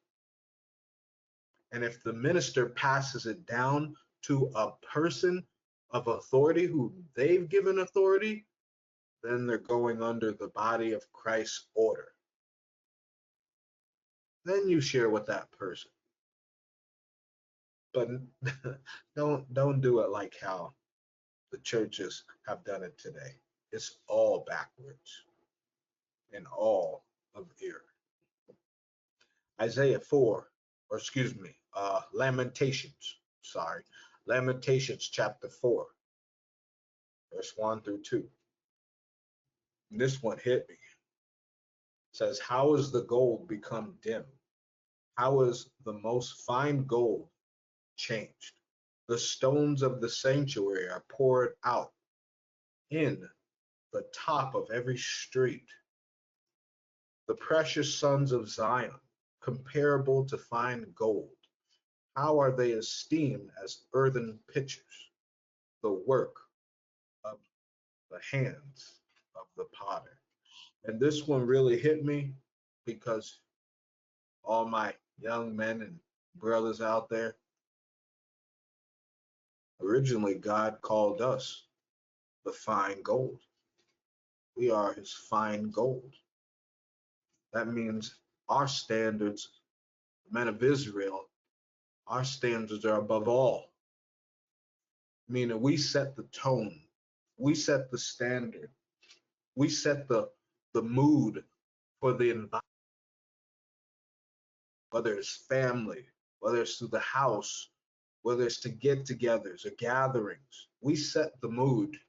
And if the minister passes it down to a person of authority who they've given authority, then they're going under the body of Christ's order. Then you share with that person. But don't do it like how the churches have done it today. It's all backwards and all of error. Isaiah 4, or excuse me, Lamentations chapter 4, verse 1 through 2. And this one hit me. It says, how is the gold become dim? How is the most fine gold changed? The stones of the sanctuary are poured out in the top of every street. The precious sons of Zion, comparable to fine gold. How are they esteemed as earthen pitchers, the work of the hands of the potter? And this one really hit me because all my young men and brothers out there, originally God called us the fine gold. We are his fine gold. That means our standards, the men of Israel, our standards are above all. Meaning we set the tone, we set the standard, we set the mood for the environment, whether it's family, whether it's through the house, whether it's to get-togethers or gatherings. We set the mood,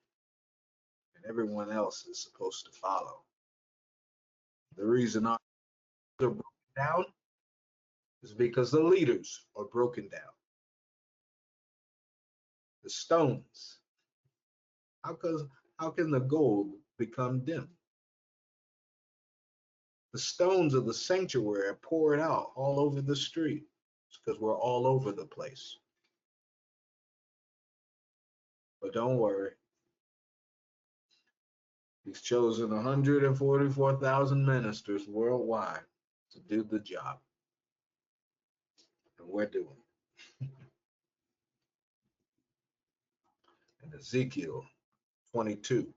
and everyone else is supposed to follow. The reason our are broken down is because the leaders are broken down. The stones. How can the gold become dim? The stones of the sanctuary are poured out all over the street. It's because we're all over the place. But don't worry. He's chosen 144,000 ministers worldwide to do the job. And we're doing it. In Ezekiel 22.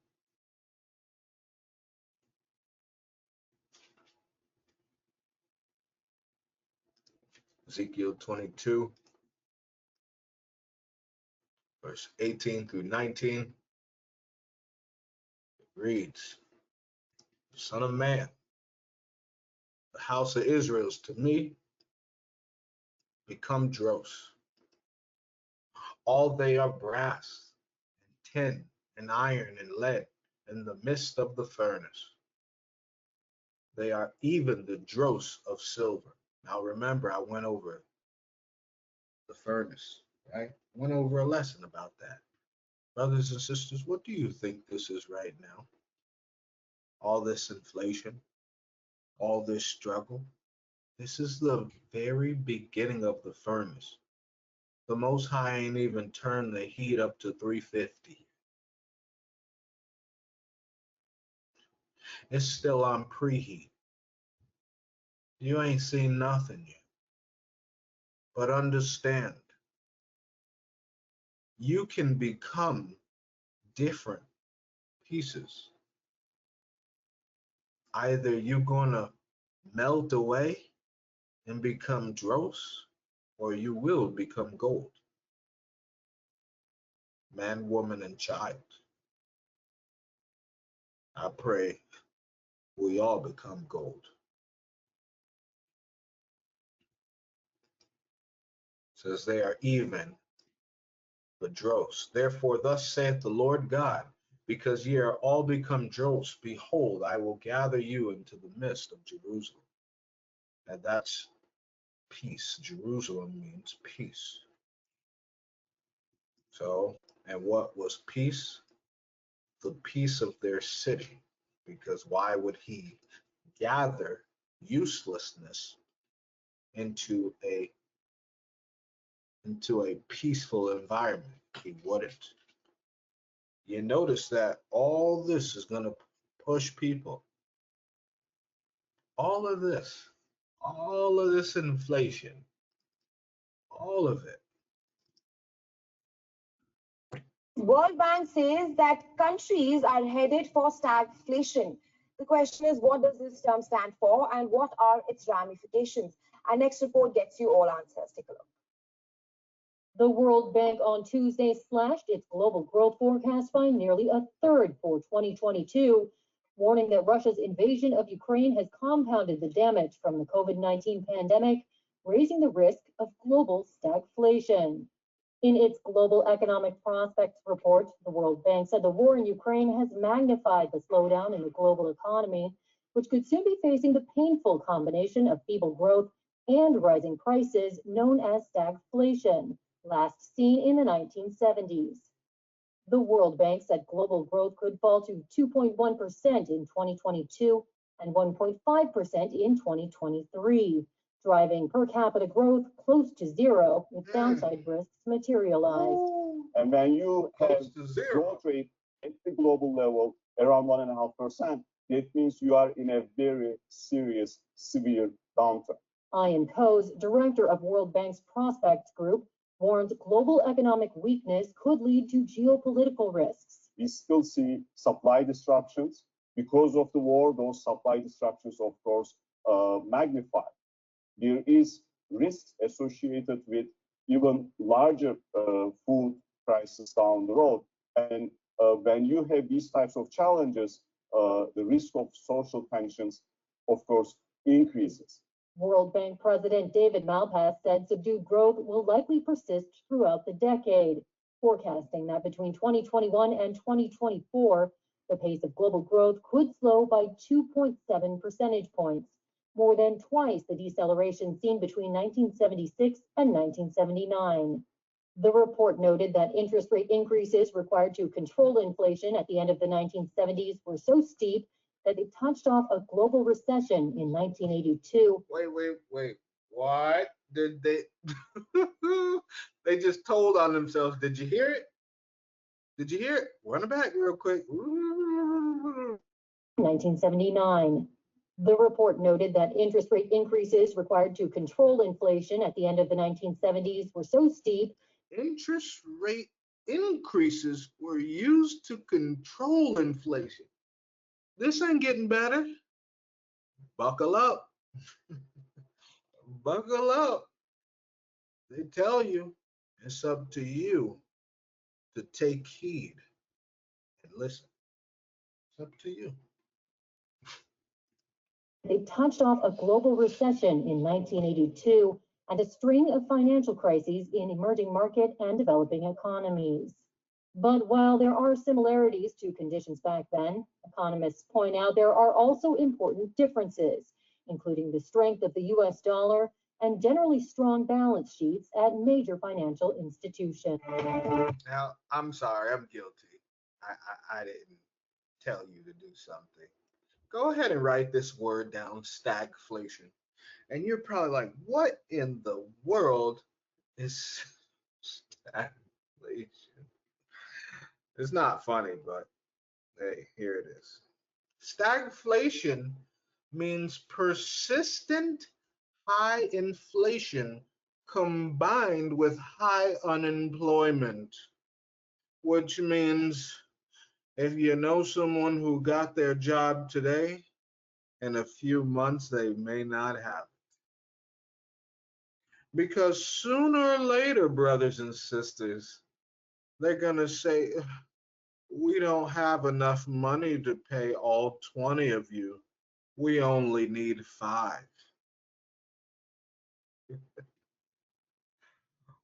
Ezekiel 22, verse 18 through 19. It reads, Son of man, the house of Israel is to me become dross. All they are brass and tin and iron and lead in the midst of the furnace. They are even the dross of silver. Now remember, I went over the furnace, right? Went over a lesson about that. Brothers and sisters, what do you think this is right now? All this inflation, all this struggle. This is the very beginning of the furnace. The Most High ain't even turned the heat up to 350. It's still on preheat. You ain't seen nothing yet. But understand, you can become different pieces. Either you're gonna melt away and become dross, or you will become gold. Man, woman, and child. I pray we all become gold. Says they are even the dross. Therefore, thus saith the Lord God, because ye are all become dross, behold, I will gather you into the midst of Jerusalem. And that's peace. Jerusalem means peace. So, and what was peace? The peace of their city. Because why would he gather uselessness into a peaceful environment? He wouldn't. You notice that all this is going to push people. All of this inflation, all of it. World Bank says that countries are headed for stagflation. The question is, what does this term stand for and what are its ramifications? Our next report gets you all answers. Take a look. The World Bank on Tuesday slashed its global growth forecast by nearly a third for 2022, warning that Russia's invasion of Ukraine has compounded the damage from the COVID-19 pandemic, raising the risk of global stagflation. In its Global Economic Prospects report, the World Bank said the war in Ukraine has magnified the slowdown in the global economy, which could soon be facing the painful combination of feeble growth and rising prices known as stagflation, last seen in the 1970s. The World Bank said global growth could fall to 2.1% in 2022 and 1.5% in 2023. Driving per capita growth close to zero if downside risks materialize. And when you have growth rate at the global level around 1.5%, that means you are in a very serious, severe downturn. Ian Coase, director of World Bank's Prospects Group, warns global economic weakness could lead to geopolitical risks. We still see supply disruptions. Because of the war, those supply disruptions, of course, magnify. There is risks associated with even larger food prices down the road. And when you have these types of challenges, the risk of social tensions, of course, increases. World Bank President David Malpass said subdued growth will likely persist throughout the decade, forecasting that between 2021 and 2024, the pace of global growth could slow by 2.7 percentage points, more than twice the deceleration seen between 1976 and 1979. The report noted that interest rate increases required to control inflation at the end of the 1970s were so steep that it touched off a global recession in 1982. Wait. What did they? They just told on themselves. Did you hear it? Did you hear it? Run it back real quick. 1979. The report noted that interest rate increases required to control inflation at the end of the 1970s were so steep. Interest rate increases were used to control inflation. This ain't getting better. Buckle up. Buckle up. They tell you it's up to you to take heed and listen. It's up to you. They touched off a global recession in 1982 and a string of financial crises in emerging market and developing economies. But while there are similarities to conditions back then, economists point out there are also important differences, including the strength of the US dollar and generally strong balance sheets at major financial institutions. Now, I'm sorry, I'm guilty. I didn't tell you to do something. Go ahead and write this word down, stagflation. And you're probably like, what in the world is stagflation? It's not funny, but hey, here it is. Stagflation means persistent high inflation combined with high unemployment, which means if you know someone who got their job today, in a few months they may not have it. Because sooner or later, brothers and sisters, they're going to say, we don't have enough money to pay all 20 of you. We only need 5.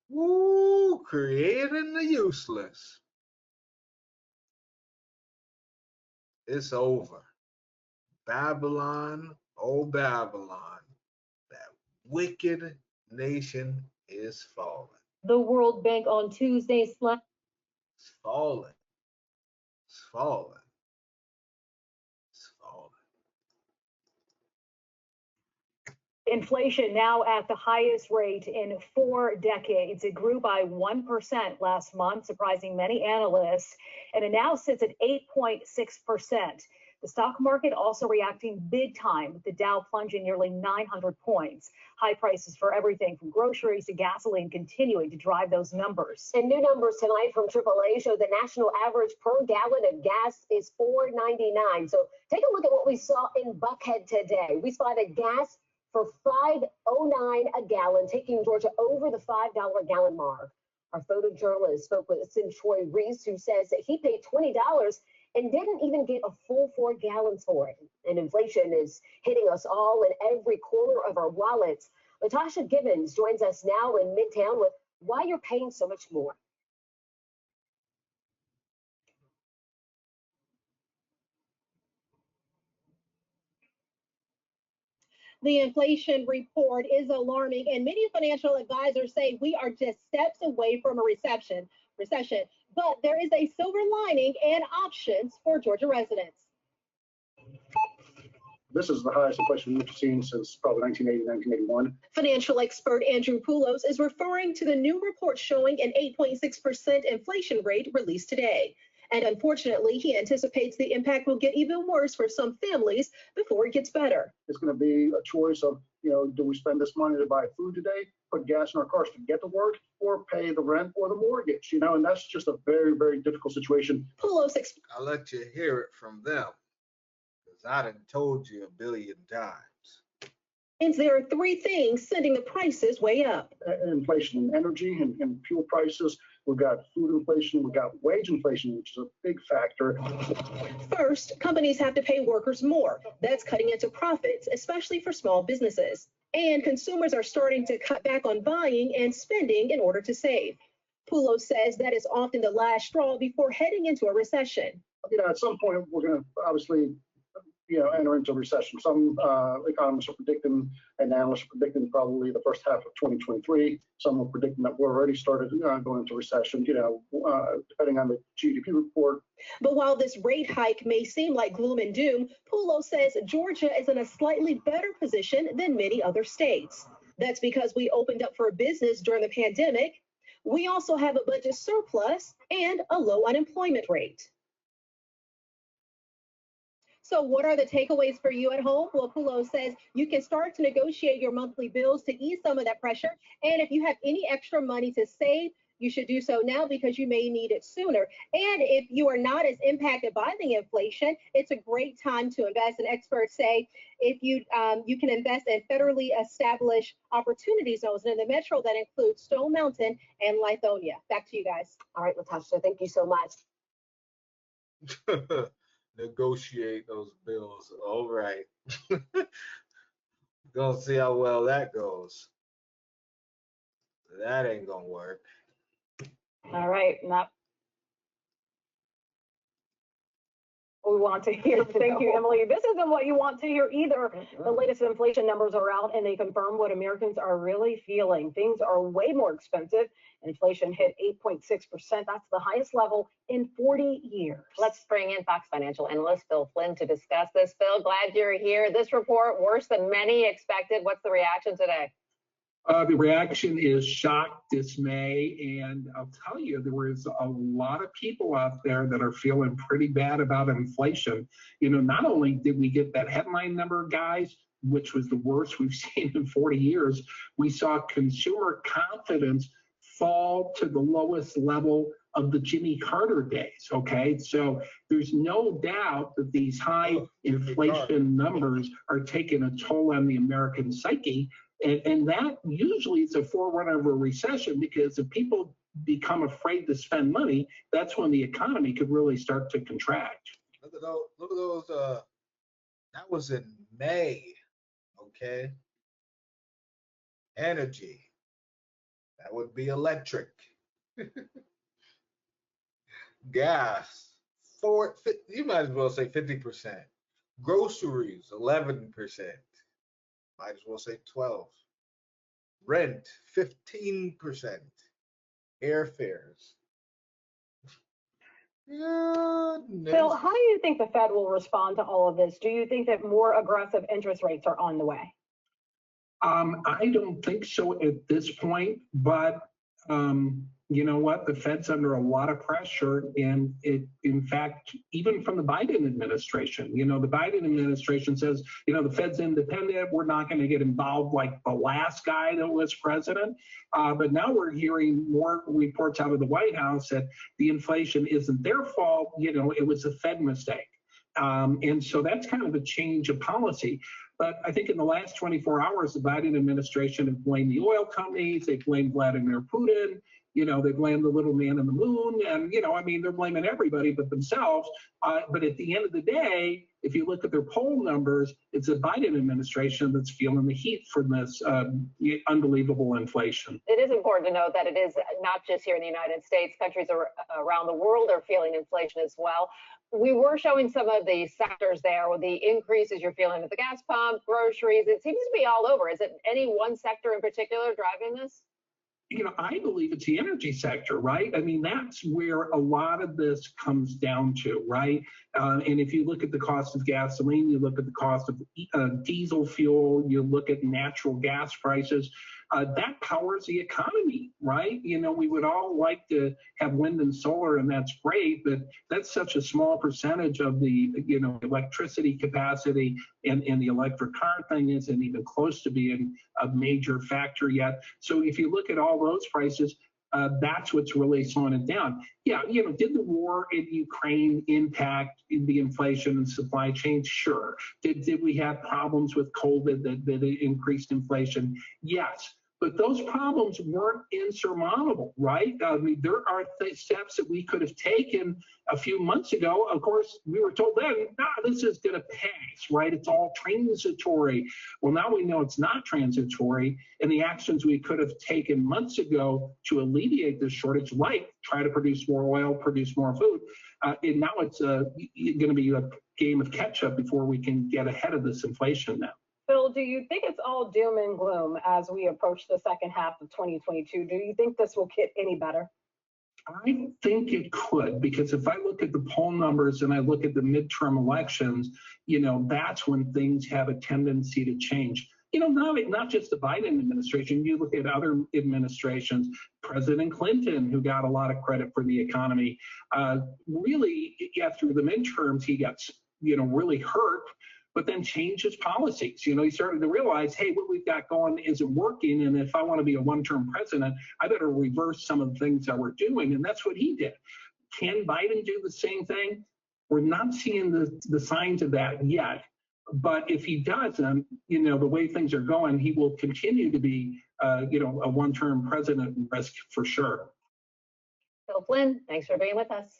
Woo, creating the useless. It's over. Babylon, oh Babylon, that wicked nation is falling. The World Bank on Tuesday It's falling. It's falling. It's falling. Inflation now at the highest rate in 4 decades. It grew by 1% last month, surprising many analysts, and it now sits at 8.6%. The stock market also reacting big time, with the Dow plunging nearly 900 points. High prices for everything from groceries to gasoline continuing to drive those numbers. And new numbers tonight from AAA show the national average per gallon of gas is $4.99. So take a look at what we saw in Buckhead today. We spotted gas for $5.09 a gallon, taking Georgia over the $5 a gallon mark. Our photojournalist spoke with Troy Reese, who says that he paid $20 and didn't even get a full 4 gallons for it. And inflation is hitting us all in every corner of our wallets. Latasha Gibbons joins us now in Midtown with why you're paying so much more. The inflation report is alarming, and many financial advisors say we are just steps away from a recession. But there is a silver lining and options for Georgia residents. This is the highest inflation we've seen since probably 1980, 1981. Financial expert Andrew Poulos is referring to the new report showing an 8.6% inflation rate released today. And unfortunately, he anticipates the impact will get even worse for some families before it gets better. It's going to be a choice of, do we spend this money to buy food today, put gas in our cars to get to work, or pay the rent or the mortgage, and that's just a very, very difficult situation. Poulos I'll let you hear it from them, because I done told you a billion times. And there are 3 things sending the prices way up. Inflation in energy and fuel prices. We've got food inflation. We've got wage inflation, which is a big factor. First, companies have to pay workers more. That's cutting into profits, especially for small businesses. And consumers are starting to cut back on buying and spending in order to save. Poulos says that is often the last straw before heading into a recession. At some point, we're going to obviously enter into recession. Some economists are predicting, and analysts are predicting probably the first half of 2023. Some are predicting that we're already started going into recession, depending on the GDP report. But while this rate hike may seem like gloom and doom, Poulos says Georgia is in a slightly better position than many other states. That's because we opened up for business during the pandemic. We also have a budget surplus and a low unemployment rate. So what are the takeaways for you at home? Well, Poulos says you can start to negotiate your monthly bills to ease some of that pressure. And if you have any extra money to save, you should do so now because you may need it sooner. And if you are not as impacted by the inflation, it's a great time to invest. And experts say if you can invest in federally established opportunity zones in the metro that includes Stone Mountain and Lithonia. Back to you guys. All right, Latasha, thank you so much. Negotiate those bills. All right. Gonna see how well that goes. That ain't gonna work. All right. what we want to hear. Thank you, Emily. This isn't what you want to hear either. The latest inflation numbers are out and they confirm what Americans are really feeling. Things are way more expensive. Inflation hit 8.6%. That's the highest level in 40 years. Let's bring in Fox Financial analyst Phil Flynn to discuss this. Phil, glad you're here. This report, worse than many expected. What's the reaction today? The reaction is shock, dismay, and I'll tell you, there was a lot of people out there that are feeling pretty bad about inflation. You know, not only did we get that headline number, guys, which was the worst we've seen in 40 years, we saw consumer confidence fall to the lowest level of the Jimmy Carter days, okay? So there's no doubt that these high inflation numbers are taking a toll on the American psyche. And that usually is a forerunner of a recession, because if people become afraid to spend money, that's when the economy could really start to contract. Look at those. That was in May. Okay. Energy. That would be electric. Gas. You might as well say 50%. Groceries, 11%. Might as well say 12. Rent, 15%. Airfares. Goodness. Phil, how do you think the Fed will respond to all of this? Do you think that more aggressive interest rates are on the way? I don't think so at this point, but you know what? The Fed's under a lot of pressure, and in fact, even from the Biden administration, you know, the Biden administration says, you know, the Fed's independent. We're not going to get involved like the last guy that was president. But now we're hearing more reports out of the White House that the inflation isn't their fault. You know, it was a Fed mistake. And so that's kind of a change of policy. But I think in the last 24 hours, the Biden administration has blamed the oil companies. They blamed Vladimir Putin. You know, they blame the little man on the moon. And, you know, I mean, they're blaming everybody but themselves. But at the end of the day, if you look at their poll numbers, it's the Biden administration that's feeling the heat from this unbelievable inflation. It is important to note that it is not just here in the United States. Countries around the world are feeling inflation as well. We were showing some of the sectors there with the increases you're feeling at the gas pump, groceries. It seems to be all over. Is it any one sector in particular driving this? You know, I believe it's the energy sector, right? I mean, that's where a lot of this comes down to, right? And if you look at the cost of gasoline, you look at the cost of diesel fuel, you look at natural gas prices, that powers the economy, right? You know, we would all like to have wind and solar, and that's great, but that's such a small percentage of the, you know, electricity capacity, and the electric car thing isn't even close to being a major factor yet. So if you look at all those prices, that's what's really slowing it down. Yeah, you know, did the war in Ukraine impact the inflation and supply chain? Sure. Did we have problems with COVID that increased inflation? Yes. But those problems weren't insurmountable, right? I mean, there are steps that we could have taken a few months ago. Of course, we were told then, this is going to pass, right? It's all transitory. Well, now we know it's not transitory, and the actions we could have taken months ago to alleviate this shortage, like try to produce more oil, produce more food, and now it's going to be a game of catch up before we can get ahead of this inflation now. Phil, do you think it's all doom and gloom as we approach the second half of 2022? Do you think this will get any better? I think it could, because if I look at the poll numbers and I look at the midterm elections, you know, that's when things have a tendency to change. You know, not just the Biden administration, you look at other administrations, President Clinton, who got a lot of credit for the economy, really after the midterms, he got, you know, really hurt, but then changed his policies. You know, he started to realize, hey, what we've got going isn't working. And if I want to be a one-term president, I better reverse some of the things that we're doing. And that's what he did. Can Biden do the same thing? We're not seeing the signs of that yet. But if he doesn't, you know, the way things are going, he will continue to be, you know, a one-term president risk for sure. Phil Flynn, thanks for being with us.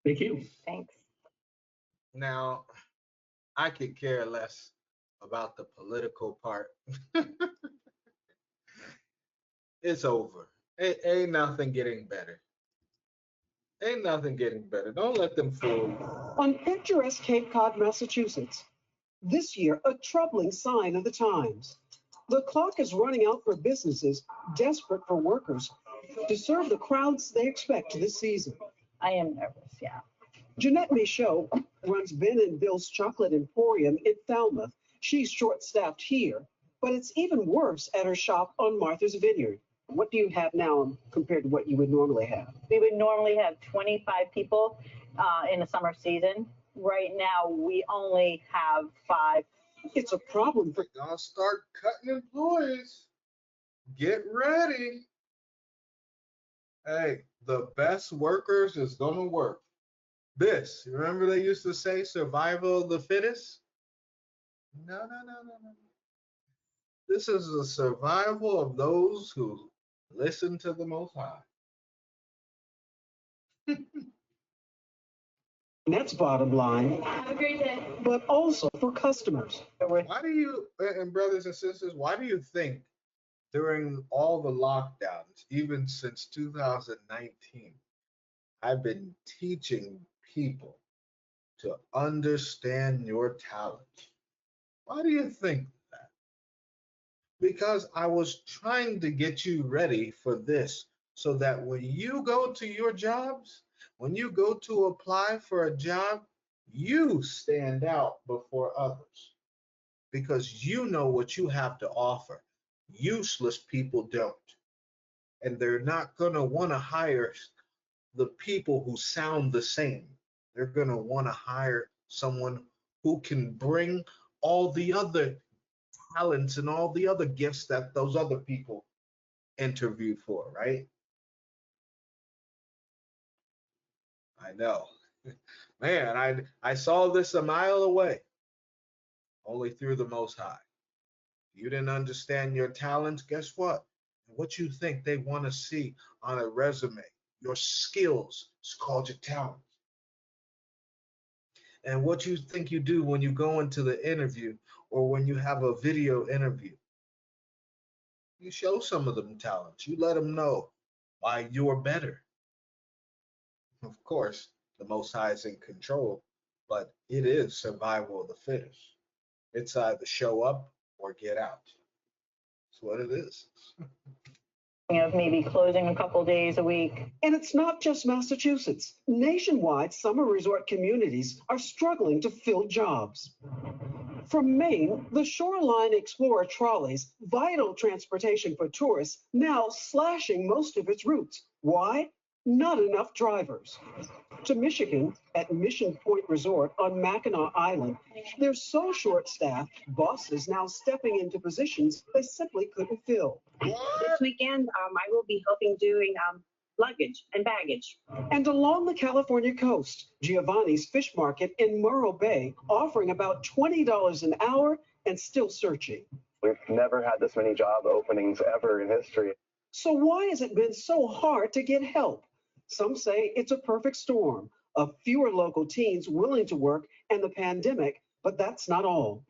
Thank you. Thanks. Now, I could care less about the political part. It's over. Ain't nothing getting better. Ain't nothing getting better. Don't let them fool you. On picturesque Cape Cod, Massachusetts, this year, a troubling sign of the times. The clock is running out for businesses desperate for workers to serve the crowds they expect this season. I am nervous, yeah. Jeanette Michaud runs Ben and Bill's Chocolate Emporium in Falmouth. She's short-staffed here, but it's even worse at her shop on Martha's Vineyard. What do you have now compared to what you would normally have? We would normally have 25 people in the summer season. Right now, we only have 5. It's a problem for. Gonna start cutting employees. Get ready. Hey, the best workers is gonna work. This, remember they used to say survival of the fittest? No. This is the survival of those who listen to the Most High. That's bottom line. Have a great day. But also for customers. Why do you, and brothers and sisters, why do you think during all the lockdowns, even since 2019, I've been teaching people to understand your talent? Why do you think that? Because I was trying to get you ready for this so that when you go to your jobs, when you go to apply for a job, you stand out before others because you know what you have to offer. Useless people don't. And they're not going to want to hire the people who sound the same. They're going to want to hire someone who can bring all the other talents and all the other gifts that those other people interview for, right? I know. Man, I saw this a mile away, only through the Most High. You didn't understand your talents, guess what? What you think they want to see on a resume, your skills, it's called your talent. And what you think you do when you go into the interview or when you have a video interview, you show some of them talents. You let them know why you're better. Of course, the Most High is in control, but it is survival of the fittest. It's either show up or get out. That's what it is. Of maybe closing a couple days a week. And it's not just Massachusetts. Nationwide, summer resort communities are struggling to fill jobs. From Maine, the Shoreline Explorer trolleys, vital transportation for tourists, now slashing most of its routes. Why? Not enough drivers. To Michigan, at Mission Point Resort on Mackinac Island, they're so short-staffed, bosses now stepping into positions they simply couldn't fill. This weekend, I will be helping doing luggage and baggage. And along the California coast, Giovanni's Fish Market in Morro Bay, offering about $20 an hour and still searching. We've never had this many job openings ever in history. So why has it been so hard to get help? Some say it's a perfect storm of fewer local teens willing to work and the pandemic, but that's not all.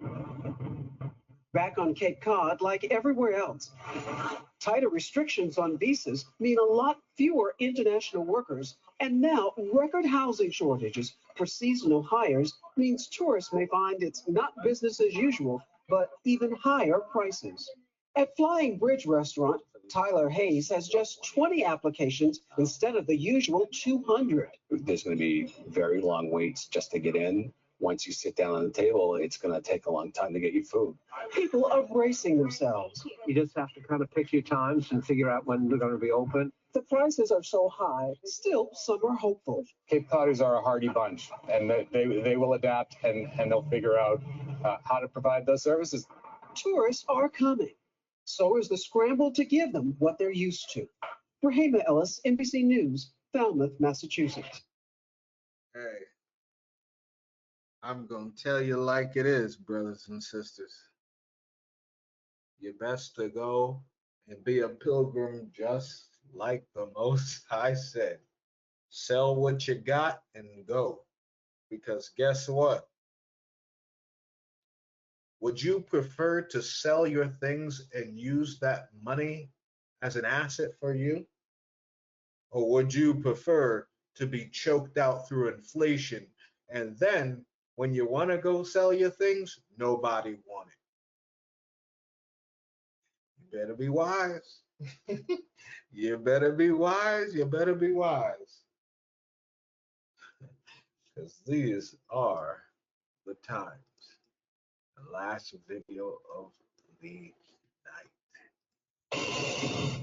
Back on Cape Cod, like everywhere else, tighter restrictions on visas mean a lot fewer international workers, and now record housing shortages for seasonal hires means tourists may find it's not business as usual, but even higher prices. At Flying Bridge Restaurant, Tyler Hayes has just 20 applications instead of the usual 200. There's going to be very long waits just to get in. Once you sit down on the table, it's going to take a long time to get your food. People are bracing themselves. You just have to kind of pick your times and figure out when they're going to be open. The prices are so high, still some are hopeful. Cape Codders are a hardy bunch, and they will adapt and they'll figure out how to provide those services. Tourists are coming. So is the scramble to give them what they're used to. Brahima Ellis, NBC News, Falmouth, Massachusetts. Hey, I'm going to tell you like it is, brothers and sisters. You're best to go and be a pilgrim just like the Most High said. Sell what you got and go. Because guess what? Would you prefer to sell your things and use that money as an asset for you? Or would you prefer to be choked out through inflation. And then when you want to go sell your things, nobody want it. You better be wise. You better be wise. You better be wise. Because these are the times. The last video of the night.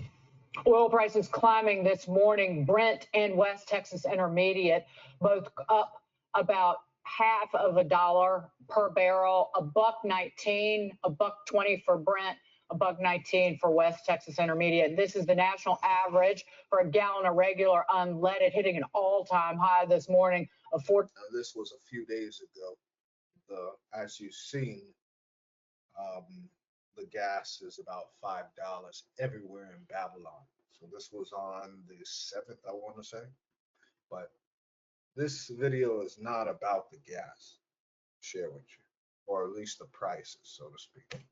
Oil prices climbing this morning. Brent and West Texas Intermediate both up about half of a dollar per barrel, $1.19, $1.20 for Brent, $1.19 for West Texas Intermediate. This is the national average for a gallon of regular unleaded, hitting an all-time high this morning of 4. Now, this was a few days ago. As you've seen, the gas is about $5 everywhere in Babylon. So this was on the 7th, I want to say. But this video is not about the gas, share with you, or at least the prices, so to speak.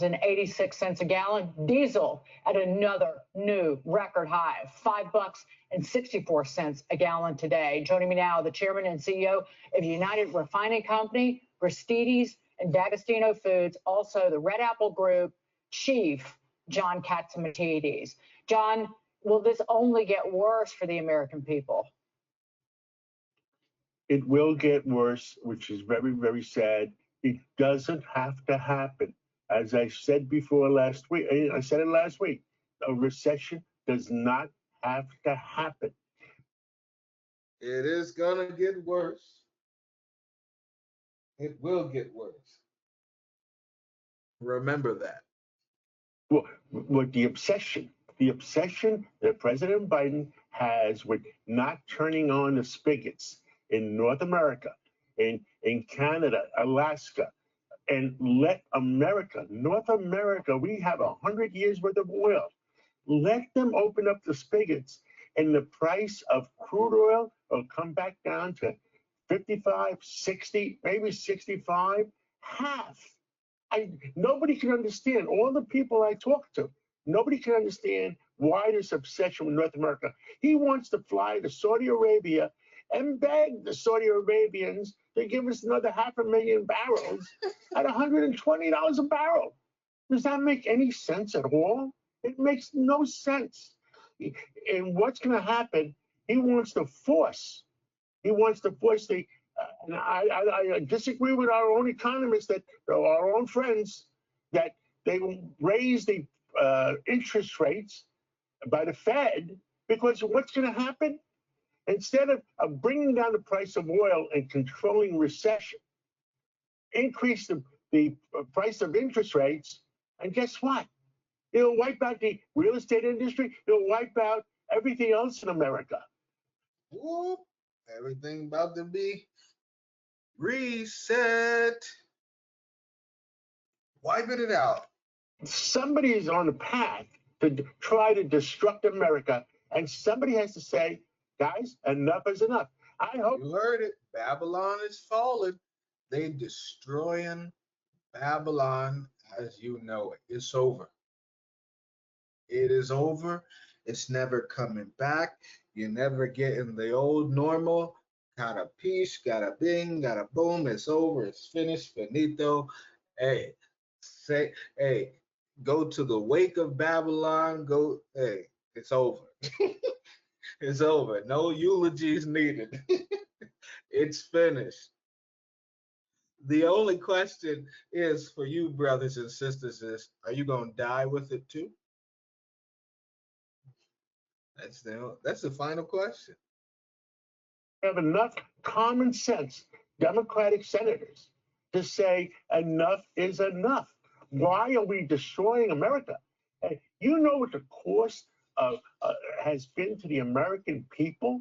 And 86 cents a gallon. Diesel at another new record high, $5.64 a gallon today. Joining me now, the chairman and CEO of United Refining Company, Aristides and D'Agostino Foods, also the Red Apple Group Chief, John Catsimatidis. John, will this only get worse for the American people? It will get worse, which is very, very sad. It doesn't have to happen. As I said before last week, I said it last week, a recession does not have to happen. It is going to get worse. It will get worse. Remember that. Well, what the obsession that President Biden has with not turning on the spigots in North America, in Canada, Alaska, and let America, North America, we have 100 years worth of oil. Let them open up the spigots, and the price of crude oil will come back down to 55, 60, maybe 65, half. Nobody can understand. All the people I talk to, nobody can understand why this obsession with North America. He wants to fly to Saudi Arabia and beg the Saudi Arabians to give us another 500,000 barrels at $120 a barrel. Does that make any sense at all? It makes no sense. And what's going to happen? He wants to force the, and I disagree with our own economists, that our own friends, that they will raise the interest rates by the Fed, because what's going to happen? Instead of bringing down the price of oil and controlling recession, increase the price of interest rates, and guess what? It'll wipe out the real estate industry. It'll wipe out everything else in America. Whoop, everything about to be reset. Wiping it out. Somebody is on a path to try to destruct America, and somebody has to say, guys, enough is enough. I hope you heard it. Babylon is falling. They destroying Babylon as you know it. It's over. It is over. It's never coming back. You're never getting the old normal. Got a piece, got a bing, got a boom. It's over. It's finished. Finito. Hey, go to the wake of Babylon. Hey, it's over. It's over. No eulogies needed. It's finished. The only question is for you, brothers and sisters, is are you going to die with it too? That's the final question. Have enough common sense, Democratic senators, to say enough is enough. Why are we destroying America? You know what the cost has been to the American people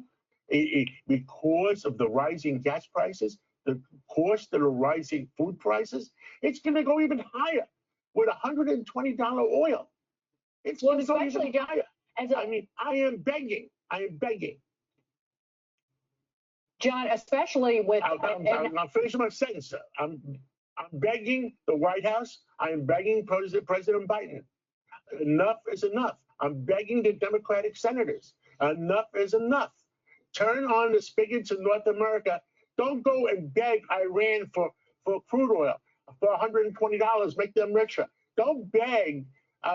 because of the rising gas prices, the cost of the rising food prices? It's going to go even higher with $120 oil. It's going to go even higher. I am begging. John, especially with... I'll finish my sentence, sir. I'm begging the White House. I am begging President Biden. Enough is enough. I'm begging the Democratic senators. Enough is enough. turn on the spigots in North America. Don't go and beg Iran for crude oil for $120, make them richer. Don't beg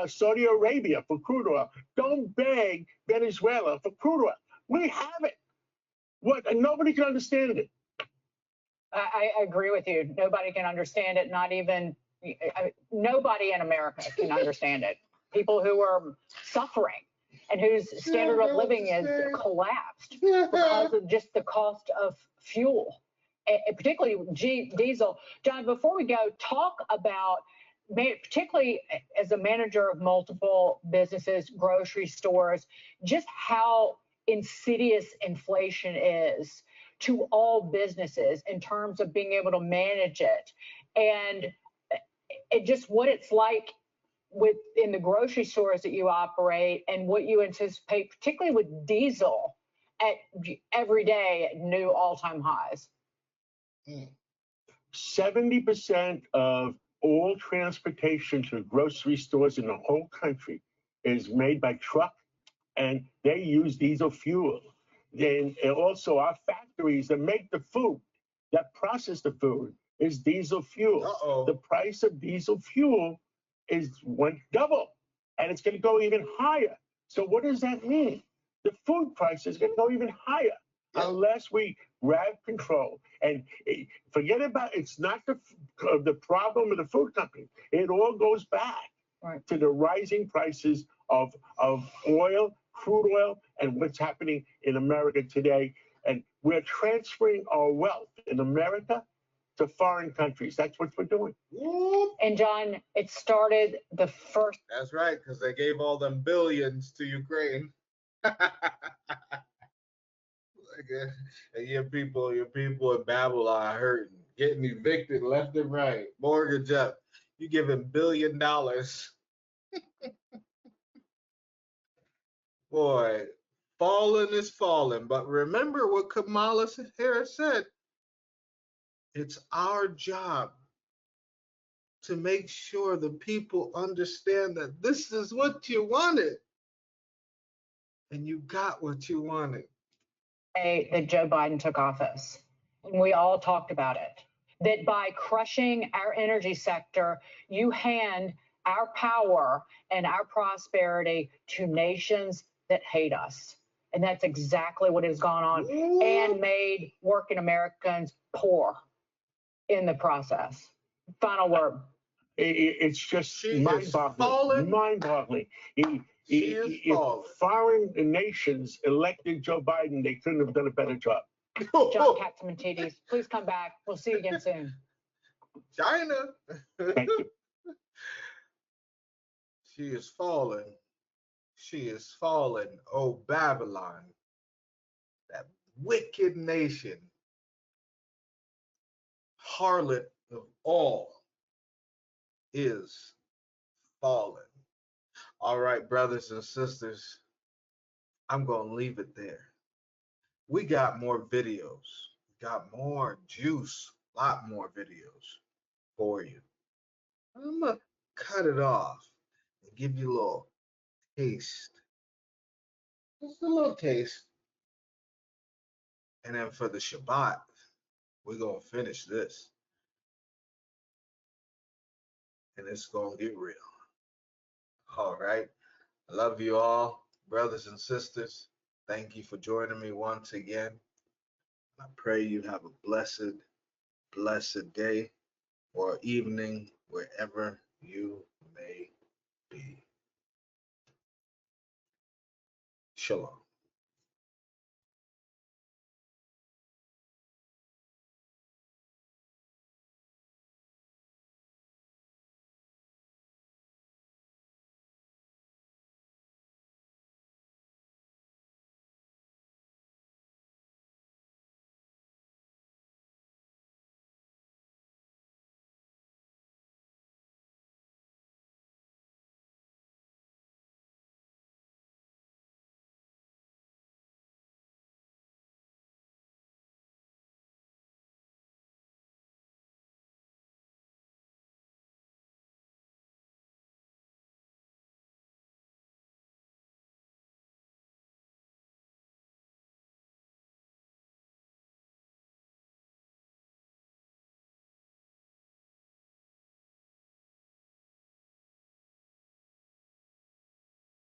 Saudi Arabia for crude oil. Don't beg Venezuela for crude oil. We have it. What? And nobody can understand it. I agree with you. Nobody can understand it. Not even nobody in America can understand it. People who are suffering and whose standard of living is collapsed because of just the cost of fuel, and particularly diesel. John, before we go, talk about, particularly as a manager of multiple businesses, grocery stores, just how insidious inflation is to all businesses in terms of being able to manage it, and just what it's like in the grocery stores that you operate, and what you anticipate, particularly with diesel at every day at new all-time highs. 70% of all transportation to grocery stores in the whole country is made by truck, and they use diesel fuel. And also our factories that make the food, that process the food, is diesel fuel. The price of diesel fuel went double, and it's going to go even higher. So what does that mean? The food price is going to go even higher unless we grab control. And forget about, it's not the problem of the food company. It all goes back to the rising prices of oil, crude oil, and what's happening in America today. And we're transferring our wealth in America to foreign countries. That's what we're doing. And John, it started the first. That's right, because they gave all them billions to Ukraine. And your people in Babylon are hurting, getting evicted left and right, mortgage up. You giving $1 billion. Boy, fallen is fallen. But remember what Kamala Harris said. It's our job to make sure the people understand that this is what you wanted. And you got what you wanted. That Joe Biden took office. And we all talked about it. That by crushing our energy sector, you hand our power and our prosperity to nations that hate us. And that's exactly what has gone on, and made working Americans poor in the process. Final word. It's just mind-boggling. Mind-boggling. If foreign nations elected Joe Biden, they couldn't have done a better job. John Katzman-Teddy, please come back. We'll see you again soon. China. Thank you. She is fallen. She is fallen, oh Babylon, that wicked nation, harlot of all, is fallen. All right, brothers and sisters, I'm going to leave it there. We got more videos. We got more juice, a lot more videos for you. I'm going to cut it off and give you a little taste. Just a little taste. And then for the Shabbat, we're going to finish this. And it's going to get real. All right. I love you all, brothers and sisters. Thank you for joining me once again. I pray you have a blessed day or evening wherever you may be. Shalom.